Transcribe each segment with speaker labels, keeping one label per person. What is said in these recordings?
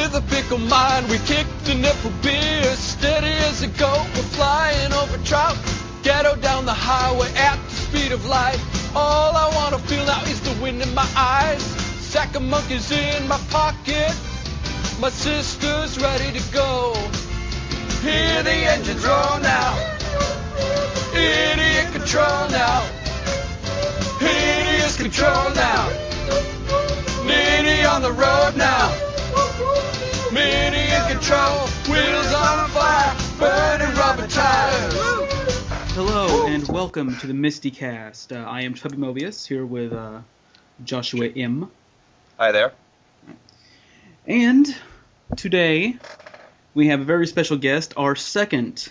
Speaker 1: With a fickle mind, we kicked the nipple beer. Steady as a goat, we're flying over trout. Ghetto down the highway at the speed of light. All I wanna feel now is the wind in my eyes. Sack of monkeys in my pocket. My sister's ready to go. Hear the engines roll now. Idiot control now. Hideous control now. Nitty on the road now. Mini in control. Wheels on fire. Burning rubber tires.
Speaker 2: Hello and welcome to the MSTieCast. I am Toby Mobius here with Joshua M.
Speaker 3: Hi there.
Speaker 2: And today we have a very special guest, our second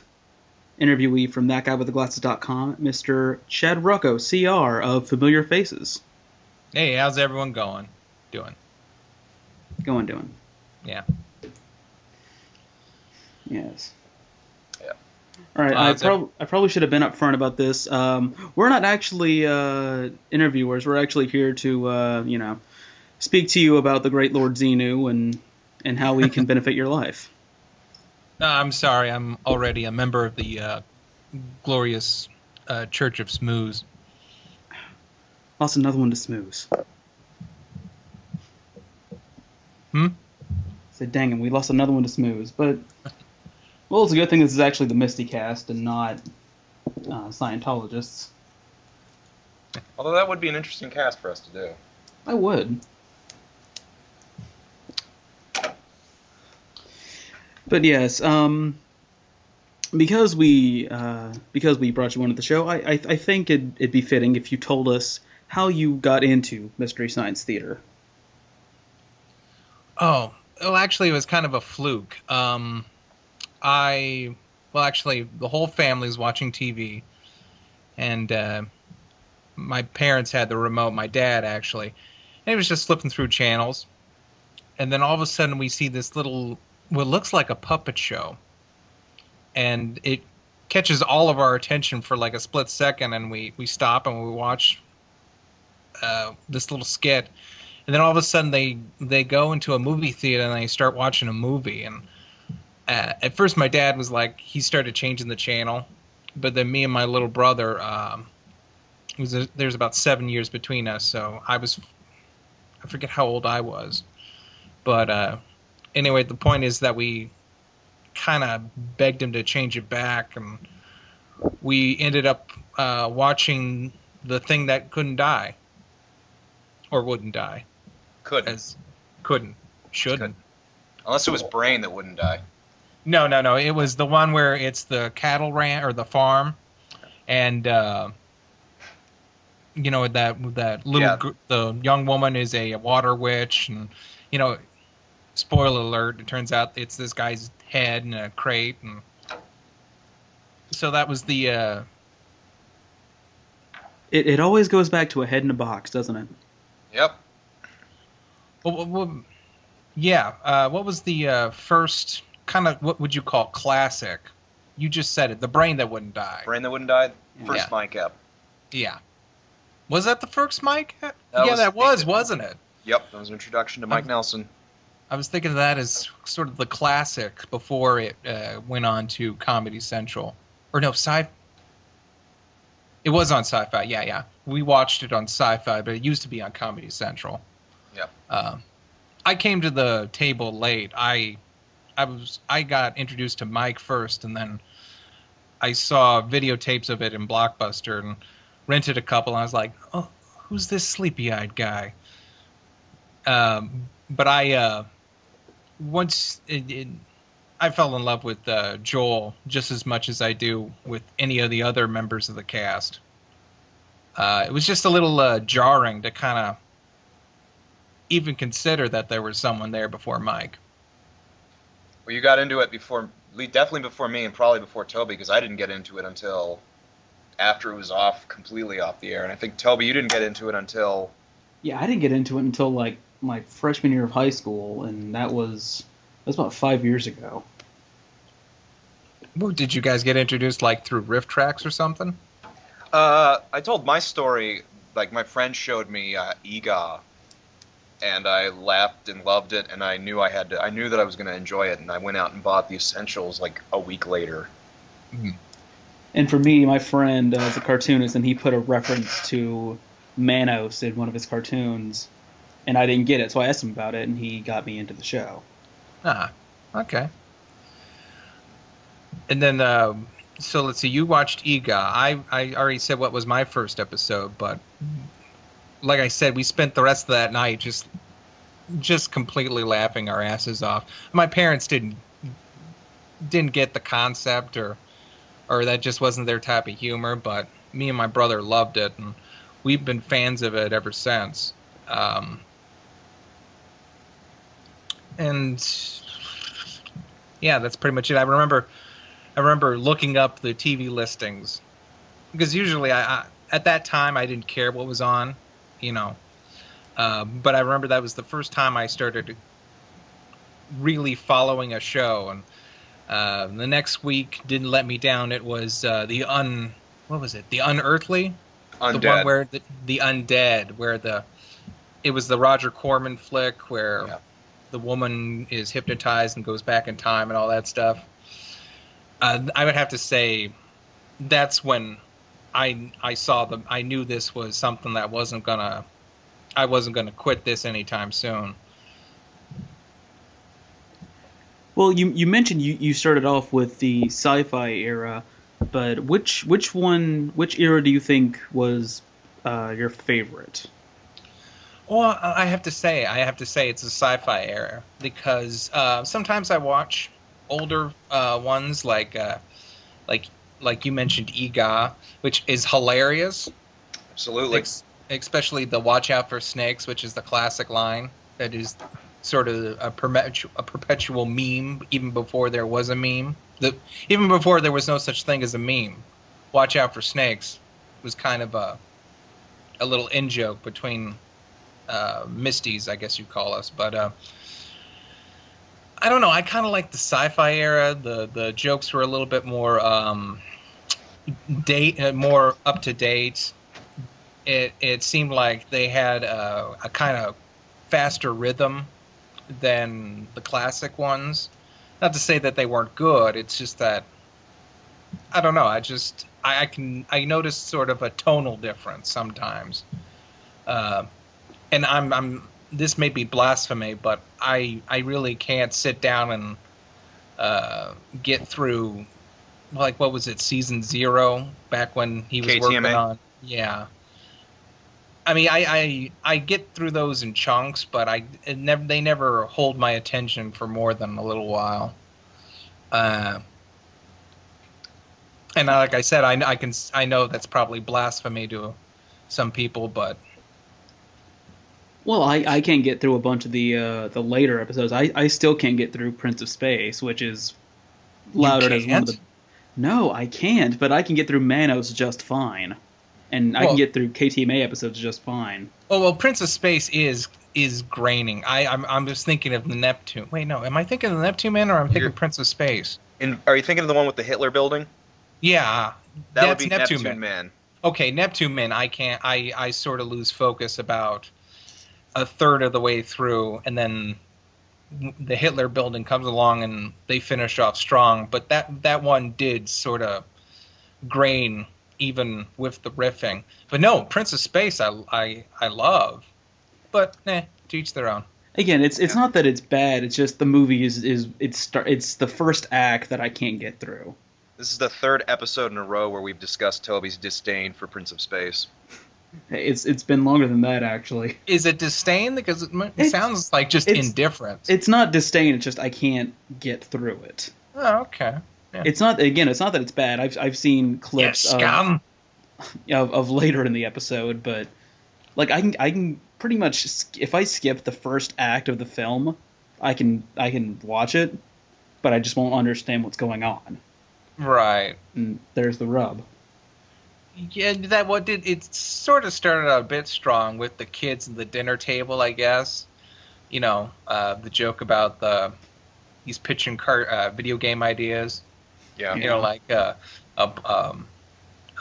Speaker 2: interviewee from ThatGuyWithTheGlasses.com, Mr. Chad Rocco, CR of Familiar Faces.
Speaker 4: Hey, how's everyone doing?
Speaker 2: Doing. Yeah. Yes.
Speaker 3: Yeah.
Speaker 2: All right, I probably should have been upfront about this. We're not actually interviewers. We're actually here to, speak to you about the great Lord Xenu and how we can benefit your life.
Speaker 4: No, I'm sorry. I'm already a member of the glorious Church of Smooze.
Speaker 2: Lost another one to Smooze. Said, dang it, we lost another one to Smooze. But, well, it's a good thing this is actually the MSTieCast and not Scientologists.
Speaker 3: Although that would be an interesting cast for us to do.
Speaker 2: I would. But yes, because we brought you onto the show, I think it'd be fitting if you told us how you got into Mystery Science Theater.
Speaker 4: Oh, actually, it was kind of a fluke. Actually, the whole family was watching TV, and my parents had the remote. My dad actually, and he was just flipping through channels, and then all of a sudden we see this little, what looks like a puppet show, and it catches all of our attention for like a split second, and we stop and we watch this little skit, and then all of a sudden they go into a movie theater and they start watching a movie, and at first my dad was like, he started changing the channel, but then me and my little brother, there's about 7 years between us, so I forget how old I was, but anyway, the point is that we kind of begged him to change it back, and we ended up watching The Thing That Couldn't Die. Or wouldn't die.
Speaker 3: Couldn't.
Speaker 4: Shouldn't.
Speaker 3: Unless it was Brain that wouldn't die.
Speaker 4: No. It was the one where it's the cattle ranch, or the farm, and, that little, the young woman is a water witch, and, spoiler alert, it turns out it's this guy's head in a crate, and so that was the
Speaker 2: It always goes back to a head in a box, doesn't it?
Speaker 3: Yep.
Speaker 4: Well, yeah. What was the first kind of, what would you call classic? You just said it, The Brain That Wouldn't Die.
Speaker 3: Brain That Wouldn't Die? First Mike Ep.
Speaker 4: Yeah. Was that the first Mike Ep?
Speaker 3: That
Speaker 4: was, wasn't it?
Speaker 3: Yep, that was an introduction to Mike Nelson.
Speaker 4: I was thinking of that as sort of the classic before it went on to Comedy Central. Or no, it was on Sci-Fi, yeah. We watched it on Sci-Fi, but it used to be on Comedy Central.
Speaker 3: Yep.
Speaker 4: I came to the table late. I got introduced to Mike first, and then I saw videotapes of it in Blockbuster and rented a couple, and I was like, oh, who's this sleepy-eyed guy? But I fell in love with Joel just as much as I do with any of the other members of the cast. It was just a little jarring to kind of even consider that there was someone there before Mike.
Speaker 3: Well, you got into it definitely before me, and probably before Toby, because I didn't get into it until after it was completely off the air. And I think, Toby, you didn't get into it until...
Speaker 2: Yeah, I didn't get into it until like my freshman year of high school, and that was about 5 years ago.
Speaker 4: Well, did you guys get introduced like through riff tracks or something?
Speaker 3: I told my story, like my friend showed me EGA, and I laughed and loved it, and I knew that I was going to enjoy it, and I went out and bought the essentials like a week later.
Speaker 4: Mm-hmm.
Speaker 2: And for me, my friend is a cartoonist, and he put a reference to Manos in one of his cartoons, and I didn't get it, so I asked him about it, and he got me into the show.
Speaker 4: Ah, okay. And then, so let's see, you watched Ega. I already said what was my first episode, but like I said, we spent the rest of that night just completely laughing our asses off. My parents didn't get the concept, or that just wasn't their type of humor, but me and my brother loved it, and we've been fans of it ever since. And yeah, that's pretty much it. I remember looking up the TV listings, because usually I at that time I didn't care what was on, but I remember that was the first time I started really following a show, and the next week didn't let me down. It was the Unearthly,
Speaker 3: Undead.
Speaker 4: The one where the Undead, where it was the Roger Corman flick where the woman is hypnotized and goes back in time and all that stuff. I would have to say that's when I knew this was something that I wasn't gonna quit this anytime soon.
Speaker 2: Well, you mentioned you started off with the sci-fi era, but which era do you think was your favorite?
Speaker 4: Well, I have to say it's a sci-fi era, because sometimes I watch older ones like you mentioned Ega, which is hilarious.
Speaker 3: Absolutely.
Speaker 4: Especially the Watch Out for Snakes, which is the classic line that is sort of a perpetual meme, even before there was a meme. Even before there was no such thing as a meme. Watch Out for Snakes was kind of a little in-joke between Misties, I guess you'd call us. But I don't know. I kind of like the sci-fi era. The jokes were a little bit more more up to date. It seemed like they had a kind of faster rhythm than the classic ones. Not to say that they weren't good. It's just that I don't know. I noticed sort of a tonal difference sometimes. And I'm this may be blasphemy, but I really can't sit down and get through, like, what was it, season 0, back when he was
Speaker 3: KTMA.
Speaker 4: working on. Yeah. I mean, I get through those in chunks, but they never hold my attention for more than a little while. And like I said, I know that's probably blasphemy to some people, but.
Speaker 2: Well, I can't get through a bunch of the later episodes. I still can't get through Prince of Space, which is lauded as one of the. No, I can't, but I can get through Manos just fine, and I can get through KTMA episodes just fine.
Speaker 4: Oh well, Prince of Space is graining. I'm just thinking of the Neptune. Wait, no, am I thinking of the Neptune Man, or I'm thinking Prince of Space?
Speaker 3: Are you thinking of the one with the Hitler building?
Speaker 4: Yeah,
Speaker 3: that would be Neptune Man.
Speaker 4: Okay, Neptune Man. I can't. I sort of lose focus about a third of the way through, and then the Hitler building comes along and they finish off strong. But that one did sort of grain even with the riffing. But no, Prince of Space I love. But to each their own.
Speaker 2: Again, it's not that it's bad. It's just the movie it's the first act that I can't get through.
Speaker 3: This is the third episode in a row where we've discussed Toby's disdain for Prince of Space.
Speaker 2: It's been longer than that, actually.
Speaker 4: Is it disdain? Because it sounds like just indifference.
Speaker 2: It's not disdain. It's just I can't get through it.
Speaker 4: Oh, okay. Yeah.
Speaker 2: It's not that it's bad. I've seen clips of later in the episode, but like I can pretty much, if I skip the first act of the film, I can watch it, but I just won't understand what's going on.
Speaker 4: Right.
Speaker 2: And there's the rub.
Speaker 4: Yeah, it sort of started out a bit strong with the kids at the dinner table, I guess. The joke about he's pitching video game ideas.
Speaker 3: Yeah.
Speaker 4: Like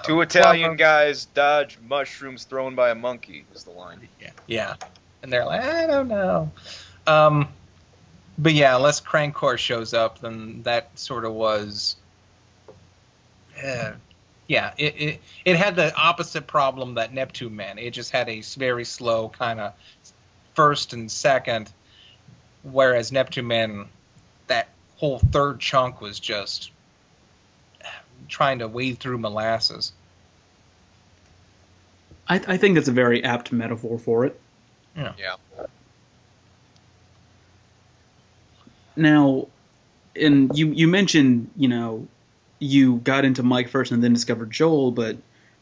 Speaker 3: two Italian guys dodge mushrooms thrown by a monkey was the line.
Speaker 4: Yeah. And they're like, I don't know. But yeah, unless Crankor shows up, then that sort of was... yeah, it had the opposite problem that Neptune Man. It just had a very slow kind of first and second, whereas Neptune Man, that whole third chunk was just trying to wade through molasses.
Speaker 2: I think that's a very apt metaphor for it.
Speaker 3: Yeah.
Speaker 2: Now, and you mentioned, you got into Mike first and then discovered Joel, but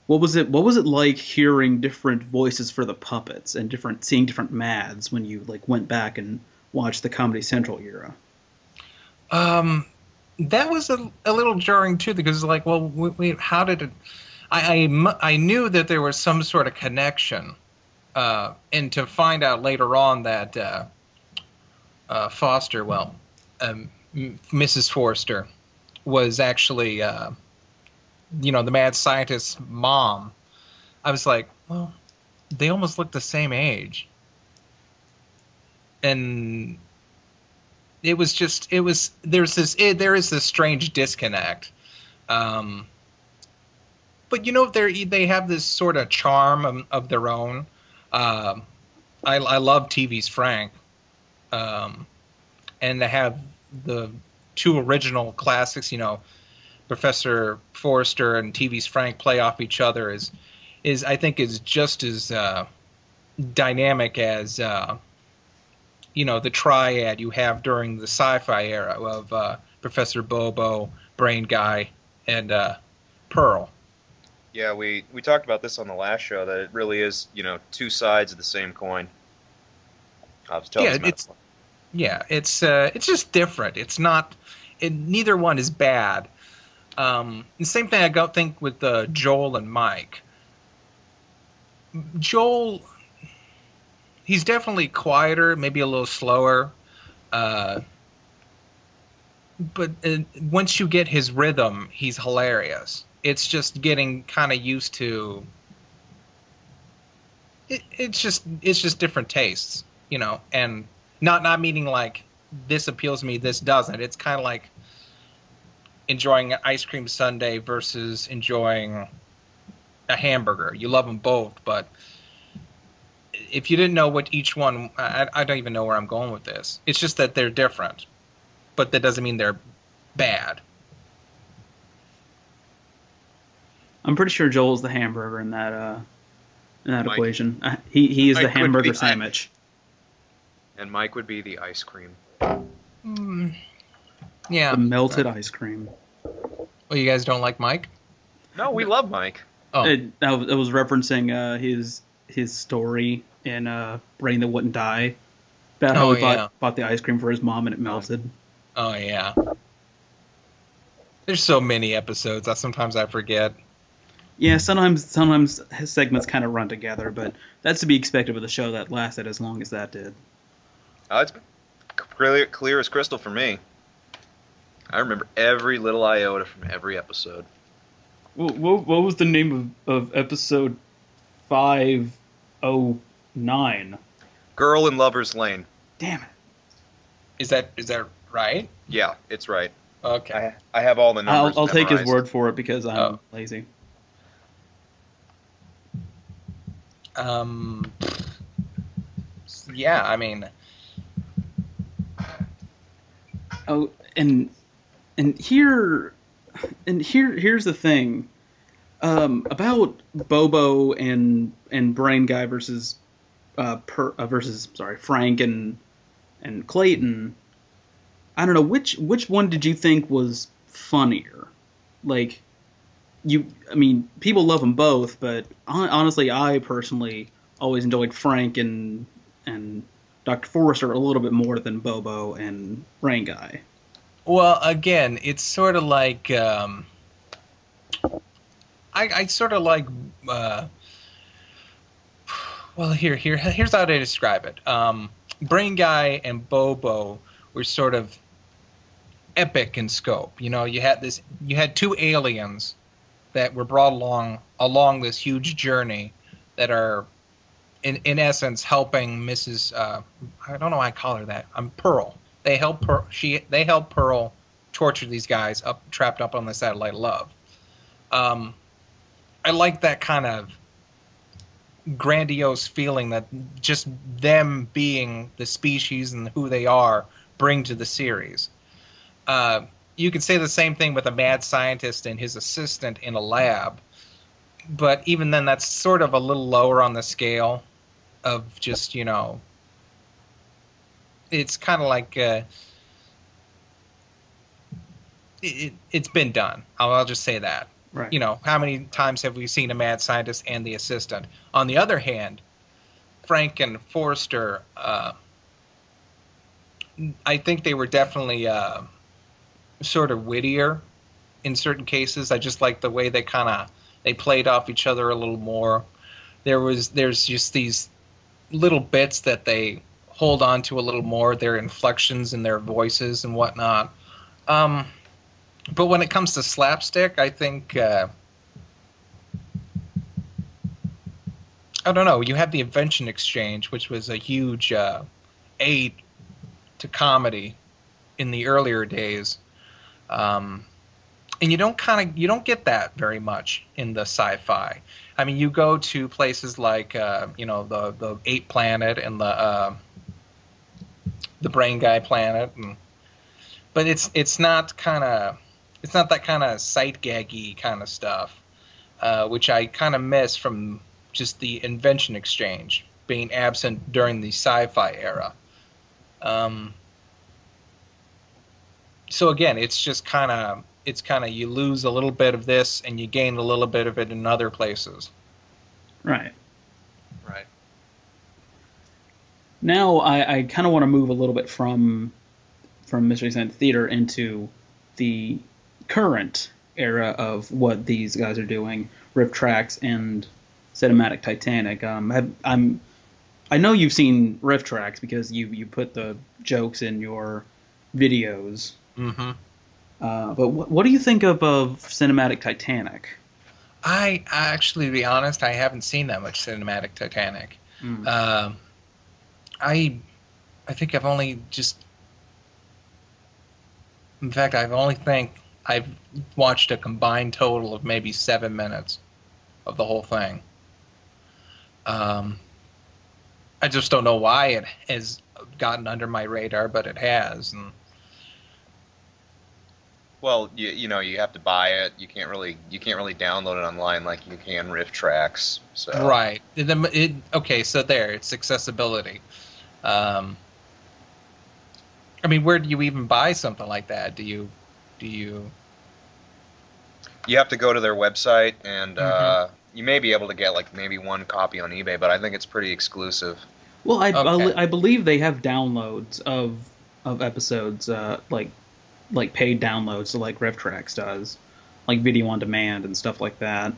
Speaker 2: what was it like hearing different voices for the puppets and seeing different Mads when you went back and watched the Comedy Central era?
Speaker 4: That was a little jarring too, because wait, how did it? I knew that there was some sort of connection, and to find out later on that Foster, Mrs. Forster, was actually the mad scientist's mom. I was like, well, they almost look the same age, and there is this strange disconnect. But they have this sort of charm of their own. I love TV's Frank, and to have the two original classics, Professor Forrester and TV's Frank play off each other is I think is just as dynamic as the triad you have during the sci-fi era of Professor Bobo, Brain Guy, and Pearl.
Speaker 3: Yeah, we talked about this on the last show, that it really is, two sides of the same coin.
Speaker 4: It's just different. It's not. Neither one is bad. The same thing I think with Joel and Mike. Joel, he's definitely quieter, maybe a little slower. But once you get his rhythm, he's hilarious. It's just getting kind of used to. It's just different tastes, and not meaning like this appeals to me, this doesn't. It's kind of like enjoying an ice cream sundae versus enjoying a hamburger. You love them both, but if you didn't know what each one, I don't even know where I'm going with this. It's just that they're different, but that doesn't mean they're bad.
Speaker 2: I'm pretty sure Joel's the hamburger in that equation. He is the hamburger sandwich.
Speaker 3: And Mike would be the ice cream.
Speaker 4: Yeah.
Speaker 2: The melted ice cream.
Speaker 4: Well, you guys don't like Mike?
Speaker 3: No, we love Mike.
Speaker 2: Oh. I was referencing his story in Brain That Wouldn't Die. About how he bought the ice cream for his mom and it melted.
Speaker 4: Oh, yeah. There's so many episodes. Sometimes I forget.
Speaker 2: Yeah, sometimes his segments kind of run together, but that's to be expected with a show that lasted as long as that did.
Speaker 3: It's clear as crystal for me. I remember every little iota from every episode.
Speaker 2: What was the name of episode 509?
Speaker 3: Girl in Lover's Lane.
Speaker 2: Damn it.
Speaker 4: Is that right?
Speaker 3: Yeah, it's right.
Speaker 4: Okay.
Speaker 3: I have all the numbers
Speaker 2: I'll take his
Speaker 3: memorized.
Speaker 2: word for it because I'm lazy.
Speaker 4: Yeah, I mean.
Speaker 2: Oh, and here's the thing about Bobo and Brain Guy versus Frank and Clayton. I don't know which one did you think was funnier? People love them both, but honestly, I personally always enjoyed Frank and Dr. Forrester a little bit more than Bobo and Brain Guy.
Speaker 4: Well, again, it's sort of like I sort of like. Here's how to describe it. Brain Guy and Bobo were sort of epic in scope. You had two aliens that were brought along this huge journey that are in essence, helping Mrs. I don't know why I call her that. Pearl. They help Pearl torture these guys trapped up on the satellite Love. I like that kind of grandiose feeling that just them being the species and who they are bring to the series. You could say the same thing with a mad scientist and his assistant in a lab, but even then that's sort of a little lower on the scale of just, it's kind of like it's been done. I'll just say that.
Speaker 2: Right.
Speaker 4: How many times have we seen a mad scientist and the assistant? On the other hand, Frank and Forrester, I think they were definitely sort of wittier in certain cases. I just like the way they played off each other a little more. There's just these little bits that they hold on to a little more, their inflections in their voices and whatnot. But when it comes to slapstick, I think I don't know. You have the Invention Exchange, which was a huge aid to comedy in the earlier days, and you don't get that very much in the sci-fi. I mean, you go to places like the Ape Planet and the Brain Guy Planet, but it's not that kind of sight gaggy kind of stuff, which I kind of miss from just the Invention Exchange being absent during the sci-fi era. So again, it's just kind of you lose a little bit of this and you gain a little bit of it in other places.
Speaker 2: Right.
Speaker 3: Right.
Speaker 2: Now I kind of want to move a little bit from Mystery Science Theater into the current era of what these guys are doing, Riff Tracks and Cinematic Titanic. I know you've seen Riff Tracks because you put the jokes in your videos.
Speaker 4: Mm-hmm.
Speaker 2: But what do you think of Cinematic Titanic?
Speaker 4: I actually, to be honest, I haven't seen that much Cinematic Titanic. I think I've only I've watched a combined total of maybe 7 minutes of the whole thing. I just don't know why it has gotten under my radar, but it has. And
Speaker 3: well, you have to buy it. You can't really download it online like you can Riff Tracks. So
Speaker 4: right. Okay, so there, it's accessibility. I mean, where do you even buy something like that? Do you?
Speaker 3: You have to go to their website, and you may be able to get like maybe one copy on eBay, but I think it's pretty exclusive.
Speaker 2: Well, I believe they have downloads of episodes, like paid downloads, so like Riff Tracks does, like video on demand and stuff like that.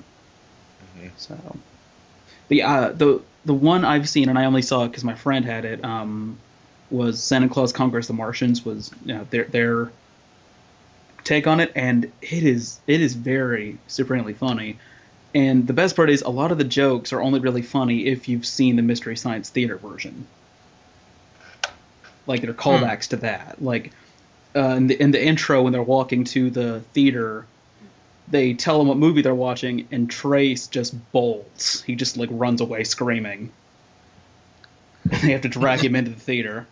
Speaker 2: Mm-hmm. So the one I've seen, and I only saw it because my friend had it, was Santa Claus Conquers the Martians. Was their take on it, and it is very supremely funny. And the best part is a lot of the jokes are only really funny if you've seen the Mystery Science Theater version. Like they're callbacks to that. Like in the intro when they're walking to the theater, they tell them what movie they're watching, and Trace just bolts. He just like runs away screaming. They have to drag him into the theater.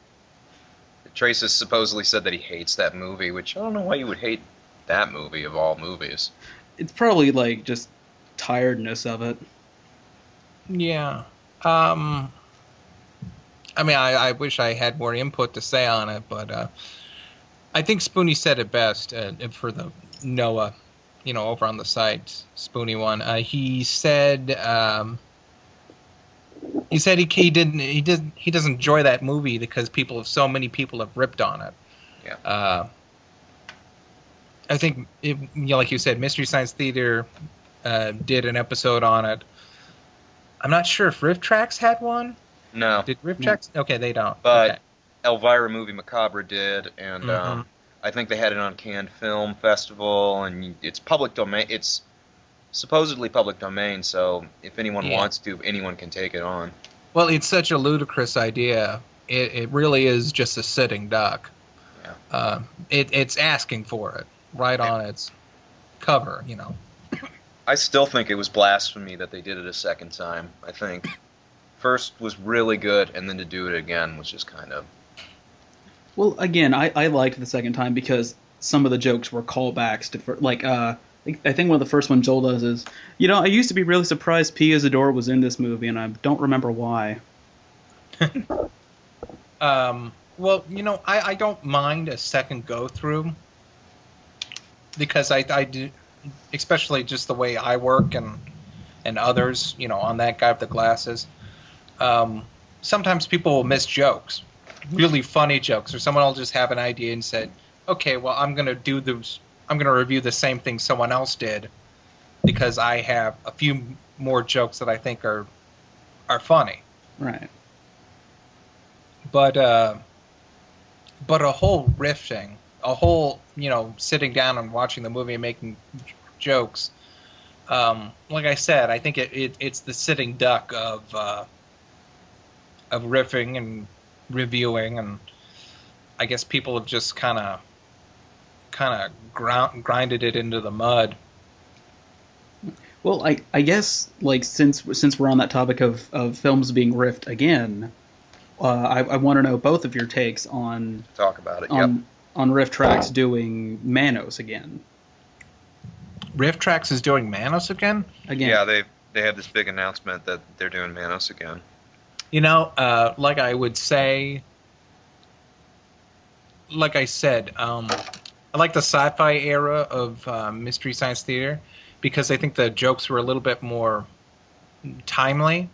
Speaker 3: Trace has supposedly said that he hates that movie, which I don't know why you would hate that movie of all movies.
Speaker 2: It's probably like just tiredness of it.
Speaker 4: Yeah. I mean, I wish I had more input to say on it, but I think Spoonie said it best for the Noah, over on the site, Spoonie one. He said he doesn't enjoy that movie because so many people have ripped on it.
Speaker 3: Yeah.
Speaker 4: I think like you said, Mystery Science Theater did an episode on it. I'm not sure if Riff Tracks had one.
Speaker 3: No.
Speaker 4: Did Riff Tracks? Okay, they don't.
Speaker 3: But
Speaker 4: okay.
Speaker 3: Elvira Movie Macabre did, and I think they had it on Cannes Film Festival, and it's public domain. It's supposedly public domain, so if anyone wants to, anyone can take it on.
Speaker 4: Well, it's such a ludicrous idea. It really is just a sitting duck.
Speaker 3: Yeah.
Speaker 4: It's asking for it right on its cover,
Speaker 3: I still think it was blasphemy that they did it a second time. I think first was really good, and then to do it again was just kind of...
Speaker 2: Well, again, I liked the second time because some of the jokes were callbacks to, like, I think one of the first one Joel does is, I used to be really surprised Pia Zadora was in this movie, and I don't remember why.
Speaker 4: Well, I don't mind a second go-through because I do, especially just the way I work and others, on that guy with the glasses. Sometimes people will miss jokes, really funny jokes, or someone will just have an idea and say, okay, well, I'm going to review the same thing someone else did because I have a few more jokes that I think are funny.
Speaker 2: Right.
Speaker 4: But a whole riffing, a whole, sitting down and watching the movie and making jokes. Like I said, I think it's the sitting duck of riffing and reviewing, and I guess people have just kind of grinded it into the mud.
Speaker 2: Well, I guess, like, since we're on that topic of films being riffed again, I want to know both of your takes on...
Speaker 3: Talk about it,
Speaker 2: on Riff Trax doing Manos again.
Speaker 4: Riff Trax is doing Manos again?
Speaker 3: Yeah, they have this big announcement that they're doing Manos again.
Speaker 4: Like I said, I like the sci-fi era of Mystery Science Theater because I think the jokes were a little bit more timely.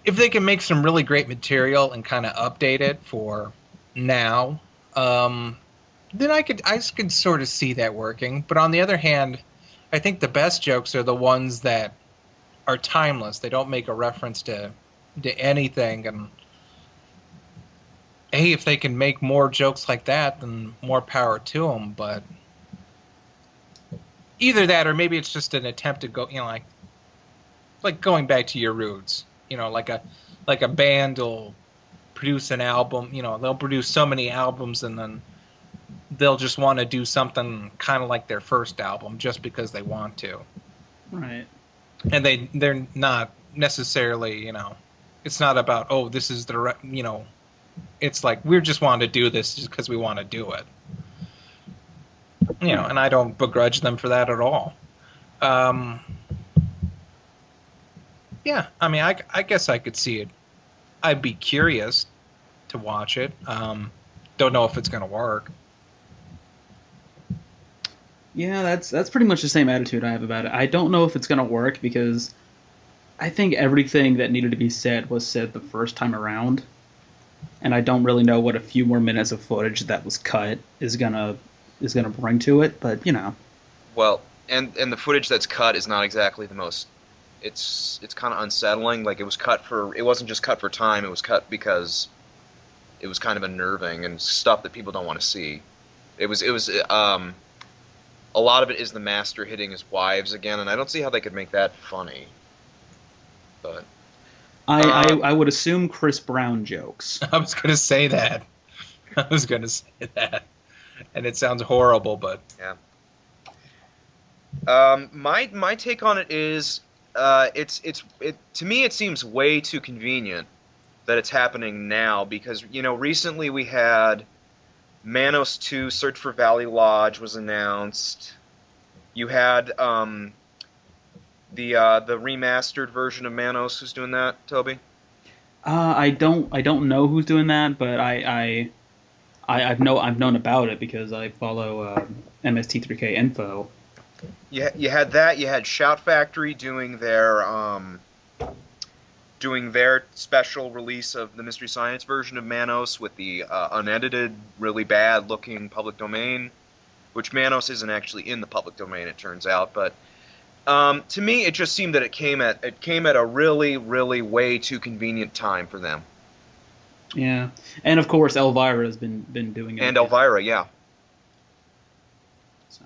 Speaker 4: If they can make some really great material and kind of update it for now, then I could sort of see that working. But on the other hand, I think the best jokes are the ones that are timeless. They don't make a reference to anything. And hey, if they can make more jokes like that, then more power to them. But either that, or maybe it's just an attempt to go, like going back to your roots. Like a band will produce an album. They'll produce so many albums, and then they'll just want to do something kind of like their first album just because they want to.
Speaker 2: Right.
Speaker 4: And they're not necessarily, it's not about, oh, this is the, it's like we just want to do this just because we want to do it. And I don't begrudge them for that at all. Yeah, I mean, I guess I could see it. I'd be curious to watch it. Don't know if it's going to work.
Speaker 2: Yeah, that's pretty much the same attitude I have about it. I don't know if it's going to work because I think everything that needed to be said was said the first time around. And I don't really know what a few more minutes of footage that was cut is gonna bring to it, but
Speaker 3: Well, and the footage that's cut is not exactly the most. It's kind of unsettling. Like it wasn't just cut for time. It was cut because it was kind of unnerving and stuff that people don't want to see. It was a lot of it is the master hitting his wives again, and I don't see how they could make that funny. But
Speaker 2: I would assume Chris Brown jokes.
Speaker 4: I was going to say that. And it sounds horrible, but
Speaker 3: yeah. My take on it is to me it seems way too convenient that it's happening now because recently we had Manos 2 Search for Valley Lodge was announced. You had the remastered version of Manos. Who's doing that, Toby?
Speaker 2: I don't know who's doing that, but I've known about it because I follow MST3K info.
Speaker 3: You had that. You had Shout Factory doing their special release of the Mystery Science version of Manos with the unedited, really bad looking public domain, which Manos isn't actually in the public domain, it turns out. But to me, it just seemed that it came at a really, really way too convenient time for them.
Speaker 2: Yeah, and of course Elvira has been doing it.
Speaker 3: And Elvira, yeah.
Speaker 2: So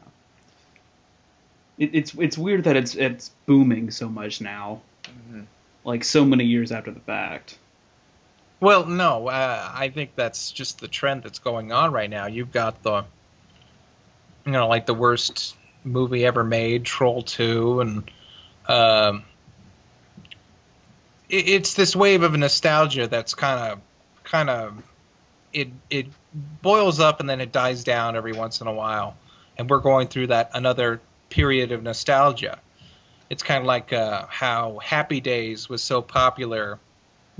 Speaker 2: it's weird that it's booming so much now.
Speaker 3: Mm-hmm.
Speaker 2: like so many years after the fact.
Speaker 4: Well, no, I think that's just the trend that's going on right now. You've got the, like the worst movie ever made, Troll 2, and it's this wave of nostalgia that's kind of it boils up and then it dies down every once in a while, and we're going through that another period of nostalgia. It's kind of like how Happy Days was so popular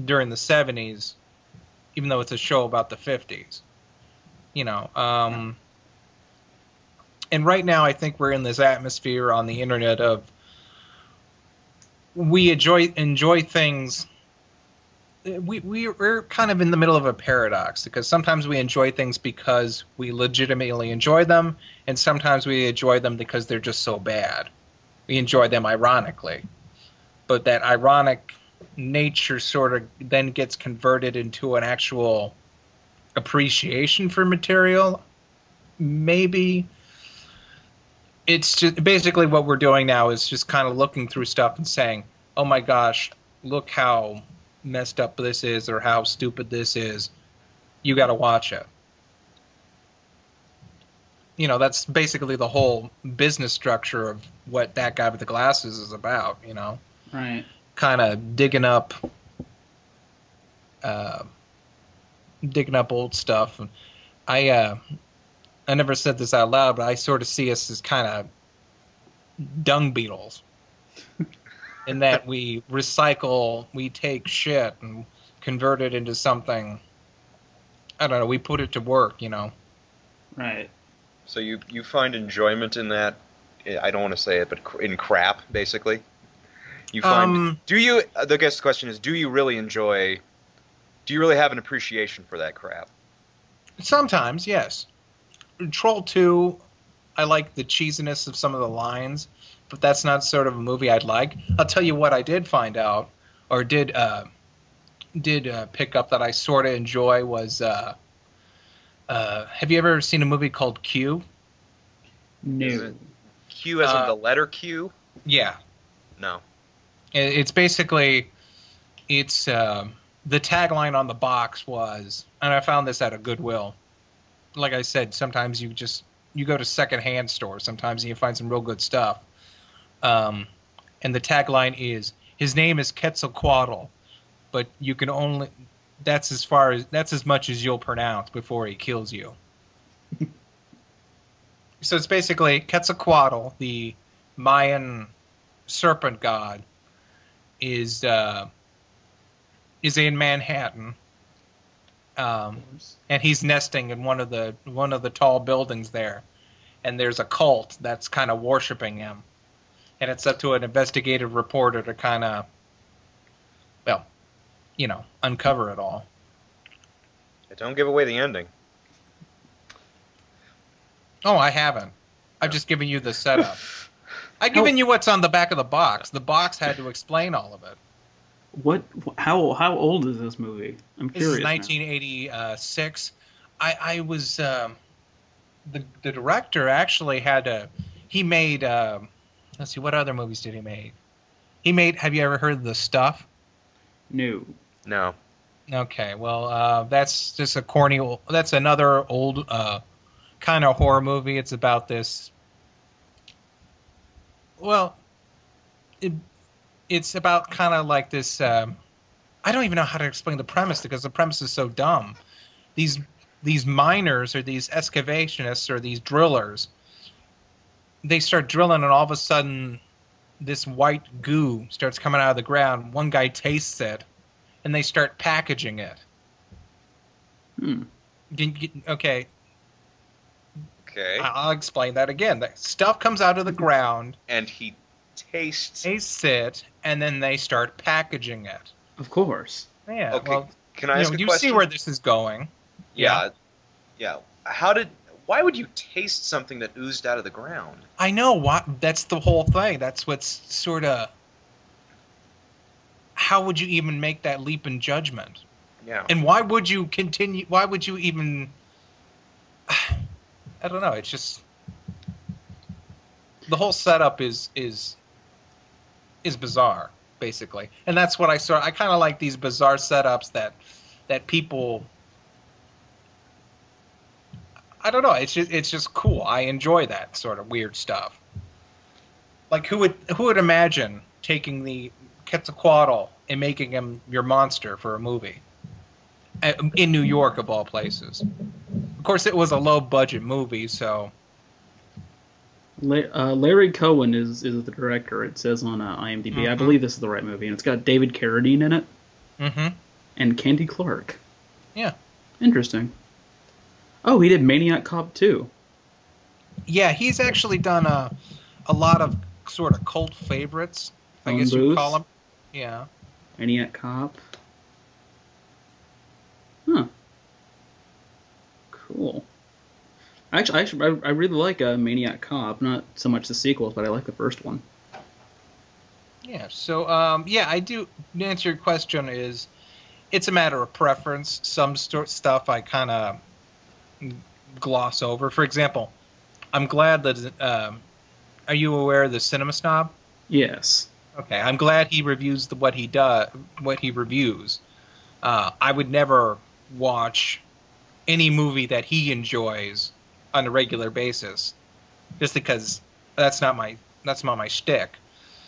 Speaker 4: during the 70s, even though it's a show about the 50s. And right now I think we're in this atmosphere on the internet of we enjoy things. We're kind of in the middle of a paradox, because sometimes we enjoy things because we legitimately enjoy them, and sometimes we enjoy them because they're just so bad. We enjoy them ironically, but that ironic nature sort of then gets converted into an actual appreciation for material. Maybe it's just basically what we're doing now is just kind of looking through stuff and saying, oh my gosh, look how messed up this is, or how stupid this is. You got to watch it. That's basically the whole business structure of what That Guy with the Glasses is about,
Speaker 2: Right.
Speaker 4: Kind of digging up old stuff. And I never said this out loud, but I sort of see us as kind of dung beetles. In that we recycle, we take shit and convert it into something, I don't know, we put it to work,
Speaker 2: Right.
Speaker 3: So you find enjoyment in that, I don't want to say it, but in crap, basically? You find, the guest question is, do you really have an appreciation for that crap?
Speaker 4: Sometimes, yes. Troll 2, I like the cheesiness of some of the lines, but that's not sort of a movie I'd like. I'll tell you what I did find out, or did pick up that I sort of enjoy was, have you ever seen a movie called Q?
Speaker 2: No.
Speaker 3: Q as in the letter Q?
Speaker 4: Yeah.
Speaker 3: No.
Speaker 4: It's basically, the tagline on the box was, and I found this at a Goodwill. Like I said, sometimes you go to secondhand stores sometimes and you find some real good stuff. And the tagline is, his name is Quetzalcoatl, but you can only, that's as much as you'll pronounce before he kills you. So it's basically Quetzalcoatl, the Mayan serpent god, is in Manhattan, and he's nesting in one of the tall buildings there, and there's a cult that's kind of worshiping him, and it's up to an investigative reporter to kind of, uncover it all.
Speaker 3: Don't give away the ending.
Speaker 4: Oh, I haven't. I've just given you the setup. I've given you what's on the back of the box. The box had to explain all of it.
Speaker 2: How old is this movie? I'm curious.
Speaker 4: This is 1986. I was the director actually he made let's see, what other movies did he make? Have you ever heard of The Stuff?
Speaker 2: No.
Speaker 4: Okay, well, that's just that's another old kind of horror movie. It's about this. Well, it's about kind of like this. I don't even know how to explain the premise because the premise is so dumb. These miners or these excavationists or these drillers, they start drilling and all of a sudden this white goo starts coming out of the ground. One guy tastes it and they start packaging it. Okay. I'll explain that again. The stuff comes out of the ground.
Speaker 3: And he tastes
Speaker 4: it, and then they start packaging it.
Speaker 2: Of course.
Speaker 4: Yeah.
Speaker 3: Okay.
Speaker 4: Well,
Speaker 3: can I ask a question?
Speaker 4: You see where this is going.
Speaker 3: Yeah. Why would you taste something that oozed out of the ground?
Speaker 4: I know. That's the whole thing. That's what's sort of... How would you even make that leap in judgment?
Speaker 3: Yeah.
Speaker 4: And why would you continue... Why would you even... I don't know. It's just... The whole setup is bizarre. basically. And that's what I saw. I kind of like these bizarre setups that people. I don't know. It's just cool. I enjoy that sort of weird stuff. Like who would imagine taking the Quetzalcoatl and making him your monster for a movie in New York of all places? Of course, it was a low budget movie, so.
Speaker 2: Larry Cohen is the director. It says on IMDb. Mm-hmm. I believe this is the right movie, and it's got David Carradine in it.
Speaker 4: Mm-hmm.
Speaker 2: And Candy Clark.
Speaker 4: Yeah.
Speaker 2: Interesting. Oh, he did Maniac Cop 2.
Speaker 4: Yeah, he's actually done a lot of sort of cult favorites, I guess you would call them. Yeah.
Speaker 2: Maniac Cop. Huh. Cool. Actually, I really like Maniac Cop. Not so much the sequels, but I like the first one.
Speaker 4: Yeah. So, yeah, I do. To answer your question, it's a matter of preference. Some stuff I kind of gloss over. For example, I'm glad that. Are you aware of the Cinema Snob?
Speaker 2: Yes.
Speaker 4: Okay, I'm glad he reviews what he reviews. I would never watch any movie that he enjoys on a regular basis, just because that's not my shtick.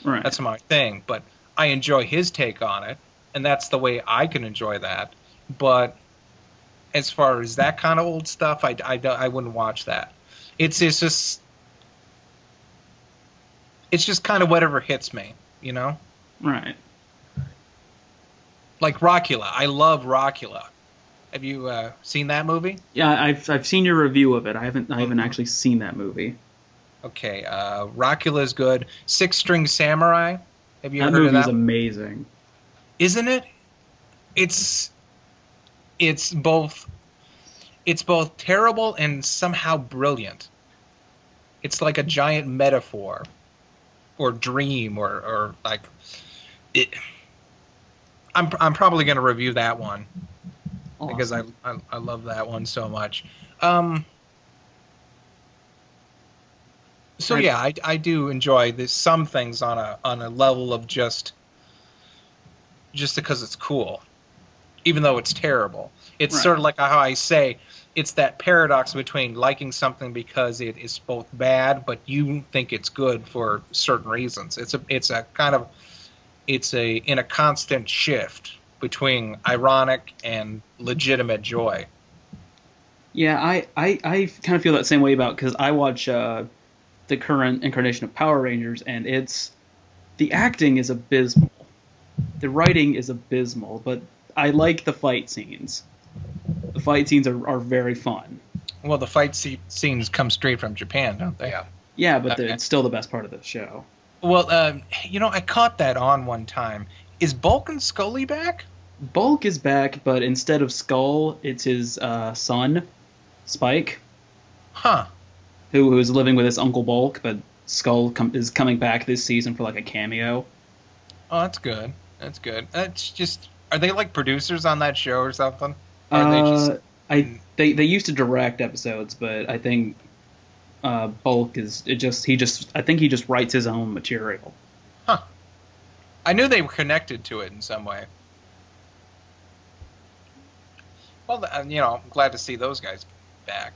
Speaker 2: Right.
Speaker 4: That's my thing. But I enjoy his take on it, and that's the way I can enjoy that. But as far as that kind of old stuff, I wouldn't watch that. It's just kind of whatever hits me, you know?
Speaker 2: Right.
Speaker 4: Like Rockula. I love Rockula. Have you seen that movie?
Speaker 2: Yeah, I've seen your review of it. I haven't actually seen that movie.
Speaker 4: Okay, Rockula is good. Six String Samurai. Have you heard of that?
Speaker 2: That movie's amazing.
Speaker 4: Isn't it? It's both terrible and somehow brilliant. It's like a giant metaphor or dream or like it. I'm probably going to review that one. Awesome. Because I love that one so much. So yeah, I do enjoy some things on a level of just because it's cool, even though it's terrible. It's right. Sort of like how I say it's that paradox between liking something because it is both bad, but you think it's good for certain reasons. It's in a constant shift between ironic and legitimate joy.
Speaker 2: Yeah, I kind of feel that same way because I watch the current incarnation of Power Rangers, and the acting is abysmal. The writing is abysmal, but I like the fight scenes. The fight scenes are very fun.
Speaker 4: Well, the fight scenes come straight from Japan, don't they?
Speaker 3: Yeah.
Speaker 2: Yeah, but it's still the best part of the show.
Speaker 4: Well, I caught that on one time. Is Bulk and Scully back?
Speaker 2: Bulk is back, but instead of Skull, it's his son, Spike.
Speaker 4: Huh.
Speaker 2: Who's living with his Uncle Bulk, but Skull is coming back this season for like a cameo.
Speaker 4: Oh, that's good. That's good. That's just. Are they like producers on that show or something? Or
Speaker 2: they used to direct episodes, but I think Bulk I think he just writes his own material.
Speaker 4: Huh. I knew they were connected to it in some way. Well, I'm glad to see those guys back.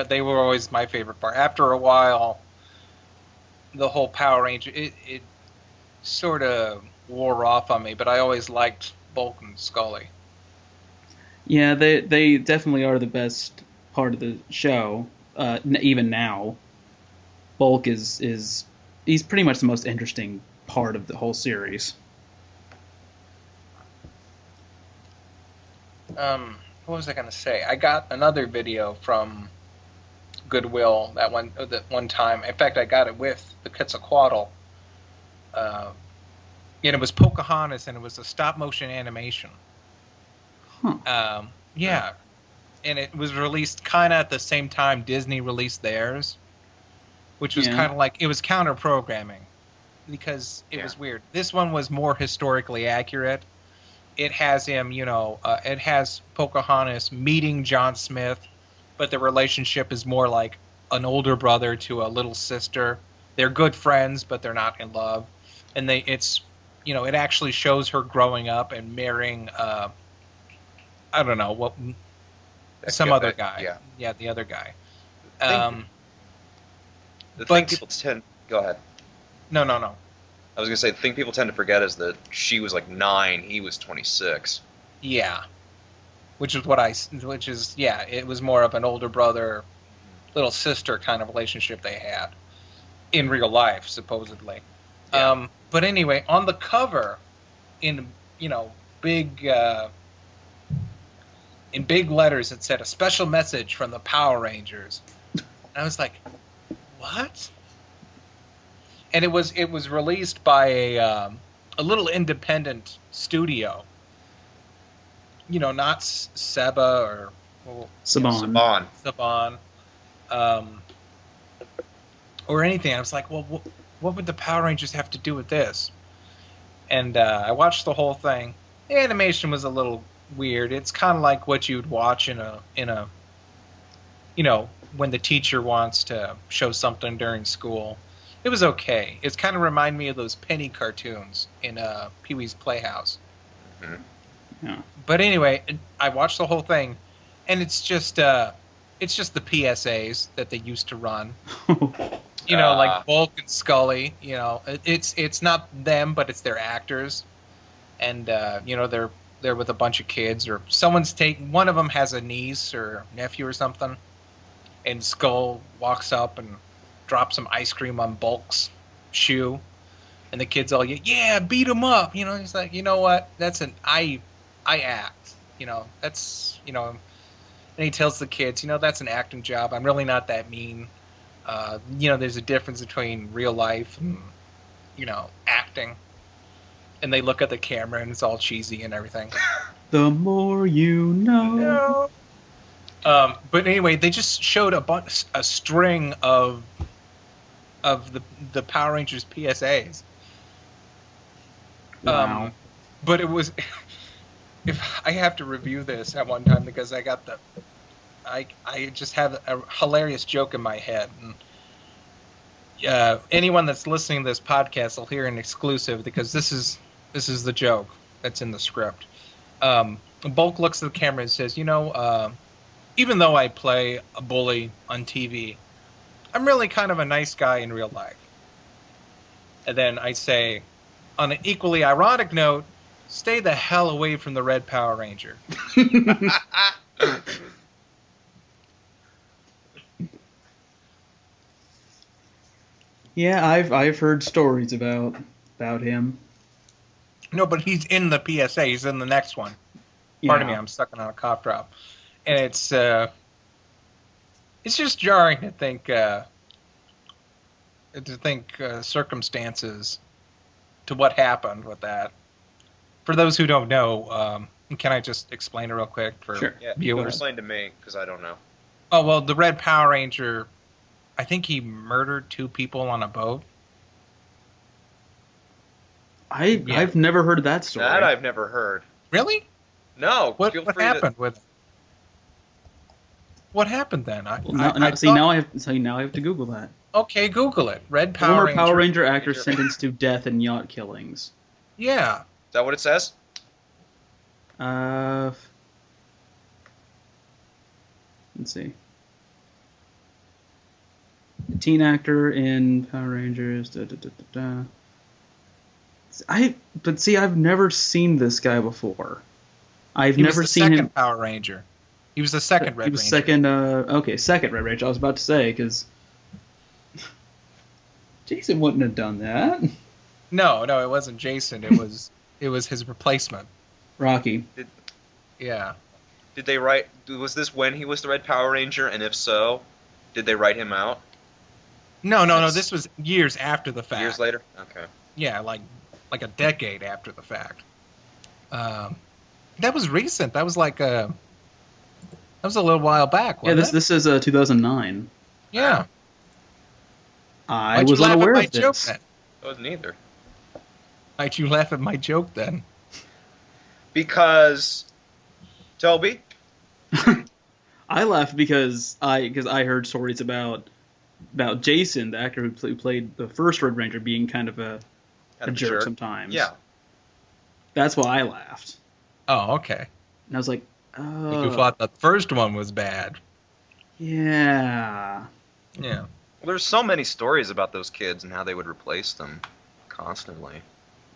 Speaker 4: They were always my favorite part. After a while, the whole Power Ranger, it sort of wore off on me, but I always liked Bulk and Scully.
Speaker 2: Yeah, they definitely are the best part of the show, even now. Bulk he's pretty much the most interesting part of the whole series.
Speaker 4: What was I going to say? I got another video from Goodwill that one time. In fact, I got it with the Quetzalcoatl. And it was Pocahontas, and it was a stop-motion animation.
Speaker 2: Huh.
Speaker 4: Yeah. And it was released kind of at the same time Disney released theirs, which was kind of like, it was counter-programming, because it was weird. This one was more historically accurate. It has him, it has Pocahontas meeting John Smith, but the relationship is more like an older brother to a little sister. They're good friends, but they're not in love. And it actually shows her growing up and marrying, I don't know, some other guy. Yeah, the other guy.
Speaker 3: The thing people tend... Go ahead.
Speaker 4: No.
Speaker 3: I was going to say, the thing people tend to forget is that she was like 9, he was 26.
Speaker 4: Yeah. It was more of an older brother, little sister kind of relationship they had in real life, supposedly. Yeah. But anyway, on the cover, in big letters, it said a special message from the Power Rangers. And I was like, what? And it was released by a little independent studio. Not Seba or
Speaker 2: Saban.
Speaker 4: Or anything. I was like, well, what would the Power Rangers have to do with this? And I watched the whole thing. The animation was a little weird. It's kind of like what you'd watch in a when the teacher wants to show something during school. It was okay. It's kind of reminded me of those penny cartoons in Pee-wee's Playhouse.
Speaker 3: Mm-hmm.
Speaker 2: Yeah.
Speaker 4: But anyway, I watched the whole thing, and it's just the PSAs that they used to run. Like Bulk and Scully. It's not them, but it's their actors, and they're with a bunch of kids, or one of them has a niece or nephew or something, and Skull walks up and drops some ice cream on Bulk's shoe, and the kids all yeah, beat him up. He's like, you know what? That's I act. That's and he tells the kids, that's an acting job. I'm really not that mean. There's a difference between real life and acting. And they look at the camera and it's all cheesy and everything.
Speaker 2: The more you know.
Speaker 4: But anyway, they just showed a string of the Power Rangers PSAs.
Speaker 2: Wow.
Speaker 4: But it was if I have to review this at one time because I got I just have a hilarious joke in my head. And anyone that's listening to this podcast will hear an exclusive because this is the joke that's in the script. Bulk looks at the camera and says, even though I play a bully on TV, I'm really kind of a nice guy in real life. And then I say, on an equally ironic note, stay the hell away from the Red Power Ranger.
Speaker 2: Yeah, I've heard stories about him.
Speaker 4: No, but he's in the PSA. He's in the next one. Pardon me, I'm sucking on a cough drop, and it's just jarring to think circumstances to what happened with that. For those who don't know, can I just explain it real quick for viewers?
Speaker 3: Explain to me because I don't know.
Speaker 4: Oh well, the Red Power Ranger, I think he murdered 2 people on a boat.
Speaker 2: I've never heard of that story.
Speaker 3: That I've never heard.
Speaker 4: Really?
Speaker 3: No.
Speaker 4: What happened with it? What happened then?
Speaker 2: Now I have to Google that.
Speaker 4: Okay, Google it. Red Power
Speaker 2: Former
Speaker 4: Ranger.
Speaker 2: Power Ranger actor sentenced to death in yacht killings.
Speaker 4: Yeah.
Speaker 3: Is that what it says?
Speaker 2: Let's see. Teen actor in Power Rangers. I've never seen this guy before. I've never seen him.
Speaker 4: He was the second Power Ranger. He was the second Red Ranger.
Speaker 2: Second Red Ranger. I was about to say because Jason wouldn't have done that.
Speaker 4: No, it wasn't Jason. It was his replacement.
Speaker 2: Rocky.
Speaker 4: Yeah.
Speaker 3: Did they write? Was this when he was the Red Power Ranger? And if so, did they write him out?
Speaker 4: No. This was years after the fact.
Speaker 3: Years later. Okay.
Speaker 4: Yeah, like a decade after the fact. That was recent. That was a little while back. Wasn't it?
Speaker 2: This is 2009.
Speaker 4: Yeah.
Speaker 2: I was unaware of this.
Speaker 3: I wasn't either.
Speaker 4: Why'd you laugh at my joke then?
Speaker 3: Because Toby.
Speaker 2: I laughed because I heard stories about Jason, the actor who played the first Red Ranger, being kind of a jerk sometimes.
Speaker 3: Yeah.
Speaker 2: That's why I laughed.
Speaker 4: Oh, okay.
Speaker 2: And I was like, oh.
Speaker 4: You thought the first one was bad.
Speaker 2: Yeah.
Speaker 4: Yeah.
Speaker 3: Well, there's so many stories about those kids and how they would replace them constantly.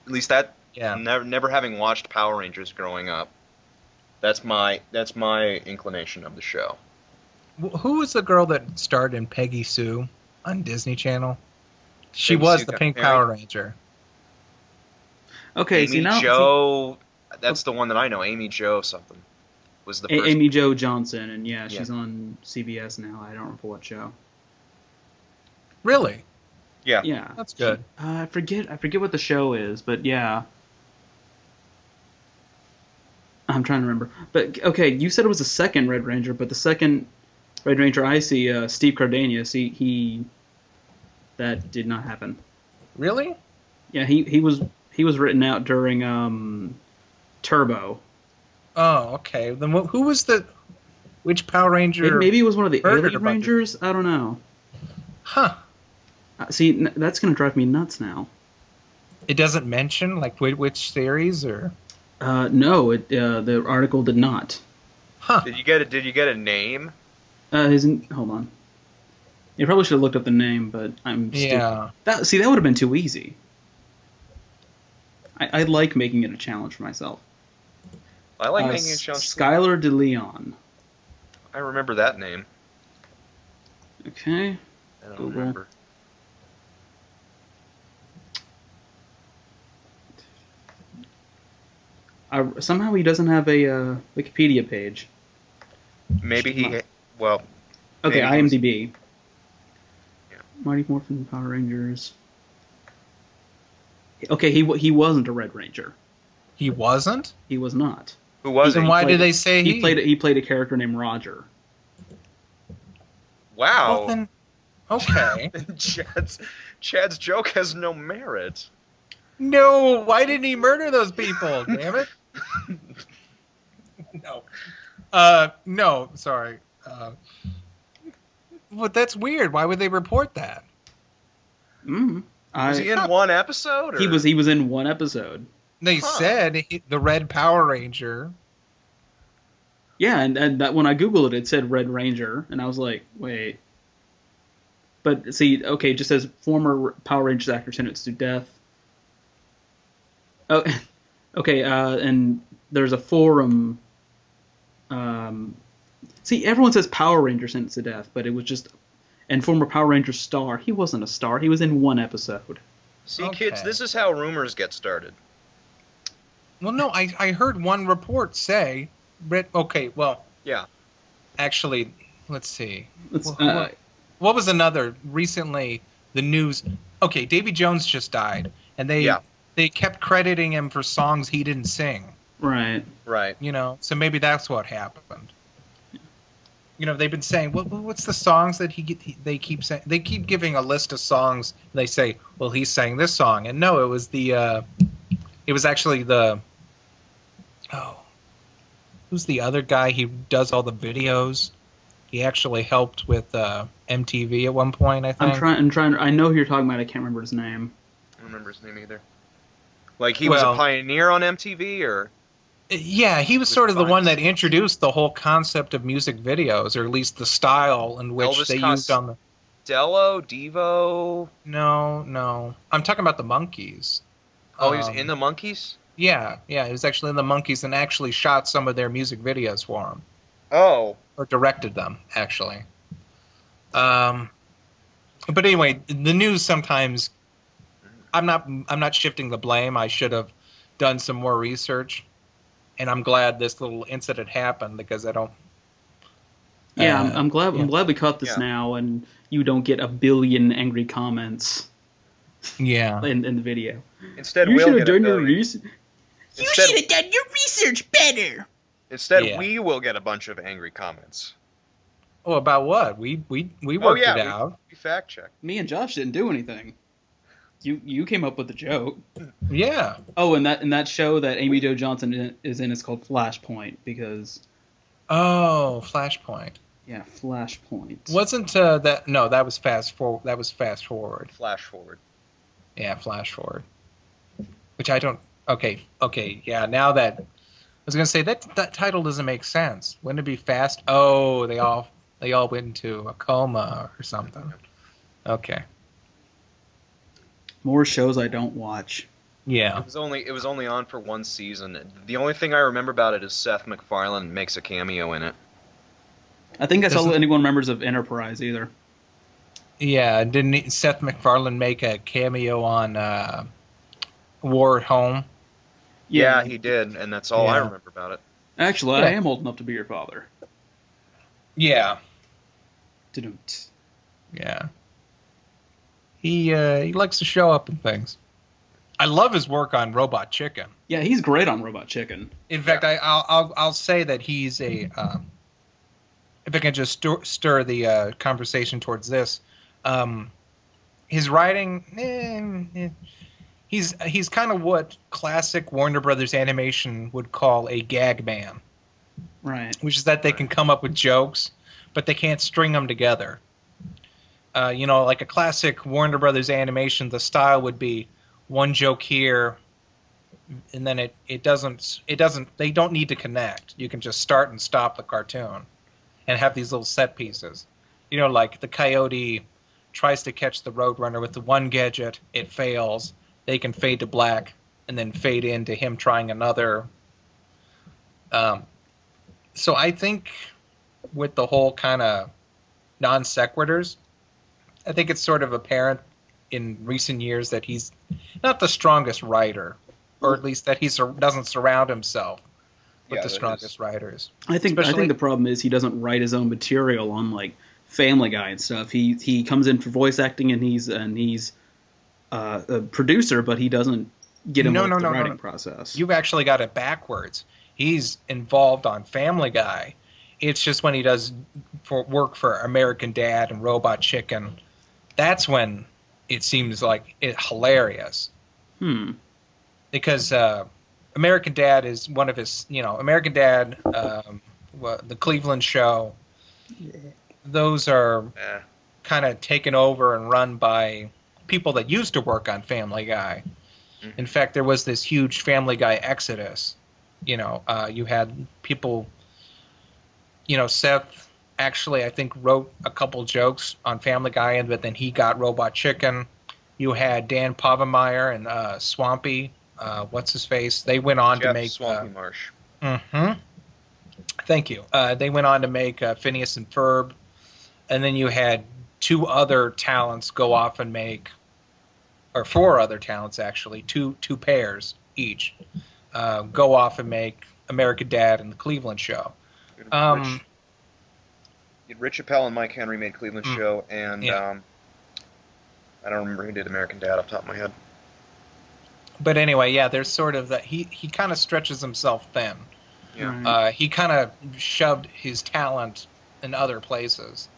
Speaker 3: At least that.
Speaker 4: Yeah.
Speaker 3: Never having watched Power Rangers growing up, that's my inclination of the show.
Speaker 4: Who was the girl that starred in Peggy Sue on Disney Channel? She
Speaker 3: Peggy
Speaker 4: was
Speaker 3: Sue
Speaker 4: the
Speaker 3: got
Speaker 4: Pink
Speaker 3: married.
Speaker 4: Power Ranger.
Speaker 2: Okay,
Speaker 3: Amy Jo. That's the one that I know. Amy Jo something was the first.
Speaker 2: Amy Jo Johnson, and yeah, she's on CBS now. I don't remember what show.
Speaker 4: Really?
Speaker 3: Yeah.
Speaker 2: Yeah.
Speaker 4: That's good.
Speaker 2: I forget what the show is, but yeah. I'm trying to remember. But okay, you said it was the second Red Ranger, but the second Red Ranger I see, Steve Cardenas, he that did not happen.
Speaker 4: Really?
Speaker 2: Yeah, he was written out during Turbo.
Speaker 4: Oh, okay. Then who was which Power Ranger?
Speaker 2: Maybe it was one of the
Speaker 4: murdered
Speaker 2: Alien Rangers. I don't know.
Speaker 4: Huh.
Speaker 2: See, that's gonna drive me nuts now.
Speaker 4: It doesn't mention like which series or.
Speaker 2: No, the article did not.
Speaker 4: Huh.
Speaker 3: Did you get a name?
Speaker 2: Hold on. You probably should have looked up the name, but I'm stupid.
Speaker 4: Yeah.
Speaker 2: That would have been too easy. I like making it a challenge for myself.
Speaker 3: I like making a challenge.
Speaker 2: Skylar DeLeon.
Speaker 3: I remember that name.
Speaker 2: Okay.
Speaker 3: I don't
Speaker 2: Google.
Speaker 3: remember.
Speaker 2: Somehow he doesn't have a Wikipedia page.
Speaker 3: Maybe he. Well.
Speaker 2: Okay,
Speaker 3: maybe
Speaker 2: IMDb.
Speaker 3: Yeah.
Speaker 2: Mighty Morphin Power Rangers. Okay, he wasn't a Red Ranger.
Speaker 4: He wasn't?
Speaker 2: He was not.
Speaker 3: Who was
Speaker 4: Then
Speaker 3: he?
Speaker 4: why did they say
Speaker 2: he played a character named Roger.
Speaker 3: Wow.
Speaker 4: Well, then, okay.
Speaker 3: Chad's joke has no merit.
Speaker 4: No, why didn't he murder those people? Damn it. No. No, sorry. But that's weird. Why would they report that?
Speaker 3: Was he in one episode? Or?
Speaker 2: He was in one episode.
Speaker 4: They said the Red Power Ranger.
Speaker 2: Yeah, and that when I Googled it said Red Ranger, and I was like, wait. But see, okay, it just says former Power Rangers actor sentenced to death. Oh, okay, and there's a forum. See, everyone says Power Ranger sentenced to death, but it was just. And former Power Ranger star. He wasn't a star. He was in one episode.
Speaker 3: See, kids, this is how rumors get started.
Speaker 4: Well, no, I heard one report say. Okay, well.
Speaker 3: Yeah.
Speaker 4: Actually, let's see.
Speaker 2: What
Speaker 4: was another recently? The news. Okay, Davy Jones just died, and they kept crediting him for songs he didn't sing.
Speaker 2: Right.
Speaker 3: Right.
Speaker 4: You know, so maybe that's what happened. You know, they've been saying, well, what's the songs that they keep saying? They keep giving a list of songs. And they say, well, he sang this song, and no, it was actually who's the other guy? He does all the videos. He actually helped with MTV at one point, I think.
Speaker 2: I'm trying. I know who you're talking about. I can't remember his name.
Speaker 3: I don't remember his name either. Like he was a pioneer on MTV, or?
Speaker 4: Yeah, he was sort of the one that introduced the whole concept of music videos, or at least the style in which
Speaker 3: Elvis
Speaker 4: they used on the.
Speaker 3: Devo.
Speaker 4: No. I'm talking about the Monkees.
Speaker 3: Oh, he was in the Monkees?
Speaker 4: Yeah, he was actually in the Monkees and actually shot some of their music videos for them.
Speaker 3: Oh.
Speaker 4: Or directed them, actually. But anyway, the news sometimes. I'm not shifting the blame. I should have done some more research. And I'm glad this little incident happened because I don't.
Speaker 2: Yeah, I'm glad we caught this now, and you don't get a billion angry comments.
Speaker 4: Yeah.
Speaker 2: In the video.
Speaker 3: Instead,
Speaker 2: you should have done
Speaker 3: your
Speaker 2: research.
Speaker 5: You should have done your research better.
Speaker 3: Instead, we will get a bunch of angry comments.
Speaker 4: Oh, about what? We worked it out.
Speaker 3: We fact checked.
Speaker 2: Me and Josh didn't do anything. You came up with the joke.
Speaker 4: Yeah.
Speaker 2: Oh, and that show that Amy Jo Johnson is in is called Flashpoint because.
Speaker 4: Oh, Flashpoint.
Speaker 2: Yeah, Flashpoint.
Speaker 4: Wasn't that? No, that was Fast Forward. That was Fast Forward.
Speaker 3: Flash Forward.
Speaker 4: Yeah, Flash Forward. Which I don't. Okay, yeah. Now that I was gonna say that title doesn't make sense. Wouldn't it be Fast? Oh, they all went into a coma or something. Okay.
Speaker 2: More shows I don't watch.
Speaker 4: Yeah.
Speaker 3: It was only on for one season. The only thing I remember about it is Seth MacFarlane makes a cameo in it.
Speaker 2: I think that's all anyone remembers of Enterprise either.
Speaker 4: Yeah, didn't Seth MacFarlane make a cameo on War at Home?
Speaker 3: Yeah, he did, and that's all I remember about it.
Speaker 2: Actually, I am old enough to be your father.
Speaker 4: Yeah.
Speaker 2: Yeah.
Speaker 4: He likes to show up in things. I love his work on Robot Chicken.
Speaker 2: Yeah, he's great on Robot Chicken.
Speaker 4: In fact, I'll say that he's a. If I can just stir the conversation towards this, his writing, he's kind of what classic Warner Brothers animation would call a gag man.
Speaker 2: Right.
Speaker 4: Which is that they can come up with jokes, but they can't string them together. Like a classic Warner Brothers animation, the style would be one joke here, and then it doesn't. They don't need to connect. You can just start and stop the cartoon, and have these little set pieces. Like the coyote tries to catch the roadrunner with the one gadget, it fails. They can fade to black, and then fade into him trying another. So I think with the whole kind of non sequiturs, I think it's sort of apparent in recent years that he's not the strongest writer, or at least that he doesn't surround himself with the strongest writers.
Speaker 2: I think the problem is he doesn't write his own material on like Family Guy and stuff. He comes in for voice acting and he's a producer, but he doesn't get involved in the writing process.
Speaker 4: You've actually got it backwards. He's involved on Family Guy. It's just when he does work for American Dad and Robot Chicken, that's when it seems like it's hilarious. Because American Dad is one of his, American Dad, the Cleveland Show, those are kind of taken over and run by people that used to work on Family Guy. In fact, there was this huge Family Guy exodus. You had people, Seth actually, I think, wrote a couple jokes on Family Guy, but then he got Robot Chicken. You had Dan Povenmire and Swampy, what's his face? They went on to make
Speaker 3: Swampy Marsh.
Speaker 4: Thank you. They went on to make Phineas and Ferb, and then you had two other talents go off and make, or four other talents actually, two pairs each, go off and make American Dad and the Cleveland Show.
Speaker 3: Rich Appel and Mike Henry made Cleveland Show, and I don't remember who did American Dad off the top of my head.
Speaker 4: But anyway, there's sort of that. He kind of stretches himself thin.
Speaker 3: Yeah.
Speaker 4: He kind of shoved his talent in other places,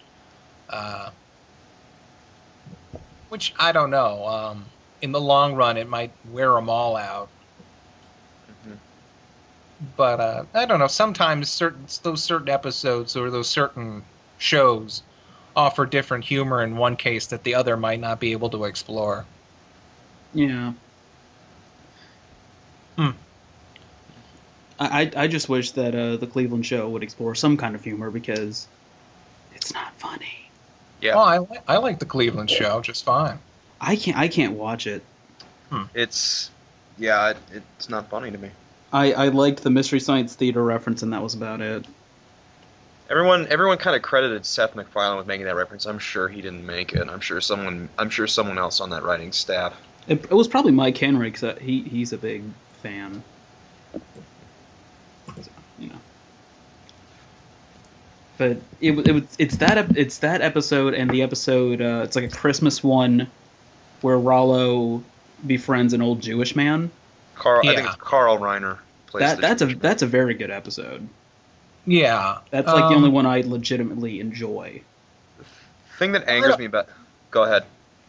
Speaker 4: which I don't know. In the long run, it might wear them all out. But I don't know. Sometimes those certain episodes or those certain shows offer different humor in one case that the other might not be able to explore.
Speaker 2: Yeah. I just wish that the Cleveland Show would explore some kind of humor because it's not funny.
Speaker 3: Yeah.
Speaker 4: Oh, I like the Cleveland Show just fine.
Speaker 2: I can't watch it.
Speaker 3: It's not funny to me.
Speaker 2: I liked the Mystery Science Theater reference, and that was about it.
Speaker 3: Everyone kind of credited Seth MacFarlane with making that reference. I'm sure he didn't make it. I'm sure someone else on that writing staff.
Speaker 2: It was probably Mike Henry because he's a big fan. But it's that episode and the episode. It's like a Christmas one where Rollo befriends an old Jewish man.
Speaker 3: I think it's Carl Reiner plays
Speaker 2: that's a very good episode.
Speaker 4: Yeah.
Speaker 2: That's like the only one I legitimately enjoy.
Speaker 3: The thing that angers me about... Go ahead.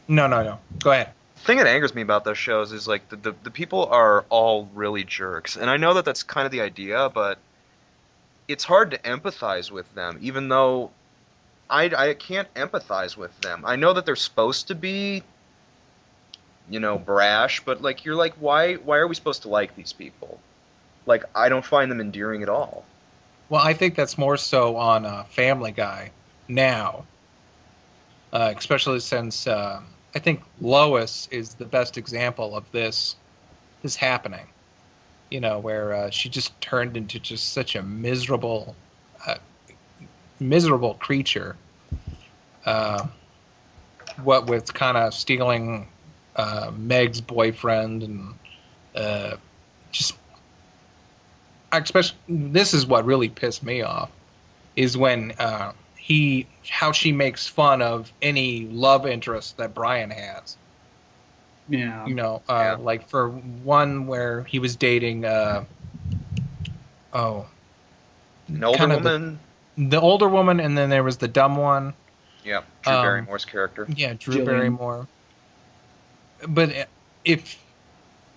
Speaker 4: No. Go ahead.
Speaker 3: The thing that angers me about those shows is like the people are all really jerks. And I know that that's kind of the idea, but it's hard to empathize with them, even though I can't empathize with them. I know that they're supposed to be brash, but like you're like, why are we supposed to like these people? Like, I don't find them endearing at all.
Speaker 4: Well, I think that's more so on Family Guy now, especially since I think Lois is the best example of this happening. Where she just turned into just such a miserable creature. What with kind of stealing Meg's boyfriend and just. Especially, this is what really pissed me off, is when how she makes fun of any love interest that Brian has.
Speaker 2: Yeah.
Speaker 4: Like for one where he was dating
Speaker 3: an older woman.
Speaker 4: The older woman, and then there was the dumb one.
Speaker 3: Yeah, Drew Barrymore's character.
Speaker 4: Yeah, Drew Barrymore. But if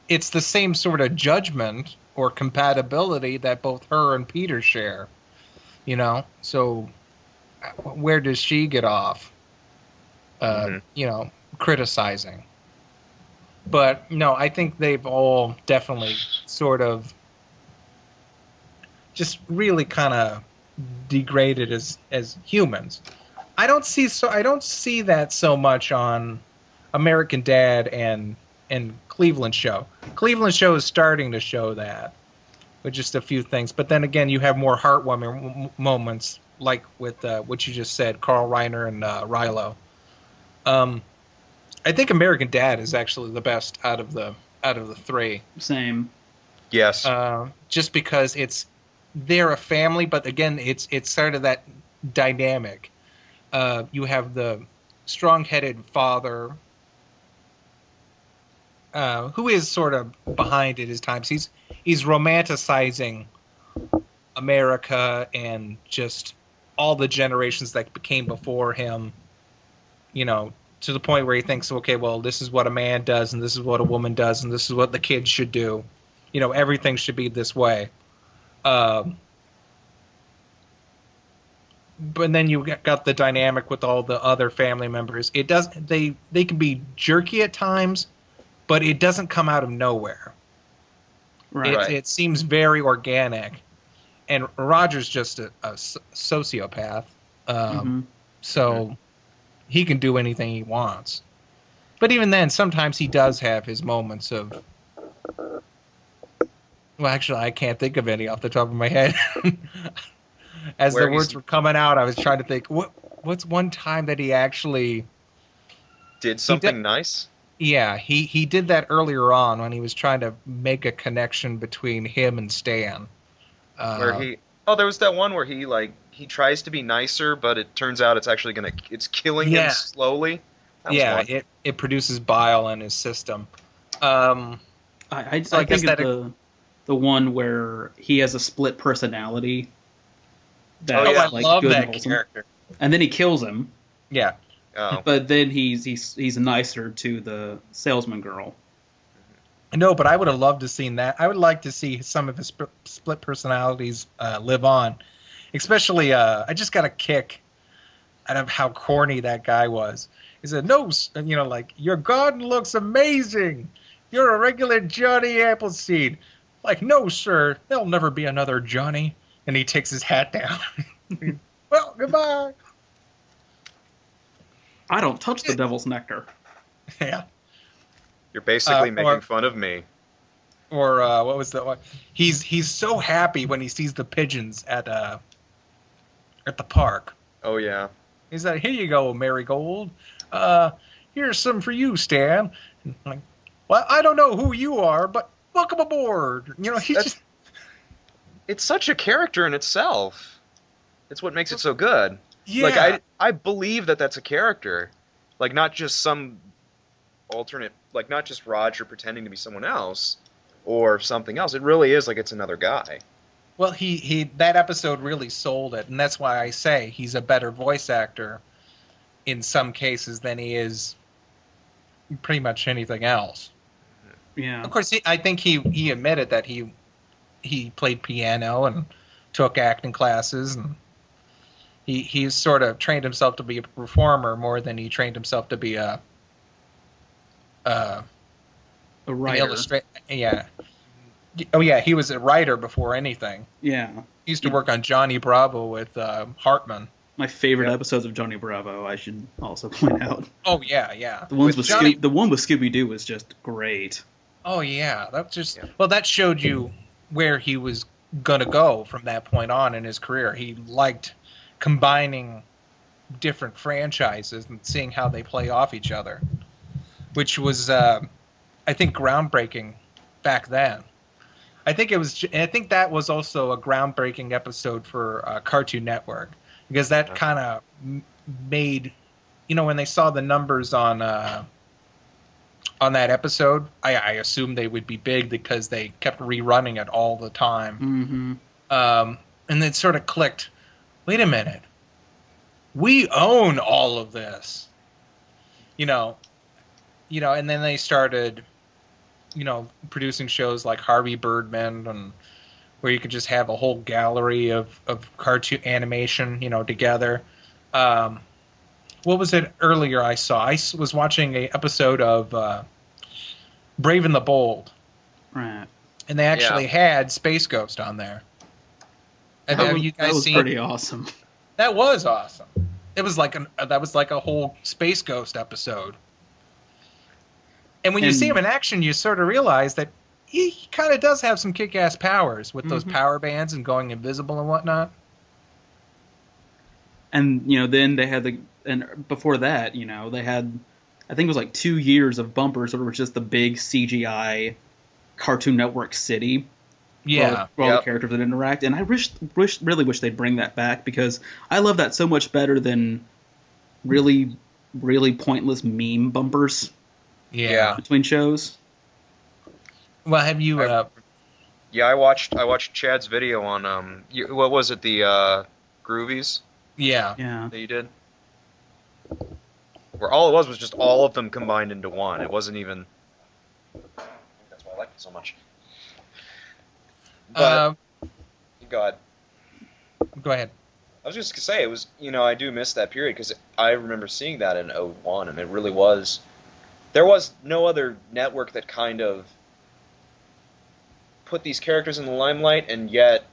Speaker 4: it's the same sort of judgment or compatibility that both her and Peter share, so where does she get off, criticizing? But no, I think they've all definitely sort of just really kind of degraded as humans. I don't see that so much on American Dad and Cleveland Show. Cleveland Show is starting to show that with just a few things, but then again, you have more heartwarming moments, like with what you just said, Carl Reiner and Rilo. I think American Dad is actually the best out of the three.
Speaker 2: Same.
Speaker 3: Yes.
Speaker 4: Just because they're a family, but again, it's sort of that dynamic. You have the strong-headed father, who is sort of behind at his times. He's romanticizing America and just all the generations that came before him, to the point where he thinks, okay, well, this is what a man does, and this is what a woman does, and this is what the kids should do. Everything should be this way. But then you got the dynamic with all the other family members. They can be jerky at times, but it doesn't come out of nowhere.
Speaker 2: Right.
Speaker 4: It seems very organic. And Roger's just a sociopath. So he can do anything he wants. But even then, sometimes he does have his moments of... Well, actually, I can't think of any off the top of my head. As the words were coming out, I was trying to think, what's one time that he actually...
Speaker 3: Did something nice?
Speaker 4: Yeah, he did that earlier on when he was trying to make a connection between him and Stan.
Speaker 3: There was that one where he tries to be nicer, but it turns out it's killing him slowly.
Speaker 4: It produces bile in his system.
Speaker 2: I think it's the one where he has a split personality.
Speaker 4: I love that character.
Speaker 2: And then he kills him.
Speaker 4: Yeah.
Speaker 3: Oh.
Speaker 2: But then he's nicer to the salesman girl.
Speaker 4: No, but I would have loved to seen that. I would like to see some of his split personalities live on. Especially, I just got a kick out of how corny that guy was. He said, "No, your garden looks amazing. You're a regular Johnny Appleseed." Like, "No, sir, there'll never be another Johnny." And he takes his hat down. Well, goodbye.
Speaker 2: I don't touch the devil's nectar.
Speaker 4: Yeah.
Speaker 3: You're basically making fun of me.
Speaker 4: Or what was that one? He's so happy when he sees the pigeons at the park.
Speaker 3: Oh yeah.
Speaker 4: He's like, "Here you go, Marigold. Here's some for you, Stan." And I'm like, "Well, I don't know who you are, but welcome aboard."
Speaker 3: It's such a character in itself. It's what makes it so good.
Speaker 4: Yeah.
Speaker 3: Like I believe that that's a character, like not just some alternate, like not just Roger pretending to be someone else or something else. It really is like it's another guy.
Speaker 4: Well, he that episode really sold it, and that's why I say he's a better voice actor in some cases than he is pretty much anything else.
Speaker 2: Yeah.
Speaker 4: Of course, I think he admitted that he played piano and took acting classes, and he sort of trained himself to be a performer more than he trained himself to be a
Speaker 2: A writer.
Speaker 4: Yeah. Oh, yeah, he was a writer before anything.
Speaker 2: Yeah.
Speaker 4: He used to work on Johnny Bravo with Hartman.
Speaker 2: My favorite episodes of Johnny Bravo, I should also point out.
Speaker 4: Oh, yeah.
Speaker 2: The ones with the one with Scooby-Doo was just great.
Speaker 4: Oh, yeah. That just Well, that showed you where he was going to go from that point on in his career. He liked combining different franchises and seeing how they play off each other, which was, I think, groundbreaking back then. I think that was also a groundbreaking episode for Cartoon Network, because that kind of made, when they saw the numbers on that episode, I assumed they would be big because they kept rerunning it all the time.
Speaker 2: Mm-hmm.
Speaker 4: And it sort of clicked. Wait a minute. We own all of this. And then they started, producing shows like Harvey Birdman, and where you could just have a whole gallery of cartoon animation, together. What was it earlier I saw? I was watching an episode of Brave and the Bold.
Speaker 2: Right.
Speaker 4: And they actually had Space Ghost on there. And
Speaker 2: that was pretty awesome.
Speaker 4: That was awesome. It was like a whole Space Ghost episode. And when you see him in action, you sort of realize that he kind of does have some kick-ass powers with those power bands and going invisible and whatnot.
Speaker 2: And then they had and before that, they had, I think it was like 2 years of bumpers where it was just the big CGI Cartoon Network city.
Speaker 4: Yeah,
Speaker 2: where all the characters would interact, and I really wish they'd bring that back, because I love that so much better than really, really pointless meme bumpers.
Speaker 4: Yeah,
Speaker 2: between shows.
Speaker 4: Well, have you?
Speaker 3: I watched Chad's video on what was it, the Groovies?
Speaker 4: Yeah.
Speaker 3: That you did. Where all it was just all of them combined into one. It wasn't even. I think that's why I liked it so much. But go ahead. I was just gonna say, it was, I do miss that period, because I remember seeing that in 2001, and it really was. There was no other network that kind of put these characters in the limelight, and yet,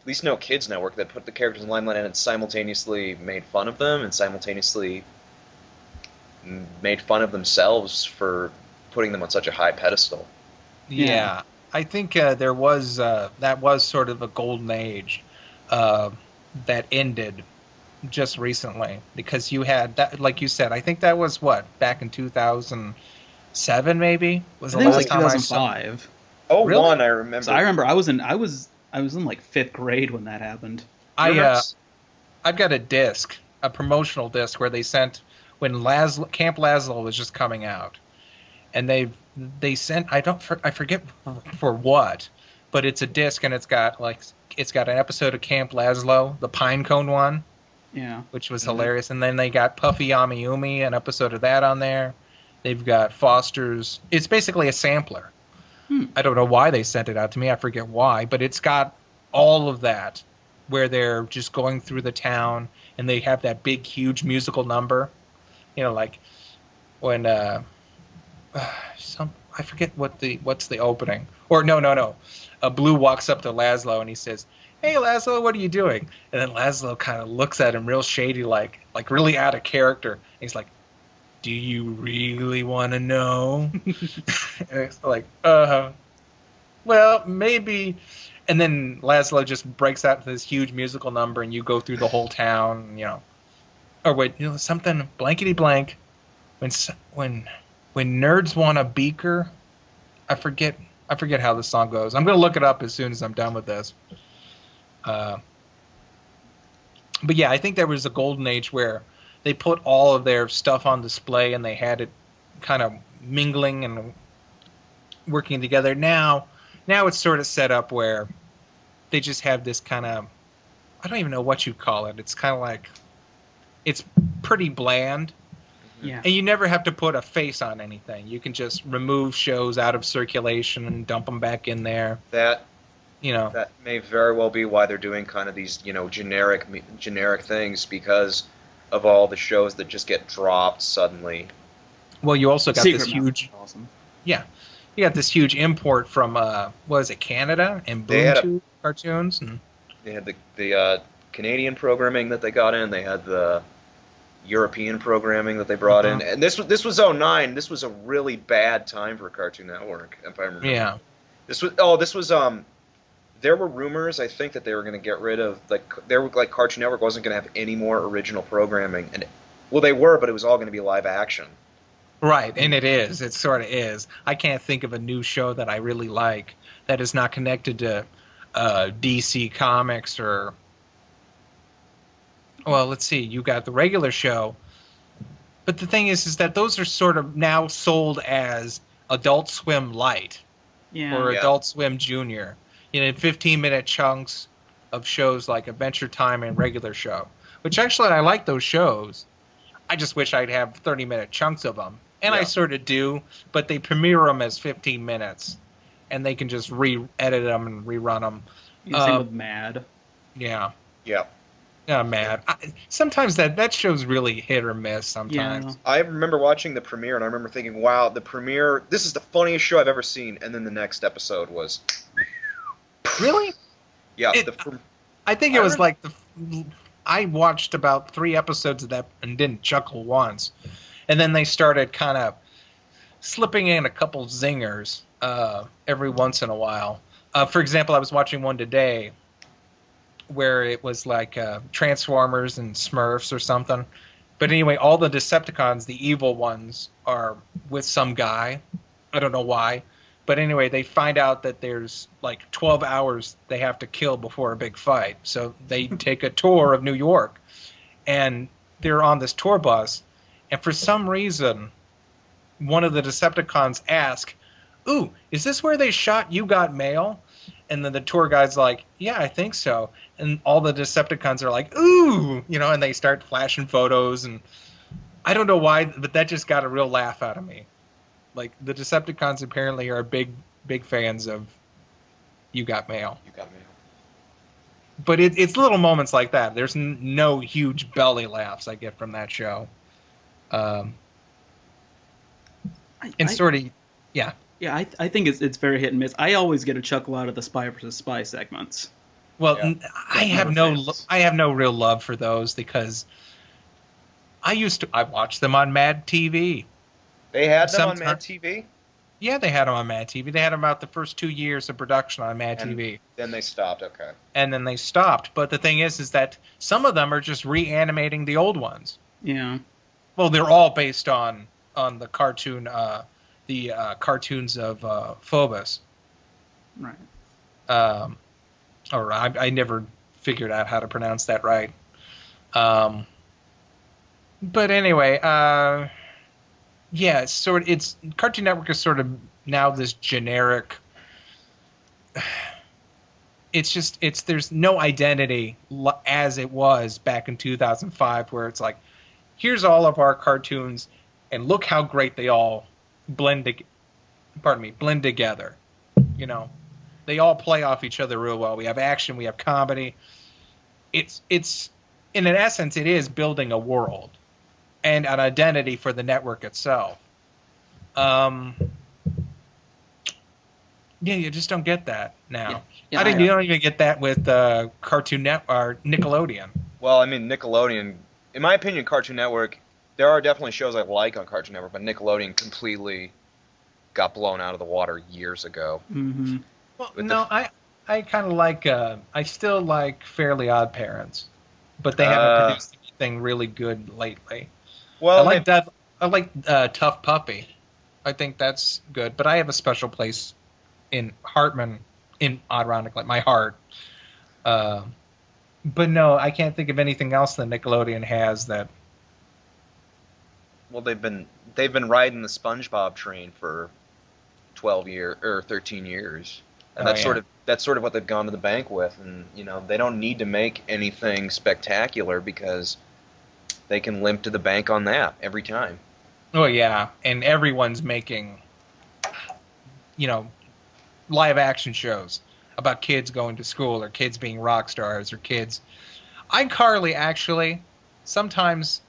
Speaker 3: at least no kids network that put the characters in the limelight and it simultaneously made fun of them and simultaneously made fun of themselves for putting them on such a high pedestal.
Speaker 4: Yeah. I think that was sort of a golden age that ended just recently, because you had that, like you said, I think that was back in 2007 maybe?
Speaker 2: Was the last time 2005.
Speaker 3: Oh,
Speaker 4: really?
Speaker 3: One, I remember.
Speaker 2: So I remember I was in like 5th grade when that happened.
Speaker 4: I've got a promotional disc where they sent when Camp Lazlo was just coming out. And they sent, I forget for what, but it's a disc, and it's got an episode of Camp Lazlo, the Pine Cone one, which was hilarious. And then they got Puffy Yami-Umi, an episode of that on there. They've got Foster's. It's basically a sampler. I don't know why they sent it out to me. I forget why, but it's got all of that, where they're just going through the town, and they have that big, huge musical number, like when. I forget what's the opening. Or no. Blue walks up to Lazlo and he says, "Hey Lazlo, what are you doing?" And then Lazlo kind of looks at him real shady, like really out of character. And he's like, "Do you really want to know?" And it's like, well, maybe. And then Lazlo just breaks out into this huge musical number, and you go through the whole town, Or wait, something blankety blank. When nerds want a beaker, I forget how the song goes. I'm going to look it up as soon as I'm done with this. But yeah, I think there was a golden age where they put all of their stuff on display, and they had it kind of mingling and working together. Now it's sort of set up where they just have this kind of, I don't even know what you'd call it. It's kind of like, it's pretty bland.
Speaker 2: Yeah.
Speaker 4: And you never have to put a face on anything. You can just remove shows out of circulation and dump them back in there.
Speaker 3: That may very well be why they're doing kind of these, generic things, because of all the shows that just get dropped suddenly.
Speaker 4: Well, you also got this huge...
Speaker 2: Awesome.
Speaker 4: Yeah. you got this huge import from what was it, Canada, and Boom cartoons, and
Speaker 3: they had the Canadian programming that they got in. They had the European programming that they brought in, and this was 2009. This was a really bad time for Cartoon Network, if I remember.
Speaker 4: Yeah.
Speaker 3: This was there were rumors, I think, that they were going to get rid of Cartoon Network wasn't going to have any more original programming, and well, they were, but it was all going to be live action.
Speaker 4: Right, and it sort of is. I can't think of a new show that I really like that is not connected to DC Comics or. Well, let's see. You got the regular show, but the thing is that those are sort of now sold as Adult Swim Light or Adult Swim Junior. You know, 15-minute chunks of shows like Adventure Time and regular show. Which actually, I like those shows. I just wish I'd have 30-minute chunks of them, and I sort of do. But they premiere them as 15 minutes, and they can just re-edit them and rerun them.
Speaker 2: Same with Mad.
Speaker 4: Yeah.
Speaker 3: Yeah.
Speaker 4: Yeah, Mad. Sometimes that show's really hit or miss sometimes.
Speaker 2: Yeah.
Speaker 3: I remember watching the premiere, and I remember thinking, wow, the premiere, this is the funniest show I've ever seen. And then the next episode was...
Speaker 4: Really?
Speaker 3: Yeah.
Speaker 4: I think it was like... I watched about 3 episodes of that and didn't chuckle once. And then they started kind of slipping in a couple zingers every once in a while. For example, I was watching one today where it was like Transformers and Smurfs or something. But anyway, all the Decepticons, the evil ones, are with some guy. I don't know why. But anyway, they find out that there's like 12 hours they have to kill before a big fight. So they take a tour of New York. And they're on this tour bus. And for some reason, one of the Decepticons asks, "Ooh, is this where they shot You Got Mail?" And then the tour guide's like, "Yeah, I think so." And all the Decepticons are like, "Ooh," and they start flashing photos. And I don't know why, but that just got a real laugh out of me. Like, the Decepticons apparently are big fans of You Got Mail.
Speaker 3: You Got Mail.
Speaker 4: But it's little moments like that. There's no huge belly laughs I get from that show. Yeah.
Speaker 2: Yeah, I think it's very hit and miss. I always get a chuckle out of the Spy vs. Spy segments.
Speaker 4: Well, yeah. I have no real love for those because I watched them on Mad TV.
Speaker 3: They had them on Mad TV?
Speaker 4: Yeah, they had them on Mad TV. They had them about the first 2 years of production on Mad TV.
Speaker 3: Then they stopped, okay.
Speaker 4: And then they stopped. But the thing is that some of them are just reanimating the old ones.
Speaker 2: Yeah.
Speaker 4: Well, they're all based on the cartoon, cartoons of Phobos.
Speaker 2: Right.
Speaker 4: Or I never figured out how to pronounce that right. But anyway, yeah, it's Cartoon Network is sort of now this generic. There's no identity as it was back in 2005, where it's like, here's all of our cartoons, and look how great they all blend together. They all play off each other real well. We have action, we have comedy. It's in an essence, it is building a world and an identity for the network itself. Yeah, you just don't get that now. You don't even get that with Cartoon Network or Nickelodeon.
Speaker 3: Well, I mean, Nickelodeon, in my opinion, Cartoon Network, there are definitely shows I like on Cartoon Network, but Nickelodeon completely got blown out of the water years ago.
Speaker 2: Mm-hmm.
Speaker 4: Well, no, I kind of like, I still like Fairly Odd Parents, but they haven't produced anything really good lately.
Speaker 3: Well,
Speaker 4: I like Tough Puppy. I think that's good, but I have a special place in Hartman, ironically, my heart. But no, I can't think of anything else that Nickelodeon has that.
Speaker 3: Well, they've been riding the SpongeBob train for 12 years or 13 years, and that's sort of what they've gone to the bank with. And they don't need to make anything spectacular because they can limp to the bank on that every time.
Speaker 4: Oh yeah, and everyone's making, live action shows about kids going to school or kids being rock stars or kids. iCarly actually, sometimes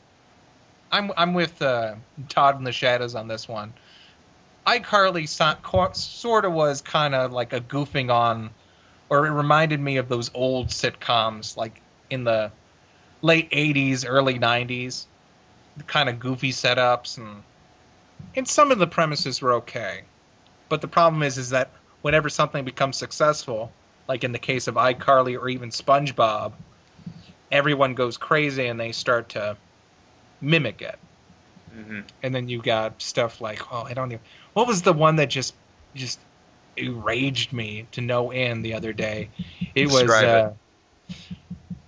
Speaker 4: I'm with Todd in the Shadows on this one. iCarly sort of was kind of like a goofing on, or it reminded me of those old sitcoms, like in the late 80s, early 90s, the kind of goofy setups, and some of the premises were okay. But the problem is that whenever something becomes successful, like in the case of iCarly or even SpongeBob, everyone goes crazy and they start to mimic it. Mm-hmm. And then you got stuff like, what was the one that just enraged me to no end the other day? It was
Speaker 3: it.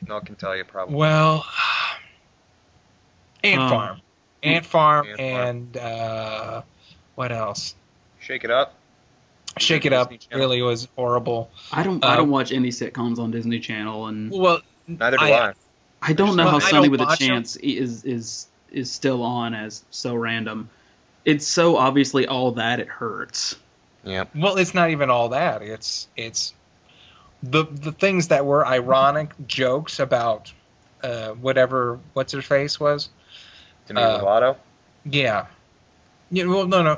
Speaker 3: No, I can tell you probably.
Speaker 4: Well, Ant Farm, and what else?
Speaker 3: Shake It Up.
Speaker 4: Shake It Up really was horrible.
Speaker 2: I don't watch any sitcoms on Disney Channel, and
Speaker 3: neither do I.
Speaker 2: I don't know how Sunny with a Chance is still on as so random. It's so obviously all that it hurts.
Speaker 3: Yeah.
Speaker 4: Well, it's not even all that. It's the things that were ironic jokes about what's her face was.
Speaker 3: Demi Lovato.
Speaker 4: Yeah. Well, no.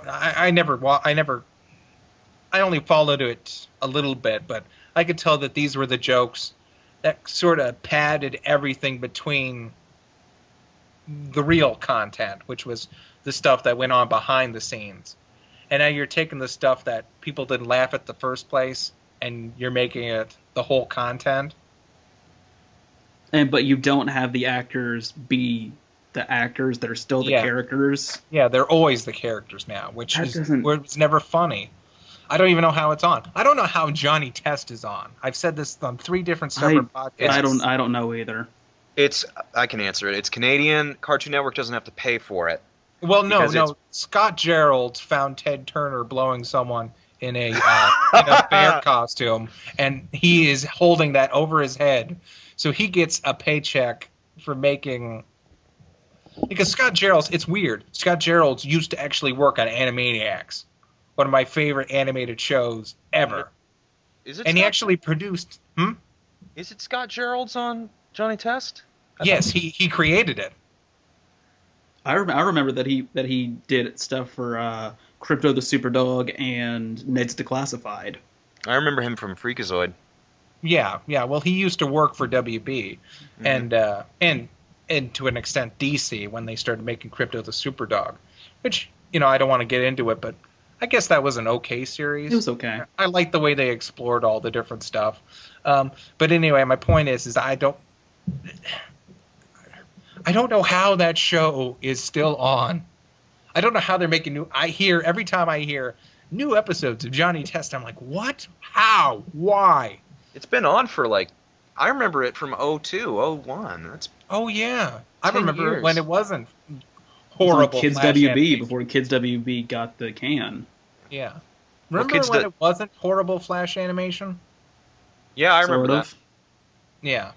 Speaker 4: I only followed it a little bit, but I could tell that these were the jokes that sort of padded everything between the real content, which was the stuff that went on behind the scenes. And now you're taking the stuff that people didn't laugh at the first place, and you're making it the whole content.
Speaker 2: But you don't have the actors be the actors that are still the characters.
Speaker 4: Yeah, they're always the characters now, which was never funny. I don't even know how it's on. I don't know how Johnny Test is on. I've said this on 3 different separate podcasts.
Speaker 2: I don't know either.
Speaker 3: I can answer it. It's Canadian. Cartoon Network doesn't have to pay for it.
Speaker 4: Well, no. Scott Gerald found Ted Turner blowing someone in a bear costume, and he is holding that over his head, so he gets a paycheck for making. Because Scott Gerald's, it's weird. Scott Gerald's used to actually work on Animaniacs, one of my favorite animated shows ever.
Speaker 3: Is it?
Speaker 4: And he actually produced.
Speaker 3: Is it Scott Gerald's on Johnny Test?
Speaker 4: Yes, he created it.
Speaker 2: I remember that he did stuff for Crypto the Superdog and Ned's Declassified.
Speaker 3: I remember him from Freakazoid.
Speaker 4: Yeah. Well, he used to work for WB, and to an extent DC when they started making Crypto the Superdog, which I don't want to get into it, but I guess that was an okay series.
Speaker 2: It was okay.
Speaker 4: I like the way they explored all the different stuff. But anyway, my point is I don't know how that show is still on. I don't know how they're making new. Every time I hear new episodes of Johnny Test, I'm like, what? How? Why?
Speaker 3: It's been on for I remember it from 02, 01.
Speaker 4: Oh yeah, I remember
Speaker 3: years.
Speaker 4: When it wasn't horrible.
Speaker 2: Kids WB before Kids WB got the can.
Speaker 4: Yeah. Remember when it wasn't horrible Flash animation?
Speaker 3: Yeah, I remember that.
Speaker 4: Yeah.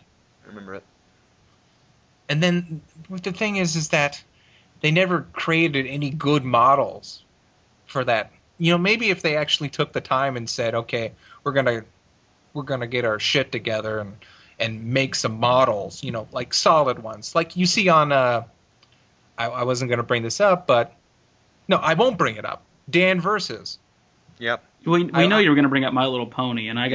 Speaker 3: I remember it.
Speaker 4: And then the thing is that they never created any good models for that. Maybe if they actually took the time and said, okay, we're gonna get our shit together and make some models, like solid ones, like you see on I wasn't gonna bring this up, but no, I won't bring it up. Dan Versus.
Speaker 3: Yep.
Speaker 2: We know you were going to bring up My Little Pony, and I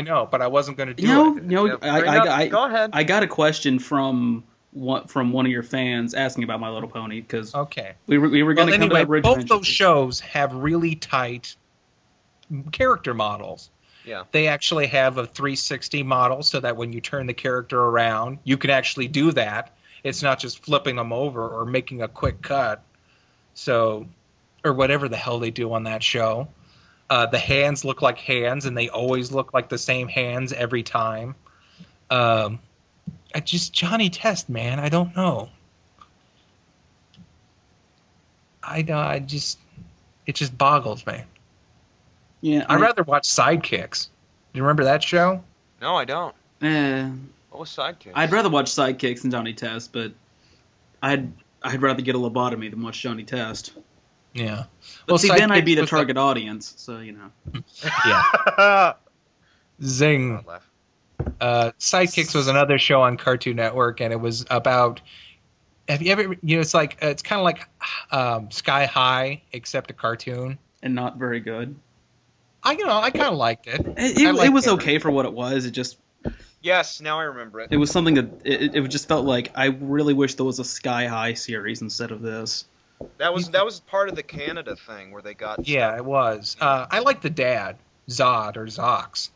Speaker 4: know, but I wasn't going to do it.
Speaker 2: Go
Speaker 3: ahead.
Speaker 2: I got a question from one of your fans asking about My Little Pony because we were going to come to that bridge.
Speaker 4: Both those shows have really tight character models.
Speaker 3: Yeah.
Speaker 4: They actually have a 360 model so that when you turn the character around, you can actually do that. It's not just flipping them over or making a quick cut. So, or whatever the hell they do on that show. The hands look like hands, and they always look like the same hands every time. Johnny Test, man, I don't know. It just boggles me.
Speaker 2: Yeah,
Speaker 4: I'd rather watch Sidekicks. Do you remember that show?
Speaker 3: No, I don't. What was Sidekicks?
Speaker 2: I'd rather watch Sidekicks than Johnny Test, but I'd rather get a lobotomy than watch Johnny Test.
Speaker 4: Yeah.
Speaker 2: Well, see, then I'd be the target audience, so
Speaker 4: Yeah. Zing. Sidekicks was another show on Cartoon Network, and it was about. Have you ever? It's kind of like Sky High, except a cartoon.
Speaker 2: and not very good.
Speaker 4: I kind of liked it.
Speaker 2: It was okay for what it was. It just...
Speaker 3: Yes, now I remember it.
Speaker 2: It was something that... It just felt like I really wish there was a Sky High series instead of this.
Speaker 3: That was part of the Canada thing where they got...
Speaker 4: Yeah, it was. I liked the dad, Zod or Zox.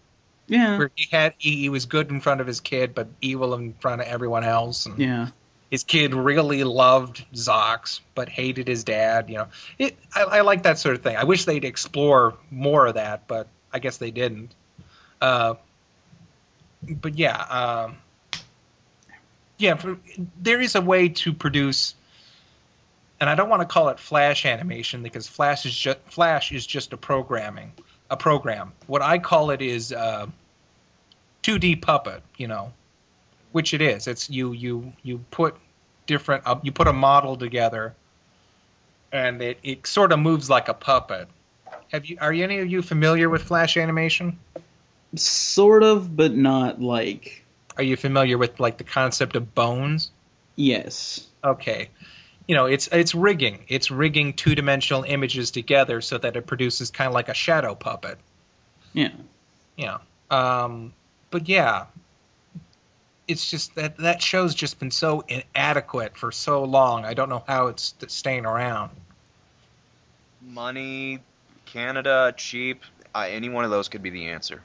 Speaker 2: Yeah.
Speaker 4: Where he was good in front of his kid, but evil in front of everyone else. And
Speaker 2: yeah.
Speaker 4: His kid really loved Zox, but hated his dad. I like that sort of thing. I wish they'd explore more of that, but I guess they didn't. But yeah, there is a way to produce, and I don't want to call it Flash animation because Flash is just a program. What I call it is 2D puppet, which it is. It's you put different you put a model together, and it sort of moves like a puppet. Are any of you familiar with Flash animation?
Speaker 2: Sort of, but not like.
Speaker 4: Are you familiar with like the concept of bones?
Speaker 2: Yes.
Speaker 4: Okay. It's rigging. It's rigging two-dimensional images together so that it produces kind of like a shadow puppet.
Speaker 2: Yeah.
Speaker 4: Yeah. But yeah, it's just that show's just been so inadequate for so long. I don't know how it's staying around.
Speaker 3: Money, Canada, cheap. Any one of those could be the answer.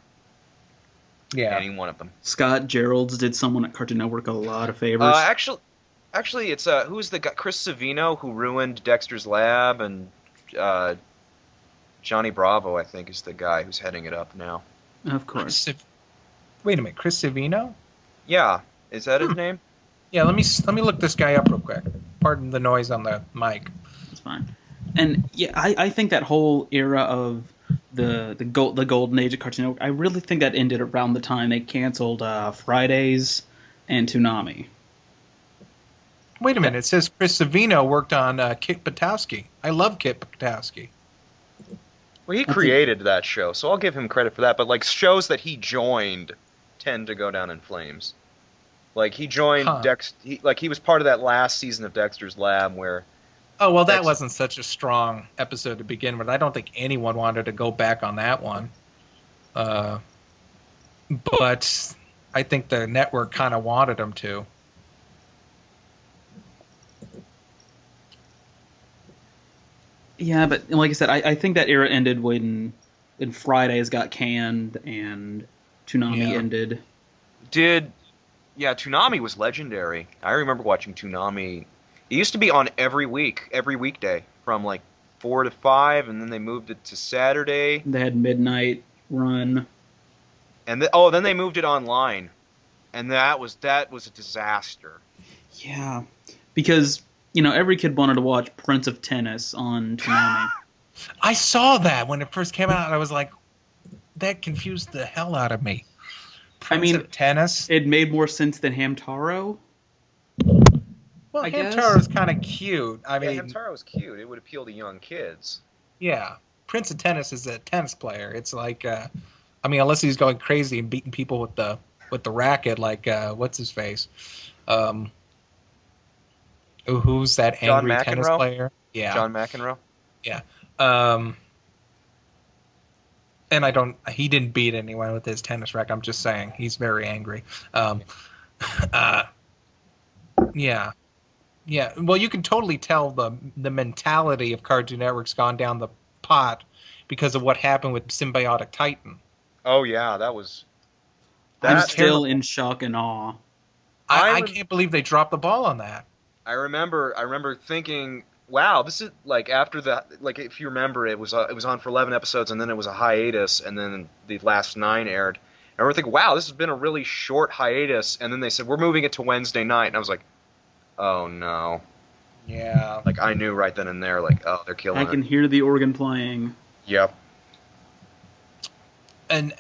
Speaker 4: Yeah.
Speaker 3: Any one of them.
Speaker 2: Scott Geralds did someone at Cartoon Network a lot of favors.
Speaker 3: Actually, it's who's the guy? Chris Savino, who ruined Dexter's Lab, and Johnny Bravo, I think, is the guy who's heading it up now.
Speaker 2: Of course.
Speaker 4: Wait a minute, Chris Savino?
Speaker 3: Yeah, is that his name?
Speaker 4: Yeah, let me look this guy up real quick. Pardon the noise on the mic.
Speaker 2: That's fine. And yeah, I think that whole era of the golden age of Cartoon Network, I really think that ended around the time they canceled Fridays and Toonami.
Speaker 4: Wait a minute. It says Chris Savino worked on Kit Patowski. I love Kit Patowski.
Speaker 3: Well, he created that show, so I'll give him credit for that. But like shows that he joined tend to go down in flames. Like he joined he was part of that last season of Dexter's Lab where.
Speaker 4: Oh well, that wasn't such a strong episode to begin with. I don't think anyone wanted to go back on that one. But I think the network kind of wanted him to.
Speaker 2: Yeah, but like I said, I think that era ended when Fridays got canned and Toonami ended.
Speaker 3: Toonami was legendary. I remember watching Toonami. It used to be on every weekday from like 4 to 5, and then they moved it to Saturday.
Speaker 2: They had midnight run.
Speaker 3: And then they moved it online, and that was a disaster.
Speaker 2: Yeah, because every kid wanted to watch Prince of Tennis on Toonami.
Speaker 4: I saw that when it first came out, and I was like, that confused the hell out of me. Prince of Tennis?
Speaker 2: It made more sense than Hamtaro.
Speaker 4: Well, Hamtaro's kind of cute.
Speaker 3: Hamtaro's cute. It would appeal to young kids.
Speaker 4: Yeah. Prince of Tennis is a tennis player. It's like, unless he's going crazy and beating people with the racket, like, what's his face? Who's that angry tennis player? Yeah.
Speaker 3: John McEnroe?
Speaker 4: Yeah. And he didn't beat anyone with his tennis racket. I'm just saying. He's very angry. Yeah. Yeah. Well, you can totally tell the mentality of Cartoon Network's gone down the pot because of what happened with Symbiotic Titan.
Speaker 3: Oh, yeah.
Speaker 2: I'm still in shock and awe.
Speaker 4: I can't believe they dropped the ball on that.
Speaker 3: I remember thinking, wow, this is like after that. Like if you remember, it was on for 11 episodes, and then it was a hiatus, and then the last 9 aired. And I remember thinking, wow, this has been a really short hiatus. And then they said we're moving it to Wednesday night, and I was like, oh no.
Speaker 4: Yeah.
Speaker 3: Like I knew right then and there, like oh, they're killing it.
Speaker 2: I can hear the organ playing.
Speaker 3: Yep.
Speaker 4: And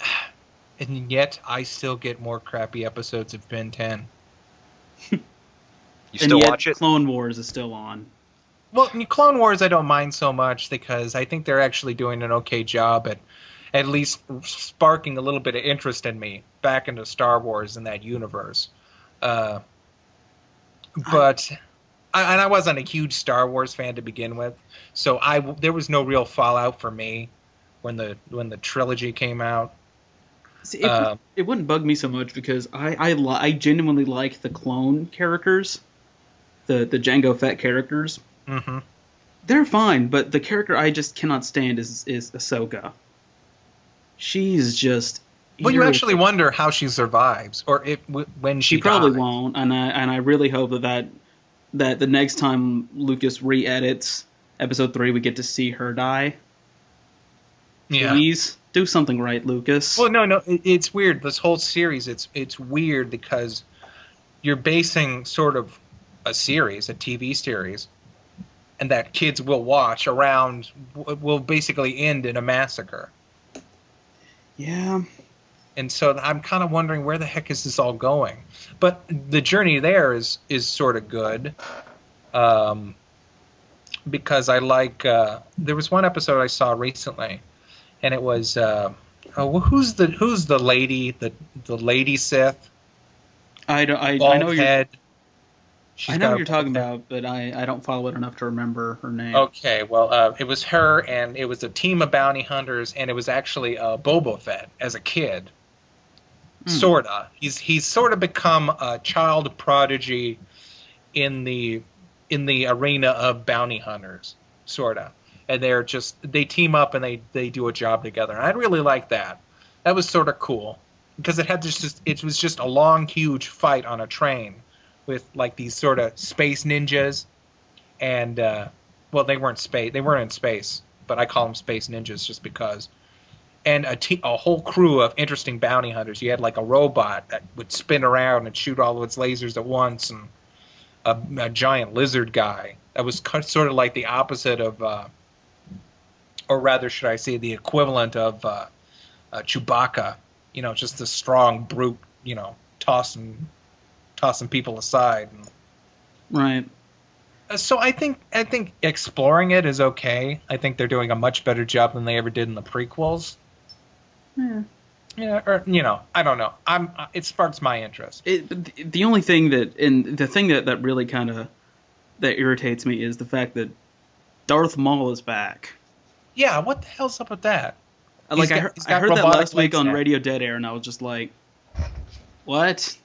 Speaker 4: yet I still get more crappy episodes of Ben 10.
Speaker 3: You still watch it?
Speaker 2: Clone Wars is still on.
Speaker 4: Well, Clone Wars I don't mind so much because I think they're actually doing an okay job at least sparking a little bit of interest in me back into Star Wars and that universe. But I wasn't a huge Star Wars fan to begin with, so there was no real fallout for me when the trilogy came out.
Speaker 2: See, it wouldn't bug me so much because I genuinely like the clone characters, the Jango Fett characters.
Speaker 4: Mm-hmm.
Speaker 2: They're fine, but the character I just cannot stand is Ahsoka. She's just.
Speaker 4: Well, you actually wonder how she survives, or when she
Speaker 2: probably
Speaker 4: dies.
Speaker 2: won't, and I really hope that the next time Lucas re-edits Episode 3, we get to see her die.
Speaker 4: Yeah.
Speaker 2: Please do something right, Lucas.
Speaker 4: Well, no, it's weird. This whole series, it's weird because you're basing sort of a TV series, and that kids will watch around will basically end in a massacre.
Speaker 2: Yeah.
Speaker 4: And so I'm kind of wondering where the heck is this all going? But the journey there is sort of good, because I like. There was one episode I saw recently, and it was who's the lady the lady Sith?
Speaker 2: I know
Speaker 4: head.
Speaker 2: I know what you're talking about, but I don't follow it enough to remember her name.
Speaker 4: Okay, well, it was her, and it was a team of bounty hunters, and it was actually Boba Fett as a kid. Sorta. He's sort of become a child prodigy in the arena of bounty hunters, sorta. And they team up and they do a job together. And I really like that. That was sort of cool because it was just a long, huge fight on a train with like these sort of space ninjas, and well, they weren't in space, but I call them space ninjas just because. And a whole crew of interesting bounty hunters. You had like a robot that would spin around and shoot all of its lasers at once, and a giant lizard guy that was sort of like the opposite of, or rather, should I say, the equivalent of Chewbacca. You know, just a strong brute. You know, tossing people aside.
Speaker 2: Right.
Speaker 4: So I think exploring it is okay. I think they're doing a much better job than they ever did in the prequels. Yeah, or I don't know. It sparks my interest.
Speaker 2: The only thing that really kind of that irritates me is the fact that Darth Maul is back.
Speaker 4: Yeah, what the hell's up with that?
Speaker 2: I heard that last week on Radio Dead Air, and I was just like, what?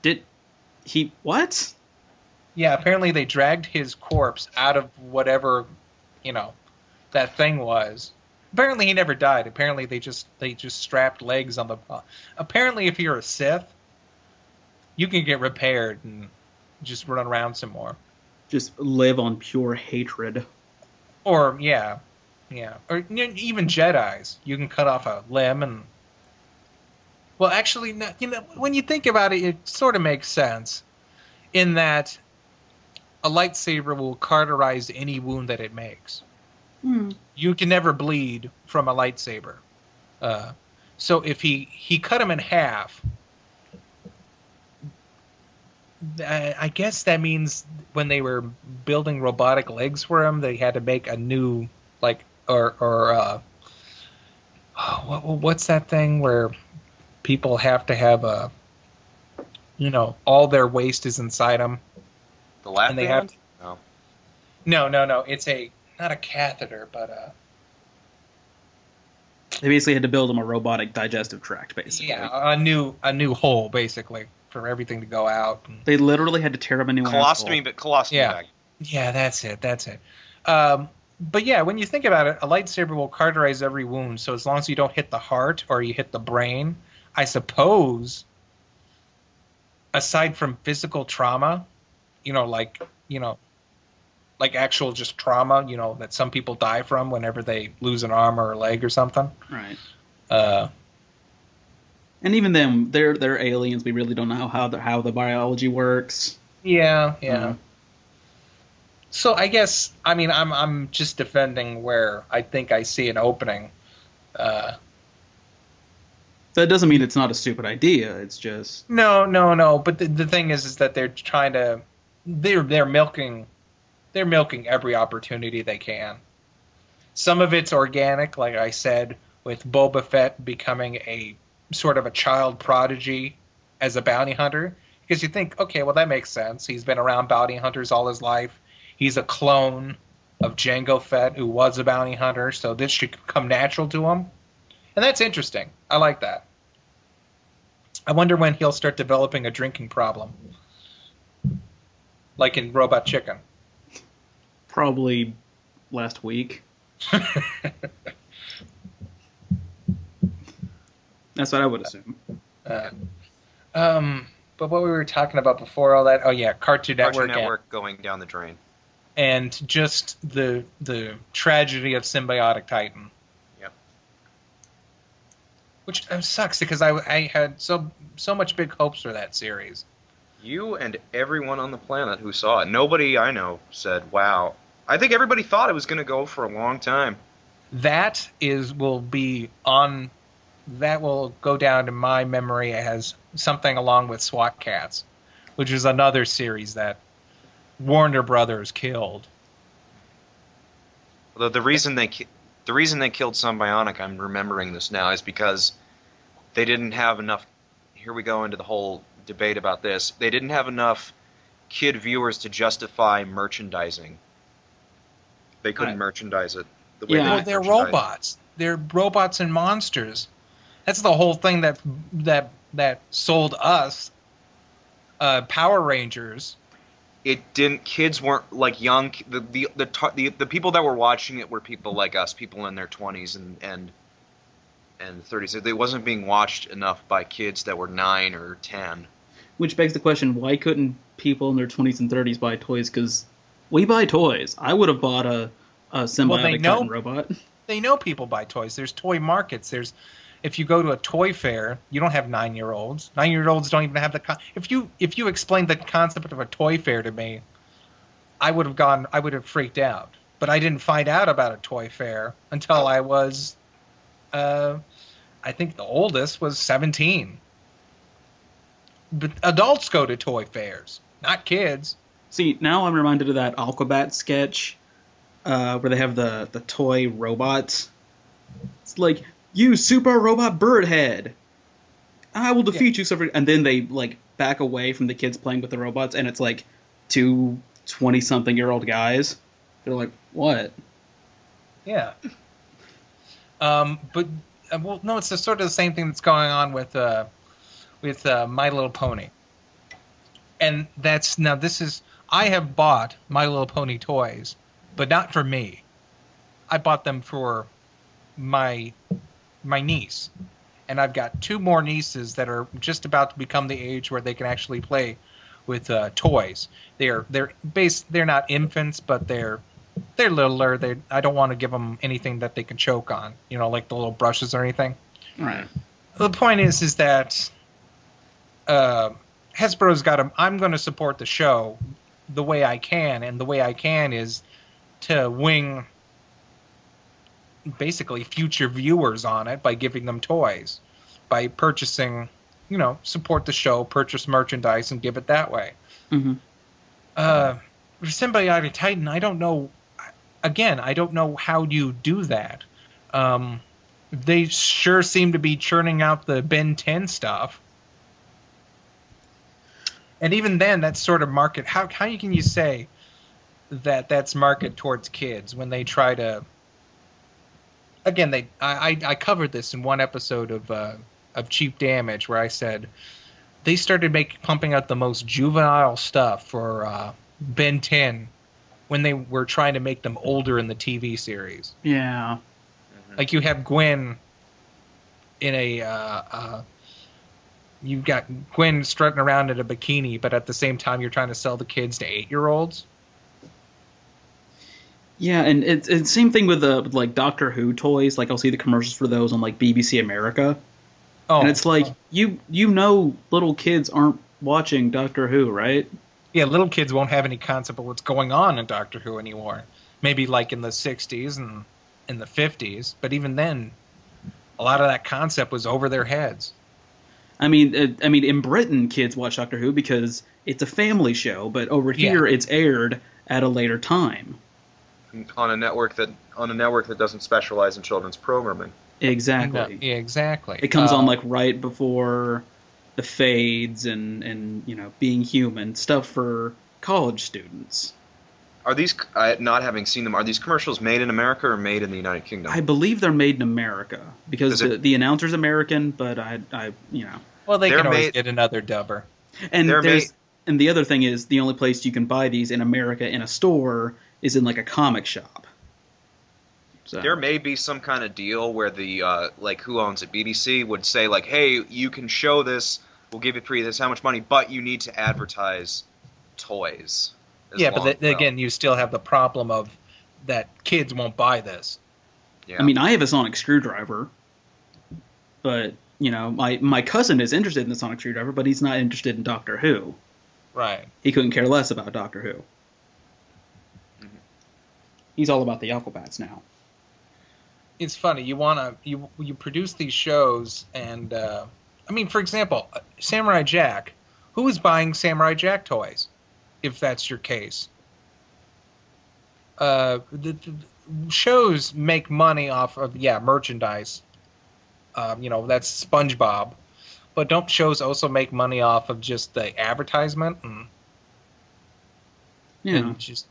Speaker 2: Did he what?
Speaker 4: Yeah, apparently they dragged his corpse out of whatever, that thing was. Apparently he never died. Apparently they just strapped legs on the. Apparently, if you're a Sith, you can get repaired and just run around some more.
Speaker 2: Just live on pure hatred.
Speaker 4: Or yeah, or even Jedis, you can cut off a limb and. Well, actually, when you think about it, it sort of makes sense, in that a lightsaber will cauterize any wound that it makes. You can never bleed from a lightsaber. So if he cut him in half, I guess that means when they were building robotic legs for him, they had to make a new, what's that thing where people have to have all their waste is inside them.
Speaker 3: The lap
Speaker 4: and they
Speaker 3: band?
Speaker 4: No. It's not a catheter, but
Speaker 2: they basically had to build him a robotic digestive tract, basically.
Speaker 4: Yeah, a new hole, basically, for everything to go out.
Speaker 2: They literally had to tear him a new
Speaker 3: colostomy bag.
Speaker 4: Yeah, that's it. But yeah, when you think about it, a lightsaber will cauterize every wound. So as long as you don't hit the heart or you hit the brain, I suppose, aside from physical trauma, like actual just trauma, that some people die from whenever they lose an arm or a leg or something.
Speaker 2: Right. And even them, they're aliens. We really don't know how the biology works.
Speaker 4: Yeah. So I guess, I'm just defending where I think I see an opening.
Speaker 2: That doesn't mean it's not a stupid idea. It's just
Speaker 4: no. But the thing is that they're trying to they're milking every opportunity they can. Some of it's organic, like I said, with Boba Fett becoming a sort of a child prodigy as a bounty hunter. Because you think, okay, well, that makes sense. He's been around bounty hunters all his life. He's a clone of Jango Fett, who was a bounty hunter, so this should come natural to him. And that's interesting. I like that. I wonder when he'll start developing a drinking problem. Like in Robot Chicken.
Speaker 2: Probably last week. That's what I would assume.
Speaker 4: But what we were talking about before all that, oh yeah, Cartoon Network.
Speaker 3: Cartoon Network going down the drain.
Speaker 4: And just the tragedy of Symbiotic Titan.
Speaker 3: Yep.
Speaker 4: Which sucks because I had so much big hopes for that series.
Speaker 3: You and everyone on the planet who saw it, nobody I know said, wow. I think everybody thought it was going to go for a long time.
Speaker 4: That will go down in my memory as something along with SWAT Cats, which is another series that Warner Brothers killed.
Speaker 3: Although the reason they killed Symbionic, I'm remembering this now, is because they didn't have enough. Here we go into the whole debate about this. They didn't have enough kid viewers to justify merchandising. They couldn't merchandise it the way
Speaker 4: well, they're robots. They're robots and monsters. That's the whole thing that sold us Power Rangers.
Speaker 3: It didn't. Kids weren't like young. The people that were watching it were people like us, people in their 20s and 30s. It wasn't being watched enough by kids that were 9 or 10.
Speaker 2: Which begs the question: why couldn't people in their 20s and 30s buy toys? Because we buy toys. I would have bought a Symbiotic Titan robot. They
Speaker 4: know people buy toys. There's toy markets. If you go to a toy fair, you don't have 9-year-olds. 9-year-olds don't even have the if you explained the concept of a toy fair to me, I would have freaked out. But I didn't find out about a toy fair until I was I think the oldest was 17. But adults go to toy fairs, not kids.
Speaker 2: See, now I'm reminded of that Aquabat sketch where they have the toy robots. It's like, you super robot bird head, I will defeat you. And then they like back away from the kids playing with the robots, and it's like two 20-something-year-old guys. They're like, what?
Speaker 4: Yeah. But well, no, it's sort of the same thing that's going on with My Little Pony. And I have bought My Little Pony toys, but not for me. I bought them for my niece, and I've got 2 more nieces that are just about to become the age where they can actually play with toys. They're not infants, but they're littler. I don't want to give them anything that they can choke on, like the little brushes or anything.
Speaker 2: Right.
Speaker 4: The point is that Hasbro's got them. I'm going to support the show the way I can, and the way I can is to wing basically future viewers on it by giving them toys, by purchasing, support the show, purchase merchandise, and give it that way.
Speaker 2: Mm-hmm.
Speaker 4: For Symbiotic Titan, I don't know. Again, I don't know how you do that. They sure seem to be churning out the Ben 10 stuff. And even then, that's sort of market. How can you say that that's market towards kids when they try to? Again, I covered this in one episode of Cheap Damage, where I said they started pumping out the most juvenile stuff for Ben 10 when they were trying to make them older in the TV series.
Speaker 2: Yeah.
Speaker 4: Mm-hmm. Like you have Gwen in you've got Gwen strutting around in a bikini, but at the same time you're trying to sell the kids to 8-year-olds.
Speaker 2: Yeah, and it's same thing with like Doctor Who toys. Like I'll see the commercials for those on like BBC America. Oh, and it's like little kids aren't watching Doctor Who, right?
Speaker 4: Yeah, little kids won't have any concept of what's going on in Doctor Who anymore. Maybe like in the 60s and in the 50s, but even then, a lot of that concept was over their heads.
Speaker 2: I mean, in Britain, kids watch Doctor Who because it's a family show, but over here, it's aired at a later time
Speaker 3: on a network that doesn't specialize in children's programming.
Speaker 2: Exactly.
Speaker 4: Yeah, exactly.
Speaker 2: It comes on like right before the fades and being human, stuff for college students.
Speaker 3: Are these, not having seen them, are these commercials made in America or made in the United Kingdom?
Speaker 2: I believe they're made in America because the announcer's American, but
Speaker 4: Well, they can always get another dubber.
Speaker 2: And and the other thing is, the only place you can buy these in America in a store is in like a comic shop. So.
Speaker 3: There may be some kind of deal where the who owns it, BBC, would say like, hey, you can show this, we'll give you this how much money, but you need to advertise toys.
Speaker 4: Yeah, but again, you still have the problem of that kids won't buy this.
Speaker 2: Yeah. I mean, I have a sonic screwdriver, but my cousin is interested in the sonic screwdriver, but he's not interested in Doctor Who.
Speaker 4: Right.
Speaker 2: He couldn't care less about Doctor Who. Mm-hmm. He's all about the Aquabats now.
Speaker 4: It's funny. You produce these shows, and for example, Samurai Jack. Who is buying Samurai Jack toys? If that's your case, the shows make money off of merchandise. That's SpongeBob, but don't shows also make money off of just the advertisement? It's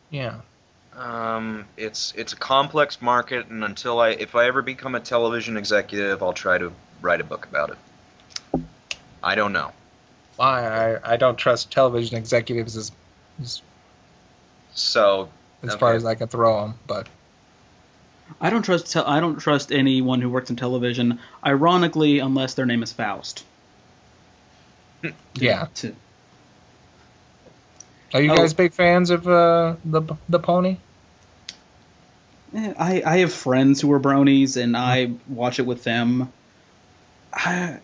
Speaker 3: a complex market, and if I ever become a television executive, I'll try to write a book about it. I don't know.
Speaker 4: I don't trust television executives as far as I can throw them, but
Speaker 2: I don't trust anyone who works in television. Ironically, unless their name is Faust.
Speaker 4: Yeah. Are you guys big fans of the pony?
Speaker 2: I have friends who are bronies, and I watch it with them. I've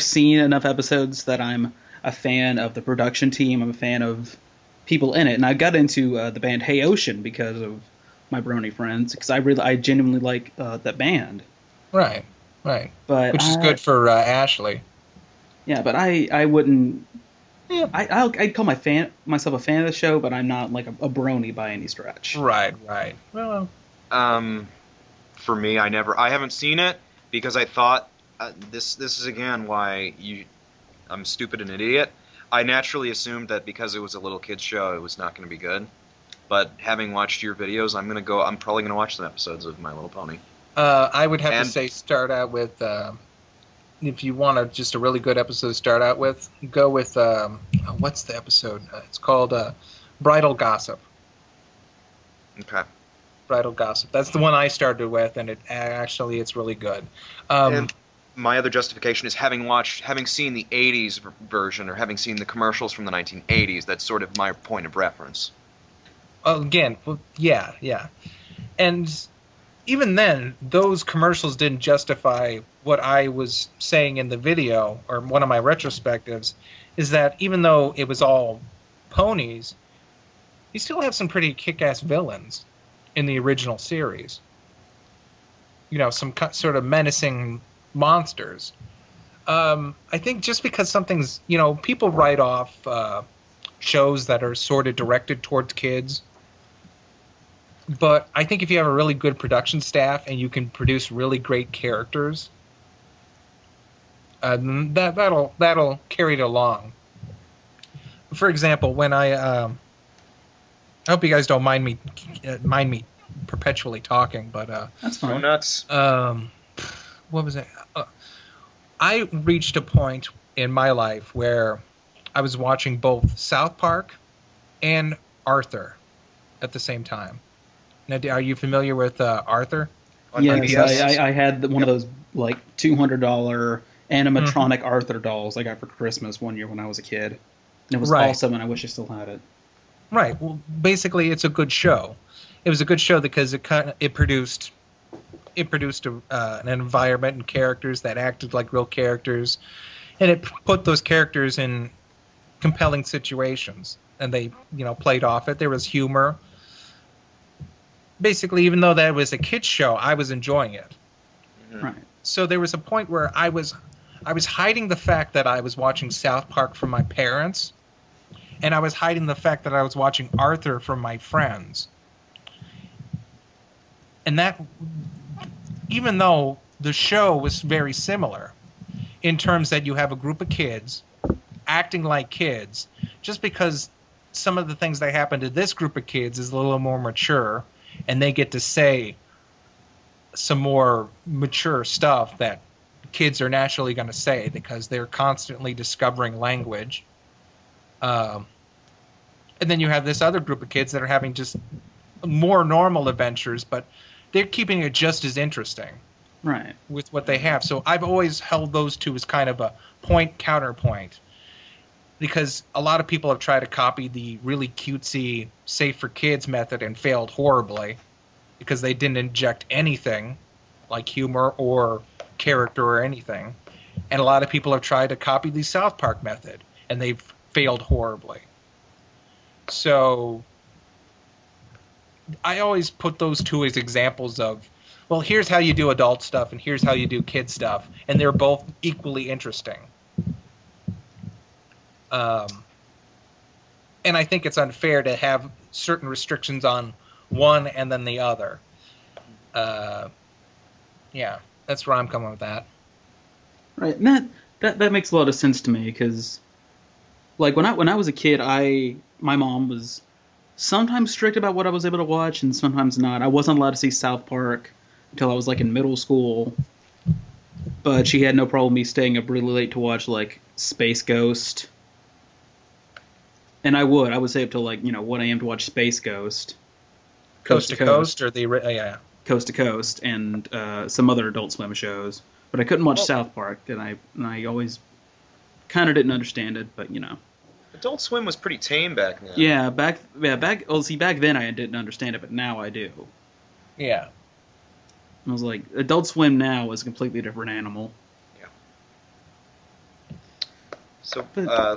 Speaker 2: seen enough episodes that I'm a fan of the production team. I'm a fan of people in it, and I got into the band Hey Ocean because of my brony friends, because I genuinely like that band.
Speaker 4: Right.
Speaker 2: But
Speaker 4: which is good for Ashley.
Speaker 2: Yeah, but I wouldn't. Yeah, I'd call myself a fan of the show, but I'm not like a brony by any stretch.
Speaker 4: Right. Well,
Speaker 3: for me, I haven't seen it because I thought this is again why I'm stupid and an idiot. I naturally assumed that because it was a little kid's show, it was not going to be good. But having watched your videos, I'm probably going to watch some episodes of My Little Pony.
Speaker 4: I would have to say start out with, if you want just a really good episode to start out with, go with, what's the episode? It's called Bridal Gossip.
Speaker 3: Okay.
Speaker 4: Bridal Gossip. That's the one I started with, and it's really good.
Speaker 3: And my other justification is having seen the 80s version, or having seen the commercials from the 1980s. That's sort of my point of reference.
Speaker 4: Again, yeah. And even then, those commercials didn't justify what I was saying in the video, or one of my retrospectives, is that even though it was all ponies, you still have some pretty kick-ass villains in the original series. Some sort of menacing monsters. I think just because something's, people write off shows that are sort of directed towards kids. But I think if you have a really good production staff and you can produce really great characters, that'll carry it along. For example, when I hope you guys don't mind me perpetually talking, but
Speaker 2: that's fine.
Speaker 3: Go nuts.
Speaker 4: What was it? I reached a point in my life where I was watching both South Park and Arthur at the same time. Now, are you familiar with Arthur?
Speaker 2: Yes, I had one of those like $200 animatronic Arthur dolls I got for Christmas one year when I was a kid. And it was awesome, and I wish I still had it.
Speaker 4: Right. Well, basically, it's a good show. It was a good show because it produced an environment and characters that acted like real characters, and it put those characters in compelling situations, and they played off it. There was humor. Basically, even though that was a kids show, I was enjoying it.
Speaker 2: Right.
Speaker 4: So there was a point where I was hiding the fact that I was watching South Park from my parents, and I was hiding the fact that I was watching Arthur from my friends. And that, even though the show was very similar, in terms that you have a group of kids acting like kids, just because some of the things that happen to this group of kids is a little more mature, and they get to say some more mature stuff that kids are naturally going to say because they're constantly discovering language. And then you have this other group of kids that are having just more normal adventures, but they're keeping it just as interesting.
Speaker 2: Right.
Speaker 4: With what they have. So I've always held those two as kind of a point-counterpoint. Because a lot of people have tried to copy the really cutesy, safe for kids method and failed horribly. Because they didn't inject anything, like humor or character or anything. And a lot of people have tried to copy the South Park method, and they've failed horribly. So I always put those two as examples of, well, here's how you do adult stuff and here's how you do kid stuff, and they're both equally interesting. And I think it's unfair to have certain restrictions on one and then the other. Yeah, that's where I'm coming with that.
Speaker 2: Right, and that makes a lot of sense to me, because like when I was a kid, my mom was sometimes strict about what I was able to watch and sometimes not. I wasn't allowed to see South Park until I was like in middle school, but she had no problem me staying up really late to watch like Space Ghost. And I would stay up till like 1 a.m. to watch Space Ghost,
Speaker 4: Coast to Coast, or the
Speaker 2: Coast to Coast, and some other Adult Swim shows. But I couldn't watch South Park, and I always kind of didn't understand it. But
Speaker 3: Adult Swim was pretty tame back then.
Speaker 2: Yeah, back. Well, see, back then I didn't understand it, but now I do.
Speaker 4: Yeah.
Speaker 2: I was like, Adult Swim now is a completely different animal.
Speaker 3: Yeah. So,
Speaker 2: yeah.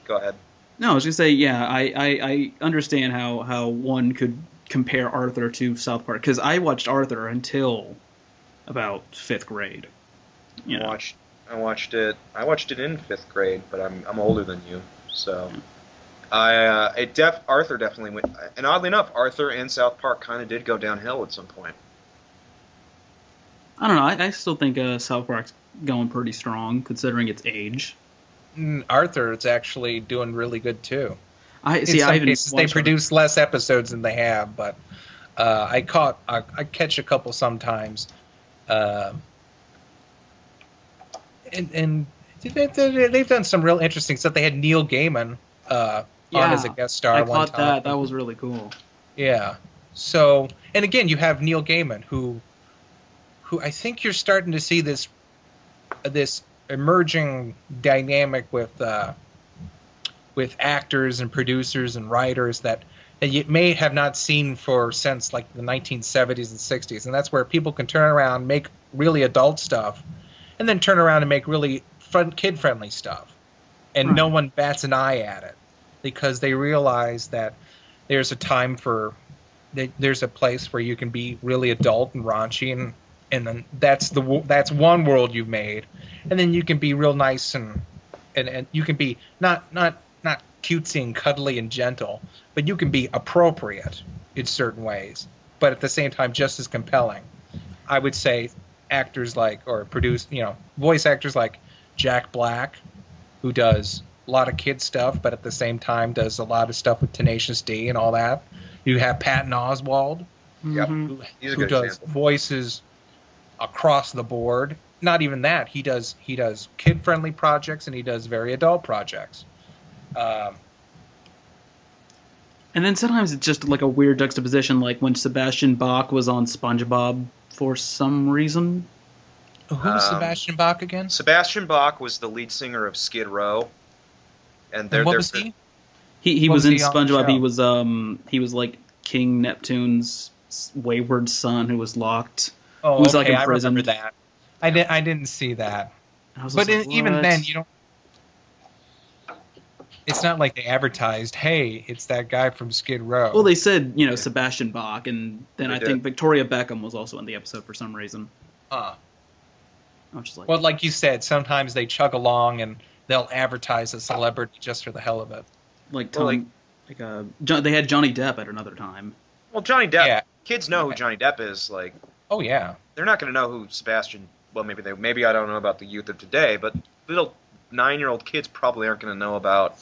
Speaker 3: Go ahead.
Speaker 2: No, I was gonna say, yeah, I understand how one could compare Arthur to South Park, because I watched Arthur until about 5th grade.
Speaker 3: I watched it in 5th grade, but I'm older than you, so Arthur definitely went. And oddly enough, Arthur and South Park kind of did go downhill at some point.
Speaker 2: I don't know. I still think South Park's going pretty strong considering its age.
Speaker 4: Arthur is actually doing really good too.
Speaker 2: They
Speaker 4: produce less episodes than they have, but I catch a couple sometimes, and they've done some real interesting stuff. They had Neil Gaiman on as a guest star.
Speaker 2: I
Speaker 4: one
Speaker 2: caught
Speaker 4: time.
Speaker 2: that was really cool.
Speaker 4: Yeah. So, and again, you have Neil Gaiman, who I think you're starting to see this emerging dynamic with actors and producers and writers that you may have not seen since like the 1970s and 60s, and that's where people can turn around, make really adult stuff, and then turn around and make really fun, kid-friendly stuff, and no one bats an eye at it because they realize that there's a time there's a place where you can be really adult and raunchy, and then that's one world you've made, and then you can be real nice and you can be not cutesy and cuddly and gentle, but you can be appropriate in certain ways, but at the same time just as compelling. I would say actors voice actors like Jack Black, who does a lot of kid stuff, but at the same time does a lot of stuff with Tenacious D and all that. You have Patton Oswalt, who does voices across the board. Not even that. He does kid-friendly projects and he does very adult projects.
Speaker 2: And then sometimes it's just like a weird juxtaposition, like when Sebastian Bach was on SpongeBob for some reason.
Speaker 4: Who's Sebastian Bach again?
Speaker 3: Sebastian Bach was the lead singer of Skid Row. And
Speaker 4: what was he?
Speaker 2: He was in SpongeBob. He was like King Neptune's wayward son who was locked.
Speaker 4: Oh,
Speaker 2: who was
Speaker 4: okay,
Speaker 2: like imprisoned.
Speaker 4: I remember that. I didn't see that. But even then, you don't. It's not like they advertised, "Hey, it's that guy from Skid Row."
Speaker 2: Well, they said, Sebastian Bach, and then I think Victoria Beckham was also in the episode for some reason.
Speaker 4: I was just like, well, like you said, sometimes they chug along and they'll advertise a celebrity just for the hell of it.
Speaker 2: They had Johnny Depp at another time.
Speaker 3: Well, Johnny Depp. Yeah. Kids know who Johnny Depp is. Like,
Speaker 4: oh yeah,
Speaker 3: they're not going to know who Sebastian well, maybe I don't know about the youth of today, but little 9-year-old kids probably aren't going to know about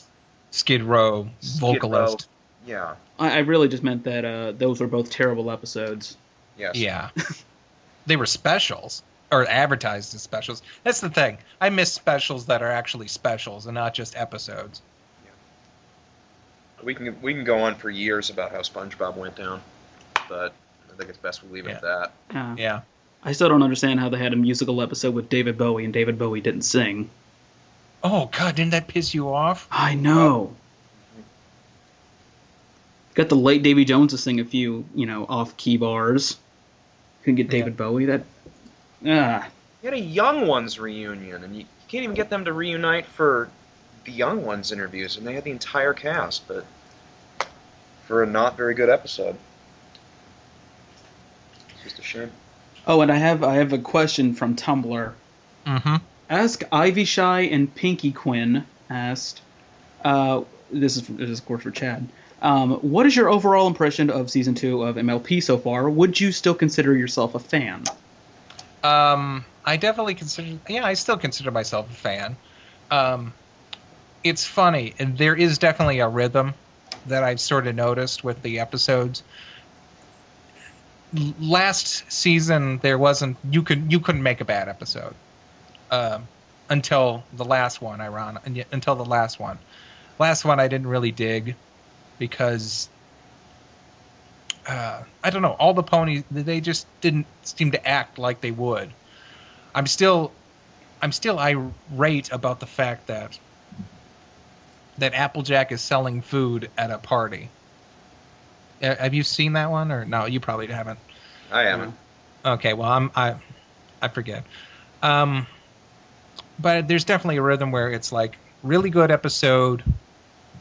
Speaker 4: Skid Row, Vocalist.
Speaker 3: Yeah.
Speaker 2: I really just meant that those were both terrible episodes.
Speaker 3: Yes.
Speaker 4: Yeah. They were specials, or advertised as specials. That's the thing. I miss specials that are actually specials and not just episodes.
Speaker 3: We can go on for years about how SpongeBob went down, but I think it's best we leave it at that.
Speaker 4: Yeah.
Speaker 2: I still don't understand how they had a musical episode with David Bowie and David Bowie didn't sing.
Speaker 4: Oh, God, didn't that piss you off?
Speaker 2: I know. Got the late Davy Jones to sing a few, off-key bars. Couldn't get David Bowie. That.
Speaker 3: You had a Young Ones reunion, and you can't even get them to reunite for the Young Ones interviews, and they had the entire cast, but for a not very good episode. It's just a shame.
Speaker 2: Oh, and I have a question from Tumblr.
Speaker 4: Mm-hmm.
Speaker 2: Ask Ivy Shy and Pinkie Quinn asked, this is of course for Chad. What is your overall impression of season 2 of MLP so far? Would you still consider yourself a fan?
Speaker 4: I definitely consider. Yeah, I still consider myself a fan. It's funny, and there is definitely a rhythm that I've sort of noticed with the episodes. Last season, there wasn't. You couldn't make a bad episode. Until the last one, until the last one. Last one I didn't really dig because I don't know, all the ponies, they just didn't seem to act like they would. I'm still irate about the fact that Applejack is selling food at a party. Have you seen that one, or no? You probably haven't.
Speaker 3: I haven't.
Speaker 4: Okay, well I forget. But there's definitely a rhythm where it's like really good episode,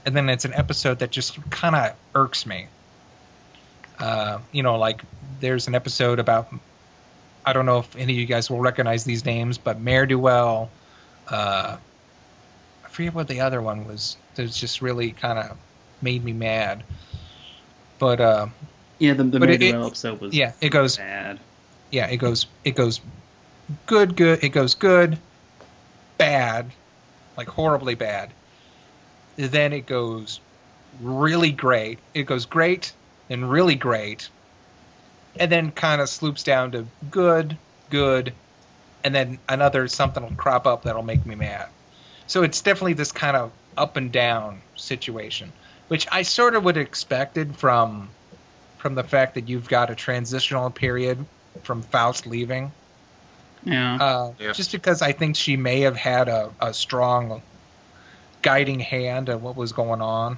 Speaker 4: and then it's an episode that just kind of irks me. Like there's an episode about, I don't know if any of you guys will recognize these names, but Mare Duell. I forget what the other one was. That just really kind of made me mad. But
Speaker 2: the Mare Duell episode was
Speaker 4: it goes
Speaker 2: bad.
Speaker 4: Yeah, it goes good. It goes good, bad, like horribly bad. Then it goes really great. It goes great and really great, and then kind of sloops down to good, and then another something will crop up that'll make me mad. So it's definitely this kind of up and down situation, which I sort of would have expected from the fact that you've got a transitional period from Faust leaving.
Speaker 2: Yeah.
Speaker 4: Just because I think she may have had a strong guiding hand of what was going on.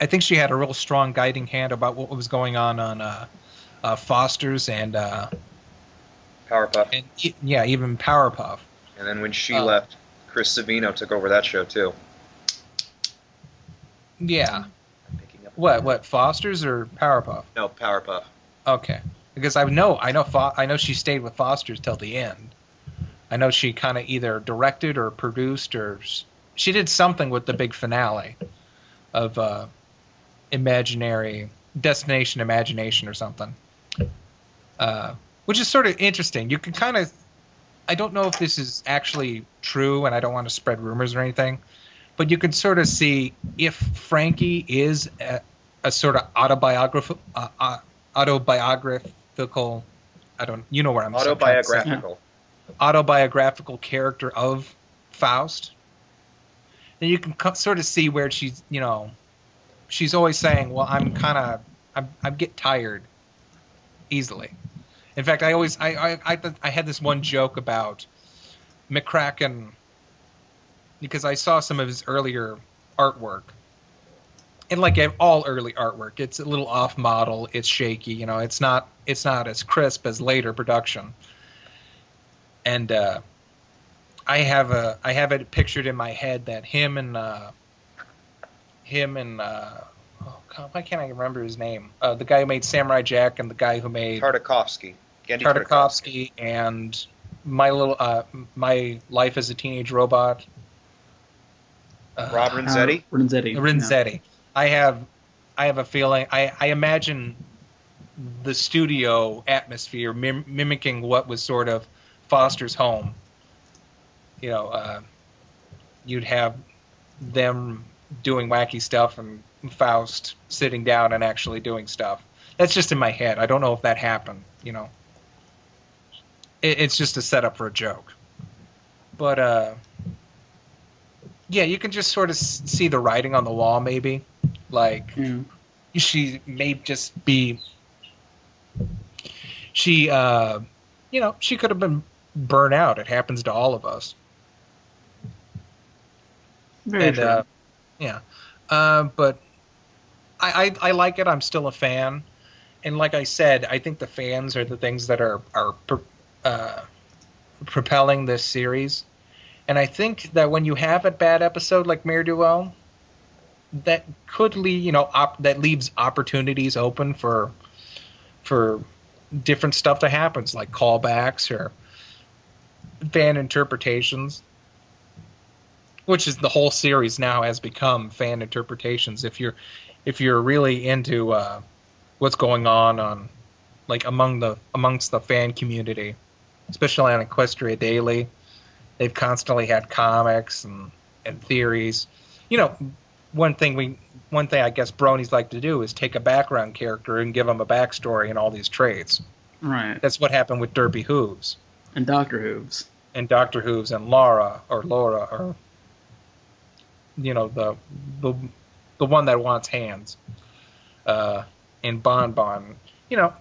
Speaker 4: I think she had a real strong guiding hand about what was going on Foster's and
Speaker 3: Powerpuff.
Speaker 4: And even Powerpuff.
Speaker 3: And then when she left, Chris Savino took over that show too.
Speaker 4: Yeah. What Foster's or Powerpuff?
Speaker 3: No, Powerpuff.
Speaker 4: Okay. Because I know she stayed with Foster's till the end. I know she kind of either directed or produced, or she did something with the big finale of Destination Imagination or something. Which is sort of interesting. You can kind of, I don't know if this is actually true, and I don't want to spread rumors or anything, but you can sort of see if Frankie is a sort of autobiographical. You know where I'm autobiographical character of Faust. And you can sort of see where she's always saying, well, I get tired easily. In fact, I had this one joke about McCracken, because I saw some of his earlier artwork. And like all early artwork, it's a little off model, it's shaky, it's not as crisp as later production. And I have it pictured in my head that him and oh God, why can't I remember his name? The guy who made Samurai Jack and the guy who made
Speaker 3: Tartakovsky
Speaker 4: and My Life as a Teenage Robot.
Speaker 3: Rob Renzetti.
Speaker 4: Renzetti.
Speaker 2: Yeah.
Speaker 4: I have a feeling. I imagine the studio atmosphere mimicking what was sort of Foster's home, you'd have them doing wacky stuff and Faust sitting down and actually doing stuff. That's just in my head. I don't know if that happened, It's just a setup for a joke. But, yeah, you can just sort of see the writing on the wall, maybe. Like, she may just be... She could have been burnt out. It happens to all of us.
Speaker 2: Very true.
Speaker 4: Yeah. But I like it. I'm still a fan. And like I said, I think the fans are the things that are propelling this series. And I think that when you have a bad episode like Mare Duel, that could leave, that leaves opportunities open for different stuff that happens, like callbacks or fan interpretations, which is the whole series now has become fan interpretations. If you're really into what's going on like amongst the fan community, especially on Equestria Daily, they've constantly had comics and theories. One thing I guess Bronies like to do is take a background character and give them a backstory and all these traits.
Speaker 2: Right.
Speaker 4: That's what happened with Derpy Hooves.
Speaker 2: And Dr. Hooves.
Speaker 4: And Dr. Hooves and Laura or the one that wants hands. And Bon Bon.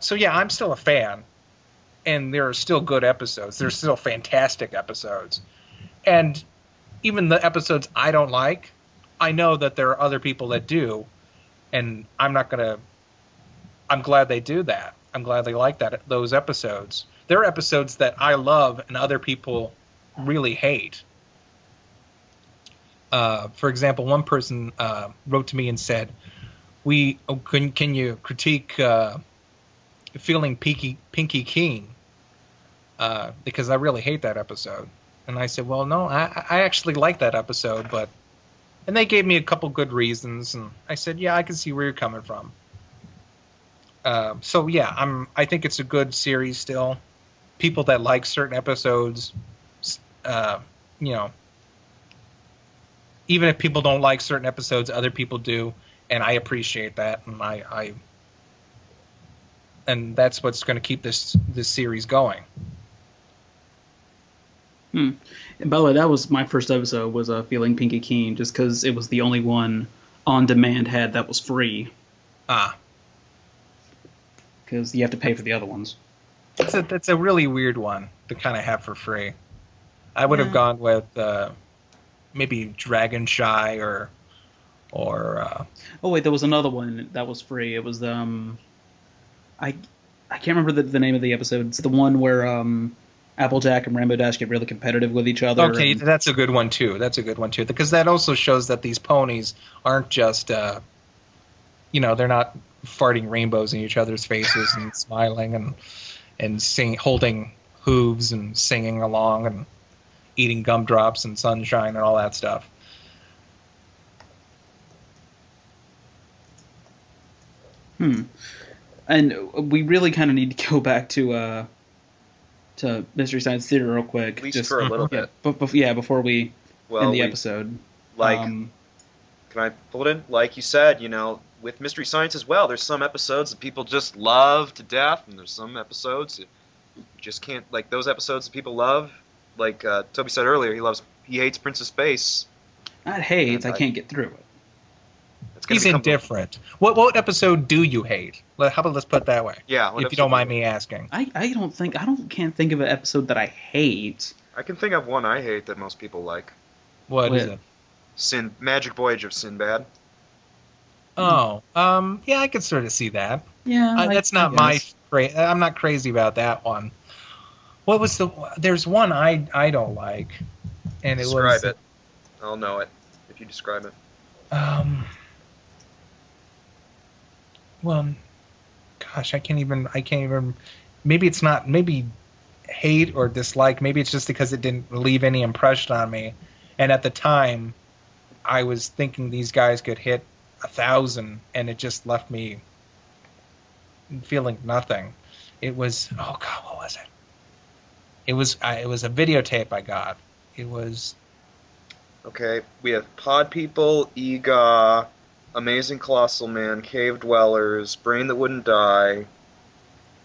Speaker 4: So yeah, I'm still a fan. And there are still good episodes. There's still fantastic episodes. And even the episodes I don't like, I know that there are other people that do, and I'm glad they do that. I'm glad they like those episodes. There are episodes that I love and other people really hate. For example, one person wrote to me and said, can you critique Feeling Pinkie King? Because I really hate that episode. And I said, well, no, I actually like that episode, but... And they gave me a couple good reasons, and I said, yeah, I can see where you're coming from. So yeah, I think it's a good series still. People that like certain episodes, even if people don't like certain episodes, other people do, and I appreciate that, and and that's what's going to keep this series going.
Speaker 2: And by the way, that was my first episode, was Feeling Pinkie Keen, just because it was the only one On Demand had that was free. Because you have to pay for the other ones.
Speaker 4: That's a really weird one to kind of have for free. I would have gone with maybe Dragon Shy or oh
Speaker 2: wait, there was another one that was free. It was I can't remember the name of the episode. It's the one where Applejack and Rainbow Dash get really competitive with each other.
Speaker 4: Okay, that's a good one too. Because that also shows that these ponies aren't just, they're not farting rainbows in each other's faces and smiling and holding hooves and singing along and eating gumdrops and sunshine and all that stuff.
Speaker 2: And we really kind of need to go back to Mystery Science Theater real quick.
Speaker 3: At least for a little bit.
Speaker 2: Before we end the episode.
Speaker 3: Can I pull it in? Like you said, with Mystery Science as well, there's some episodes that people just love to death, and there's some episodes that you just can't, like those episodes that people love. Like Toby said earlier, he hates Princess Space.
Speaker 2: Not hates, I can't get through it.
Speaker 4: He's indifferent. What episode do you hate? How about let's put it that way?
Speaker 3: Yeah.
Speaker 4: If you don't mind me asking.
Speaker 2: I can't think of an episode that I hate.
Speaker 3: I can think of one I hate that most people like.
Speaker 4: What is it?
Speaker 3: Magic Voyage of Sinbad.
Speaker 4: Oh, yeah, I could sort of see that.
Speaker 2: Yeah,
Speaker 4: that's not my. I'm not crazy about that one. What was There's one I don't like, and
Speaker 3: describe it. I'll know it if you describe it.
Speaker 4: Well, gosh, I can't even. Maybe it's not. Maybe hate or dislike. Maybe it's just because it didn't leave any impression on me. And at the time, I was thinking these guys could hit 1,000, and it just left me feeling nothing. It was, oh God, what was it? It was a videotape I got. It was...
Speaker 3: Okay, we have Pod People, Ega, Amazing Colossal Man, Cave Dwellers, Brain That Wouldn't Die,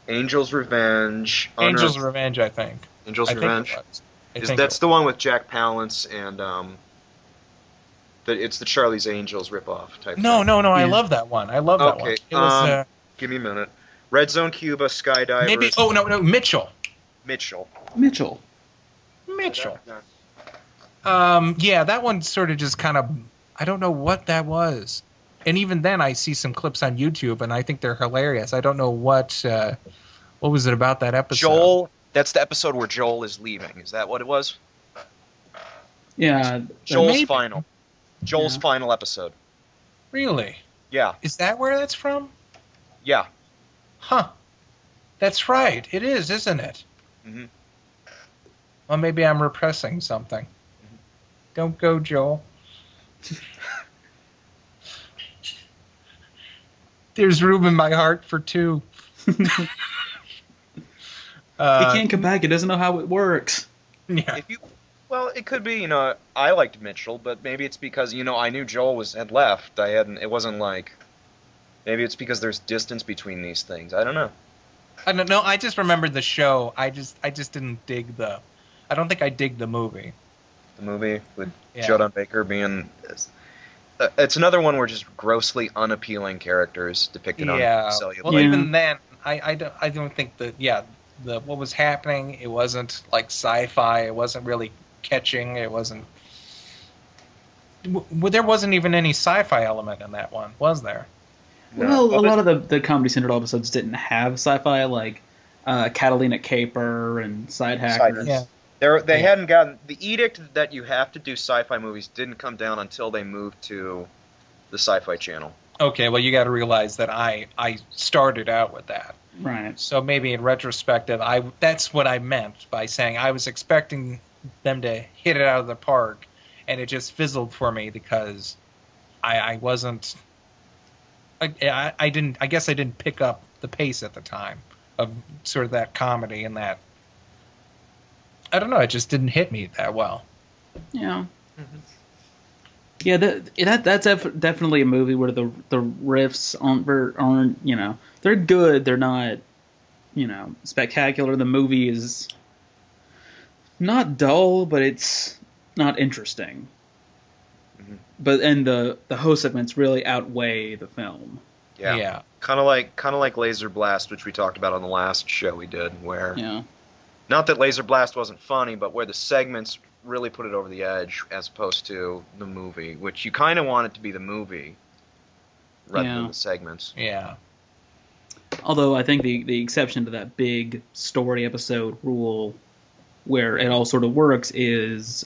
Speaker 3: Angel's Revenge.
Speaker 4: Angel's Revenge, I think.
Speaker 3: Angel's Revenge?
Speaker 4: That's
Speaker 3: the one with Jack Palance and it's the Charlie's Angels ripoff type thing.
Speaker 4: No, I love that one. I love that one. It was,
Speaker 3: give me a minute. Red Zone Cuba, Skydivers.
Speaker 4: Maybe, no, Mitchell. Yeah, that one sort of just kind of, I don't know what that was. And even then, I see some clips on YouTube, and I think they're hilarious. I don't know what was it about that episode?
Speaker 3: Joel, that's the episode where Joel is leaving. Is that what it was?
Speaker 2: Yeah.
Speaker 3: Joel's final episode.
Speaker 4: Really?
Speaker 3: Yeah.
Speaker 4: Is that where that's from?
Speaker 3: Yeah.
Speaker 4: Huh. That's right. It is, isn't it?
Speaker 3: Mm-hmm.
Speaker 4: Well, maybe I'm repressing something. Mm-hmm. Don't go, Joel. There's room in my heart for two.
Speaker 2: He can't come back. He doesn't know how it works.
Speaker 4: Yeah.
Speaker 3: Well, it could be, I liked Mitchell, but maybe it's because, I knew Joel had left. It wasn't like, maybe it's because there's distance between these things. I don't know.
Speaker 4: I don't know. I just remembered the show. I just didn't dig I don't think I dig the movie.
Speaker 3: The movie with Jodan Baker being... It's another one where just grossly unappealing characters depicted on celluloid.
Speaker 4: Well, even then, I don't think that, what was happening, it wasn't like sci-fi. It wasn't really catching. It wasn't... There wasn't even any sci-fi element in that one, was there?
Speaker 2: Well, a lot of the Comedy Central episodes didn't have sci-fi, like Catalina Caper and Side Hackers.
Speaker 4: Yeah.
Speaker 3: They hadn't gotten... The edict that you have to do sci-fi movies didn't come down until they moved to the Sci-Fi Channel.
Speaker 4: Okay, well, you got to realize that I started out with that.
Speaker 2: Right.
Speaker 4: So maybe in retrospective, that's what I meant by saying I was expecting them to hit it out of the park, and it just fizzled for me because I wasn't... I guess I didn't pick up the pace at the time of sort of that comedy and that... I don't know. It just didn't hit me that well.
Speaker 2: Yeah. Mm-hmm. Yeah, that's definitely a movie where the riffs aren't they're good. They're not spectacular. The movie is not dull, but it's not interesting. Mm-hmm. But the host segments really outweigh the film.
Speaker 3: Yeah. Kind of like Laser Blast, which we talked about on the last show we did, where. Yeah. Not that Laser Blast wasn't funny, but where the segments really put it over the edge as opposed to the movie, which you kind of want it to be the movie rather than the segments.
Speaker 4: Yeah.
Speaker 2: Although I think the exception to that big story episode rule where it all sort of works is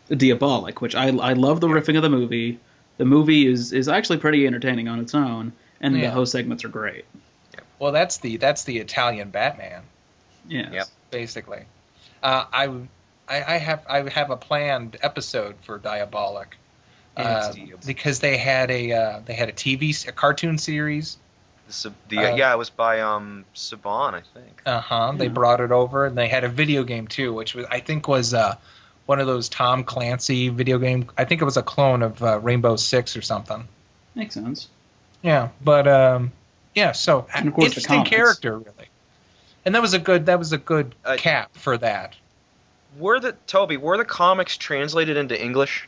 Speaker 2: Diabolic, which I love the riffing of the movie. The movie is actually pretty entertaining on its own, and the host segments are great.
Speaker 3: Yeah.
Speaker 4: Well, that's the Italian Batman.
Speaker 2: Yes.
Speaker 3: Yep.
Speaker 4: Basically, I have a planned episode for Diabolic, because they had a cartoon series.
Speaker 3: It was by Saban, I think.
Speaker 4: They brought it over, and they had a video game too, which I think was one of those Tom Clancy video game. I think it was a clone of Rainbow Six or something.
Speaker 2: Makes sense.
Speaker 4: Yeah, but so and of course interesting character, really. And that was a good cap for that.
Speaker 3: Were the comics translated into English?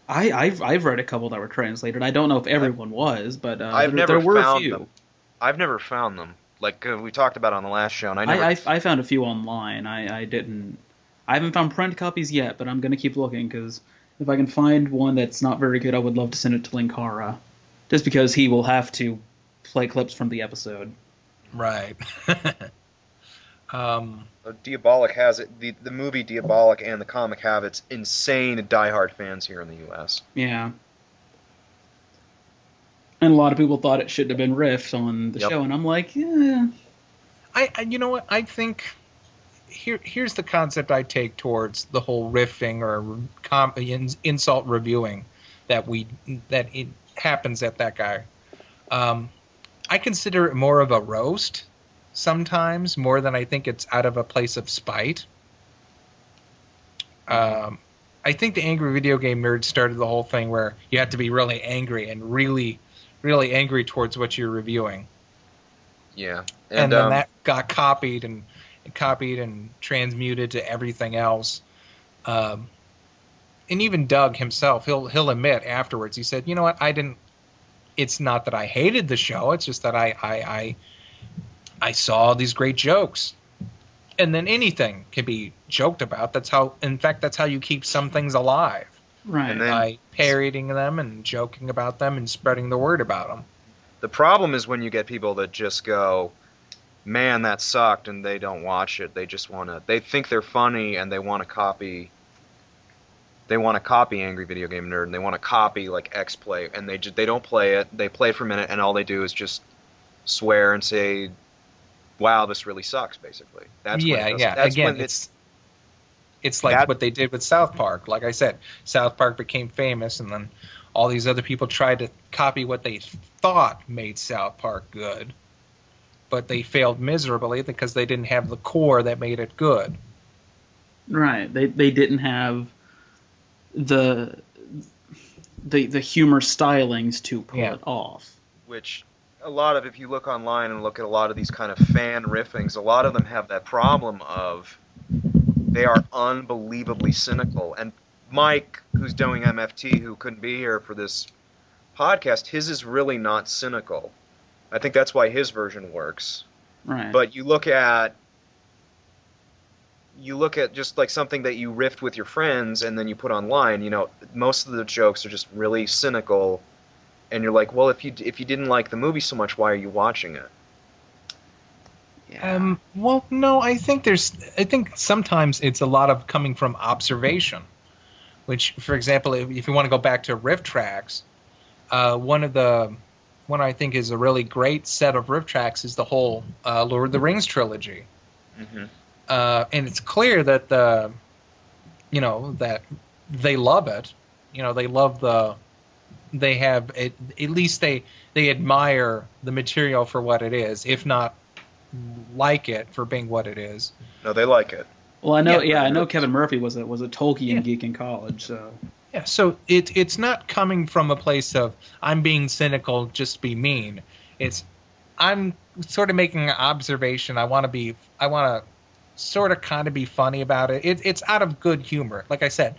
Speaker 2: I've read a couple that were translated. I don't know if everyone was, but
Speaker 3: there were
Speaker 2: a few.
Speaker 3: Them. I've never found them. Like we talked about on the last show, and
Speaker 2: I found a few online. I haven't found print copies yet, but I'm gonna keep looking because if I can find one that's not very good, I would love to send it to Linkara, just because he will have to play clips from the episode.
Speaker 4: Right.
Speaker 3: Diabolic has it. The movie Diabolic and the comic have its insane diehard fans here in the U.S.
Speaker 2: Yeah. And a lot of people thought it shouldn't have been riffed on the show, and I'm like, yeah.
Speaker 4: I you know what? I think here's the concept I take towards the whole riffing or insult reviewing that it happens at that guy. I consider it more of a roast. sometimes, more than I think it's out of a place of spite. I think the Angry Video Game Nerd started the whole thing where you have to be really angry and really, really angry towards what you're reviewing.
Speaker 3: Yeah.
Speaker 4: And then that got copied and transmuted to everything else. And even Doug himself, he'll admit afterwards, he said, you know what, it's not that I hated the show, it's just that I saw these great jokes. And then anything can be joked about. That's how you keep some things alive.
Speaker 2: Right.
Speaker 4: By parodying them and joking about them and spreading the word about them.
Speaker 3: The problem is when you get people that just go, man, that sucked, and they don't watch it. They just they think they're funny, and they want to copy Angry Video Game Nerd, and they want to copy like X Play, and they don't play it. They play it for a minute, and all they do is just swear and say, wow, this really sucks, basically.
Speaker 4: It's like what they did with South Park. Like I said, South Park became famous, and then all these other people tried to copy what they thought made South Park good, but they failed miserably because they didn't have the core that made it good.
Speaker 2: Right. They didn't have the humor stylings to pull it off.
Speaker 3: Which a lot of, if you look online and look at a lot of these kind of fan riffings, a lot of them have that problem of they are unbelievably cynical. And Mike, who's doing MFT, who couldn't be here for this podcast, his is really not cynical. I think that's why his version works.
Speaker 2: Right.
Speaker 3: But you look at just like something that you riffed with your friends and then you put online, you know, most of the jokes are just really cynical. And you're like, well, if you didn't like the movie so much, why are you watching it?
Speaker 2: Yeah.
Speaker 4: Well, no, I think sometimes it's a lot of coming from observation. Which, for example, if you want to go back to riff tracks, one I think is a really great set of riff tracks is the whole Lord of the Rings trilogy.
Speaker 3: Mm-hmm.
Speaker 4: And it's clear that that they love it. You know, they love they have at least they admire the material for what it is, if not like it for being what it is.
Speaker 3: No, they like it.
Speaker 2: Well, I know Kevin Murphy was a Tolkien geek in college, so.
Speaker 4: Yeah, so it's not coming from a place of I'm being cynical, just be mean. I'm sort of making an observation. I want to sort of kind of be funny about it. It's out of good humor. Like I said,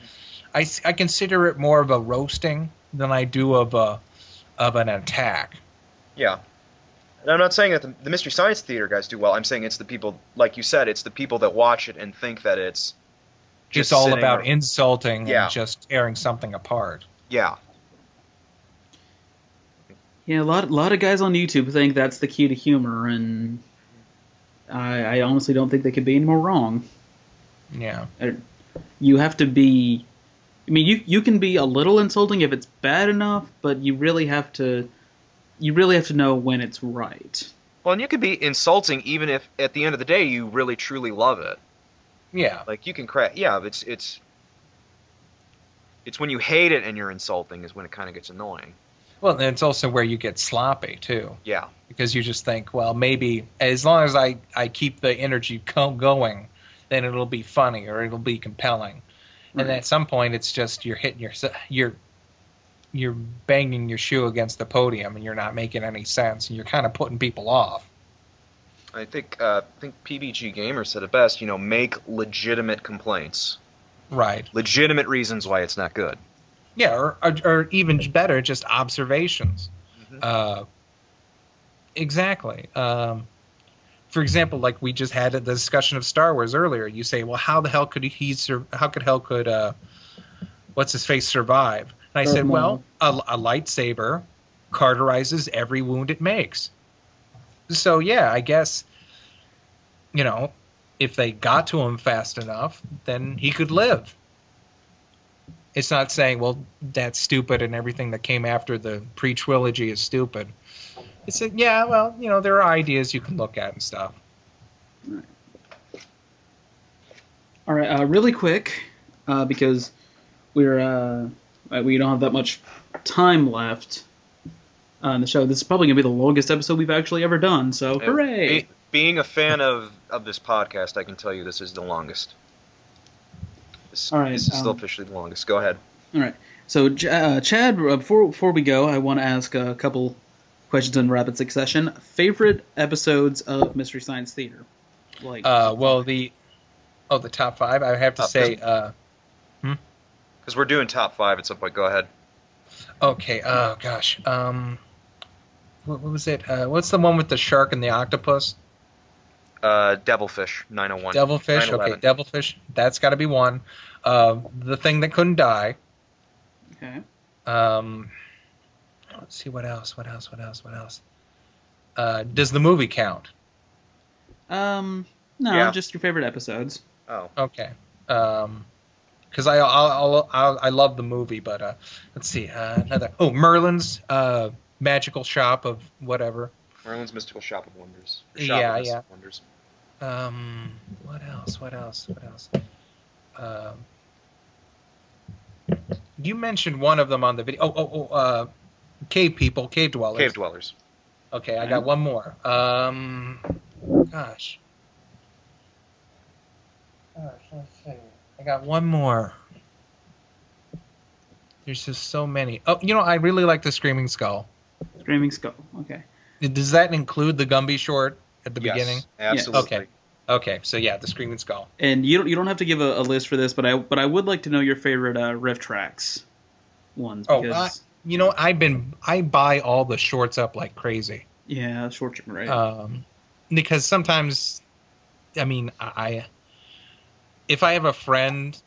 Speaker 4: I consider it more of a roasting than I do of an attack.
Speaker 3: Yeah. And I'm not saying that the Mystery Science Theater guys do well. I'm saying it's the people, like you said, it's the people that watch it and think that it's just
Speaker 4: all about insulting
Speaker 3: and
Speaker 4: just tearing something apart.
Speaker 3: Yeah.
Speaker 2: Yeah, a lot of guys on YouTube think that's the key to humor, and I honestly don't think they could be any more wrong.
Speaker 4: Yeah.
Speaker 2: You have to be... I mean, you can be a little insulting if it's bad enough, but you really have to know when it's right.
Speaker 3: Well, and you can be insulting even if at the end of the day you really truly love it.
Speaker 4: Yeah.
Speaker 3: Like you can crack. Yeah, it's when you hate it and you're insulting is when it kind of gets annoying.
Speaker 4: Well, and it's also where you get sloppy too.
Speaker 3: Yeah.
Speaker 4: Because you just think, well, maybe as long as I keep the energy going, then it'll be funny or it'll be compelling. Right. And at some point, it's just you're hitting you're banging your shoe against the podium, and you're not making any sense, and you're kind of putting people off.
Speaker 3: I think PBG Gamer said it best. You know, make legitimate complaints.
Speaker 4: Right.
Speaker 3: Legitimate reasons why it's not good.
Speaker 4: Yeah, or even better, just observations.
Speaker 3: Mm-hmm.
Speaker 4: Exactly. For example, like we just had the discussion of Star Wars earlier. You say, well, how the hell could what's his face survive? And I said, well, a lightsaber cauterizes every wound it makes. So yeah, I guess, you know, if they got to him fast enough, then he could live. It's not saying, well, that's stupid and everything that came after the pre-trilogy is stupid. It said, yeah, well, you know, there are ideas you can look at and stuff.
Speaker 2: All right, really quick, because we don't have that much time left on the show. This is probably going to be the longest episode we've actually ever done, so hooray!
Speaker 3: being a fan of this podcast, I can tell you this is the longest.
Speaker 2: All right,
Speaker 3: this is still officially the longest. Go ahead.
Speaker 2: All right. So, Chad, before we go, I want to ask a couple questions in rapid succession. Favorite episodes of Mystery Science Theater?
Speaker 4: The top 5. I have to say.
Speaker 3: Because we're doing top 5 at some point. Go ahead.
Speaker 4: Okay. Oh gosh. What was it? What's the one with the shark and the octopus?
Speaker 3: Devilfish 901.
Speaker 4: Devilfish.
Speaker 3: 9/11.
Speaker 4: Okay, Devilfish. That's got to be one. The Thing That Couldn't Die.
Speaker 2: Okay.
Speaker 4: Let's see what else. Does the movie count?
Speaker 2: No,
Speaker 3: Yeah.
Speaker 2: just your favorite episodes.
Speaker 3: Oh.
Speaker 4: Okay. Because I love the movie, but let's see. Another. Oh, Merlin's Magical Shop of whatever.
Speaker 3: Merlin's Mystical Shop of Wonders.
Speaker 4: Yeah.
Speaker 3: Wonders.
Speaker 4: What else? You mentioned one of them on the video. Cave People, Cave Dwellers.
Speaker 3: Cave Dwellers.
Speaker 4: Okay, I got one more. Gosh, let's see. I got one more. There's just so many. Oh, I really like the Screaming Skull.
Speaker 2: Screaming Skull. Okay.
Speaker 4: Does that include the Gumby short at the beginning?
Speaker 3: Absolutely.
Speaker 4: Okay. So yeah, the Screaming Skull.
Speaker 2: And you don't have to give a list for this, but I would like to know your favorite riff tracks ones. Because,
Speaker 4: I buy all the shorts up like crazy.
Speaker 2: Yeah, short, right?
Speaker 4: Because sometimes, if I have a friend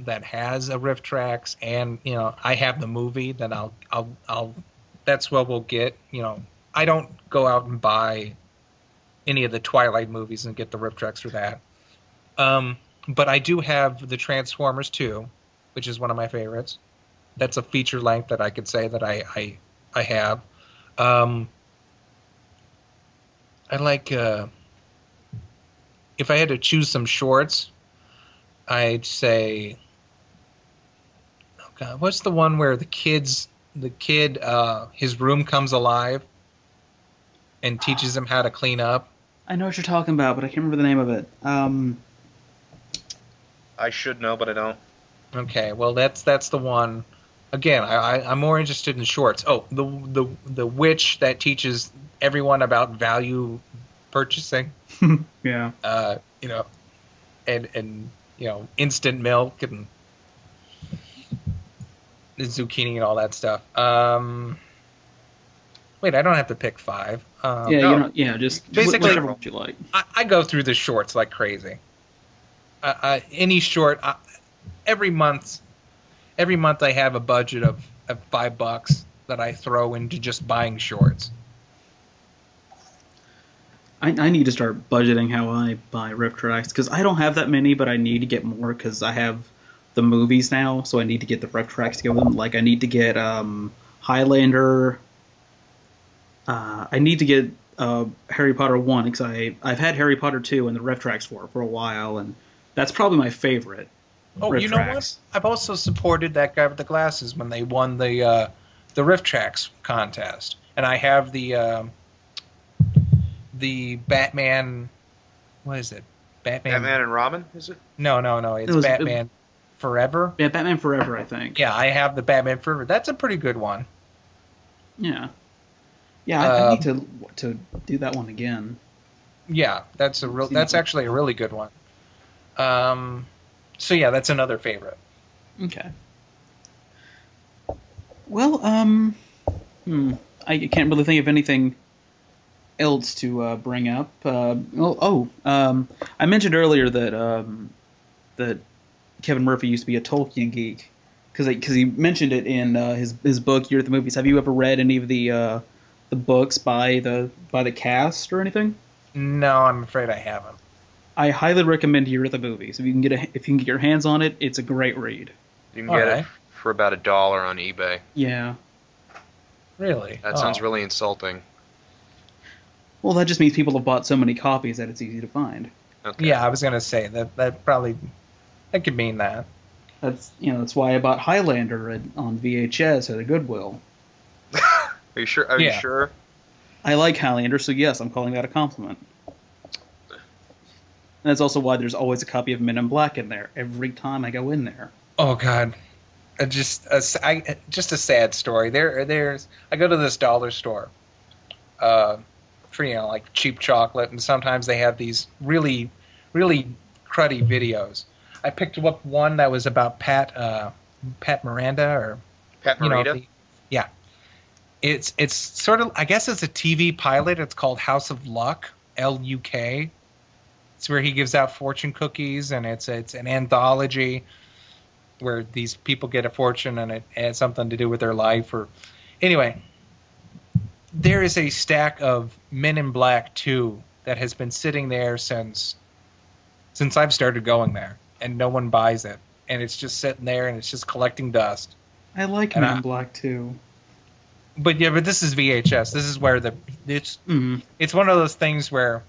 Speaker 4: that has a riff tracks and I have the movie, then I'll that's what we'll get. I don't go out and buy any of the Twilight movies and get the riff tracks for that. But I do have the Transformers 2, which is one of my favorites. That's a feature length that I could say that I have. I like if I had to choose some shorts, I'd say, oh God, what's the one where the kid, his room comes alive and teaches him how to clean up?
Speaker 2: I know what you're talking about, but I can't remember the name of it.
Speaker 3: I should know, but I don't.
Speaker 4: Okay, well that's the one. Again, I'm more interested in shorts. Oh, the witch that teaches everyone about value purchasing.
Speaker 2: Yeah.
Speaker 4: And instant milk and the zucchini and all that stuff. Wait, I don't have to pick 5.
Speaker 2: Just
Speaker 4: basically
Speaker 2: whatever you like.
Speaker 4: I go through the shorts like crazy. Any short, every month I have a budget of $5 that I throw into just buying shorts.
Speaker 2: I need to start budgeting how I buy riff tracks, because I don't have that many, but I need to get more because I have the movies now, so I need to get the riff tracks to go with them. Like, I need to get Highlander. I need to get Harry Potter 1, because I've had Harry Potter 2 and the riff tracks for a while, and that's probably my favorite.
Speaker 4: Oh,
Speaker 2: riff
Speaker 4: you know
Speaker 2: tracks.
Speaker 4: what? I've also supported that guy with the glasses when they won the riff tracks contest, and I have the Batman. What is it?
Speaker 3: Batman and Robin, is it?
Speaker 4: No. It's Batman Forever.
Speaker 2: Yeah, Batman Forever, I think.
Speaker 4: Yeah, I have the Batman Forever. That's a pretty good one.
Speaker 2: Yeah. Yeah, I need to do that one again.
Speaker 4: Yeah, that's actually a really good one. So yeah, that's another favorite.
Speaker 2: Okay. Well, I can't really think of anything else to bring up. I mentioned earlier that Kevin Murphy used to be a Tolkien geek because he mentioned it in his book Year at the Movies. Have you ever read any of the books by the cast or anything?
Speaker 4: No, I'm afraid I haven't.
Speaker 2: I highly recommend Year at the Movies. If you can get your hands on it, it's a great read.
Speaker 3: You can get it for about $1 on eBay.
Speaker 2: Yeah.
Speaker 4: Really?
Speaker 3: That sounds really insulting.
Speaker 2: Well, that just means people have bought so many copies that it's easy to find.
Speaker 4: Okay. Yeah, I was gonna say that could mean that.
Speaker 2: That's why I bought Highlander on VHS at a Goodwill.
Speaker 3: Are you sure? Are you sure?
Speaker 2: I like Highlander, so yes, I'm calling that a compliment. And that's also why there's always a copy of Men in Black in there every time I go in there.
Speaker 4: Oh God, just a sad story. There's I go to this dollar store, for like cheap chocolate, and sometimes they have these really, really cruddy videos. I picked up one that was about Pat Miranda or
Speaker 3: Pat Morita?
Speaker 4: Yeah. It's sort of, I guess it's a TV pilot. It's called House of Luck, Luck. It's where he gives out fortune cookies, and it's an anthology where these people get a fortune and it has something to do with their life. Anyway, there is a stack of Men in Black 2 that has been sitting there since I've started going there, and no one buys it. And it's just sitting there, and it's just collecting dust.
Speaker 2: I like Men in Black too.
Speaker 4: But this is VHS. This is where it's one of those things where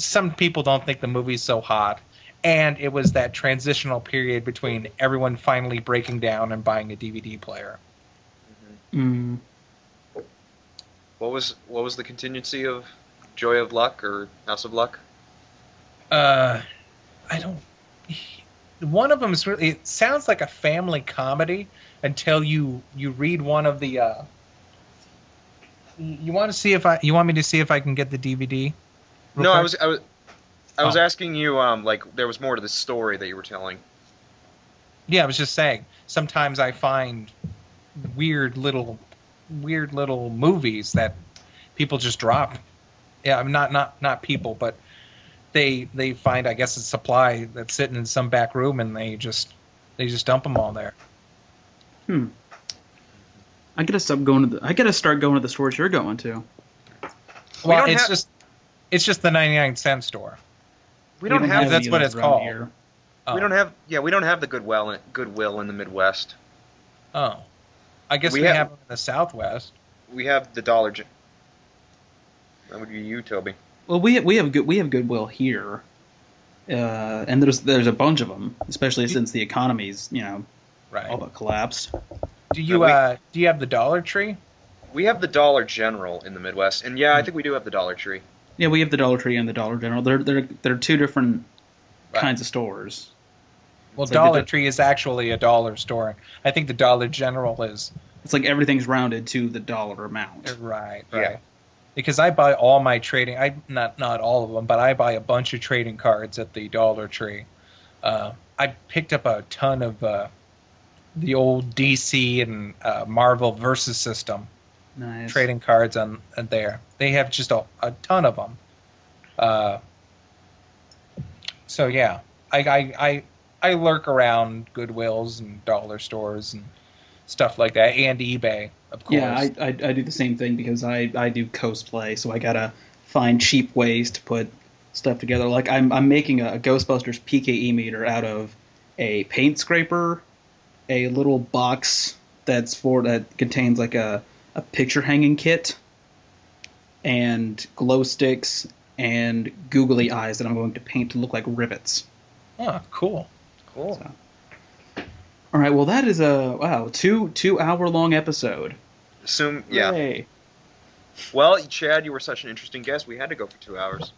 Speaker 4: some people don't think the movie's so hot, and it was that transitional period between everyone finally breaking down and buying a DVD player.
Speaker 2: Mm-hmm.
Speaker 3: What was the contingency of Joy of Luck or House of Luck?
Speaker 4: I don't. One of them is really. It sounds like a family comedy until you read one of the. You want me to see if I can get the DVD?
Speaker 3: No, I was asking you like there was more to the story that you were telling.
Speaker 4: Yeah, I was just saying. Sometimes I find weird little movies that people just drop. Yeah, not people, but they find, I guess, a supply that's sitting in some back room, and they just dump them all there.
Speaker 2: I gotta start going to the stores you're going to.
Speaker 4: Well, it's just the 99-cent store.
Speaker 3: We don't have
Speaker 4: that's what it's called.
Speaker 2: Here.
Speaker 3: Oh. We don't have the Goodwill in the Midwest.
Speaker 4: Oh, I guess we have them in the Southwest.
Speaker 3: We have the Dollar General. That would be you, Toby.
Speaker 2: Well, we have Goodwill here, and there's a bunch of them, especially since the economy's
Speaker 4: right.
Speaker 2: all but collapsed.
Speaker 4: Do you have the Dollar Tree?
Speaker 3: We have the Dollar General in the Midwest, and I think we do have the Dollar Tree.
Speaker 2: Yeah, we have the Dollar Tree and the Dollar General. They're two different kinds of stores.
Speaker 4: Well, Dollar Tree is actually a dollar store. I think the Dollar General is.
Speaker 2: It's like everything's rounded to the dollar amount.
Speaker 4: Right.
Speaker 3: Yeah.
Speaker 4: Because I buy all my trading. Not all of them, but I buy a bunch of trading cards at the Dollar Tree. I picked up a ton of the old DC and Marvel Versus system.
Speaker 2: Nice.
Speaker 4: Trading cards on there. They have just a ton of them. So yeah, I lurk around Goodwills and dollar stores and stuff like that, and eBay, of course.
Speaker 2: Yeah, I do the same thing because I do cosplay, so I gotta find cheap ways to put stuff together. Like I'm making a Ghostbusters PKE meter out of a paint scraper, a little box that contains like a picture hanging kit, and glow sticks and googly eyes that I'm going to paint to look like rivets.
Speaker 4: Oh, cool.
Speaker 2: So. All right, well that is a 2 hour long episode.
Speaker 3: Yeah.
Speaker 2: Yay.
Speaker 3: Well, Chad, you were such an interesting guest. We had to go for 2 hours.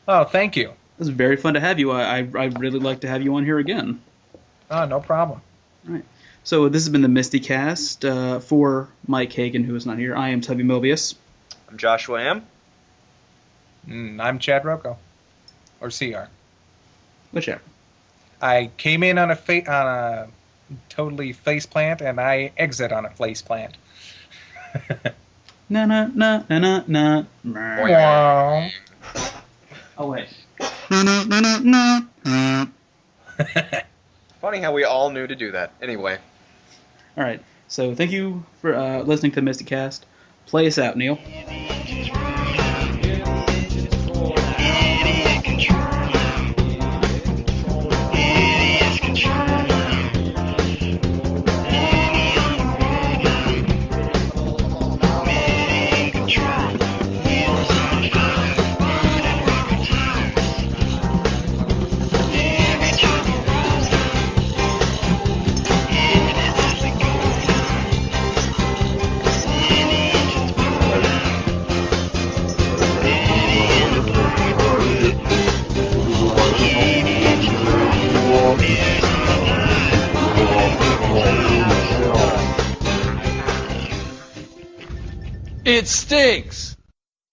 Speaker 4: Oh, thank you.
Speaker 2: It was very fun to have you. I'd really like to have you on here again.
Speaker 4: Oh, no problem.
Speaker 2: All right. So this has been the MSTieCast. For Mike Hagan, who is not here, I am Toby Mobius.
Speaker 3: I'm Joshua M.
Speaker 4: I'm Chad Rocco. Or CR.
Speaker 2: Whichever.
Speaker 4: I came in on a totally face plant, and I exit on a face plant.
Speaker 2: Na na na na na na. Oh wait. Na na na na na.
Speaker 3: Funny how we all knew to do that. Anyway.
Speaker 2: All right. So thank you for listening to the MSTieCast. Play us out, Neil.
Speaker 1: stinks.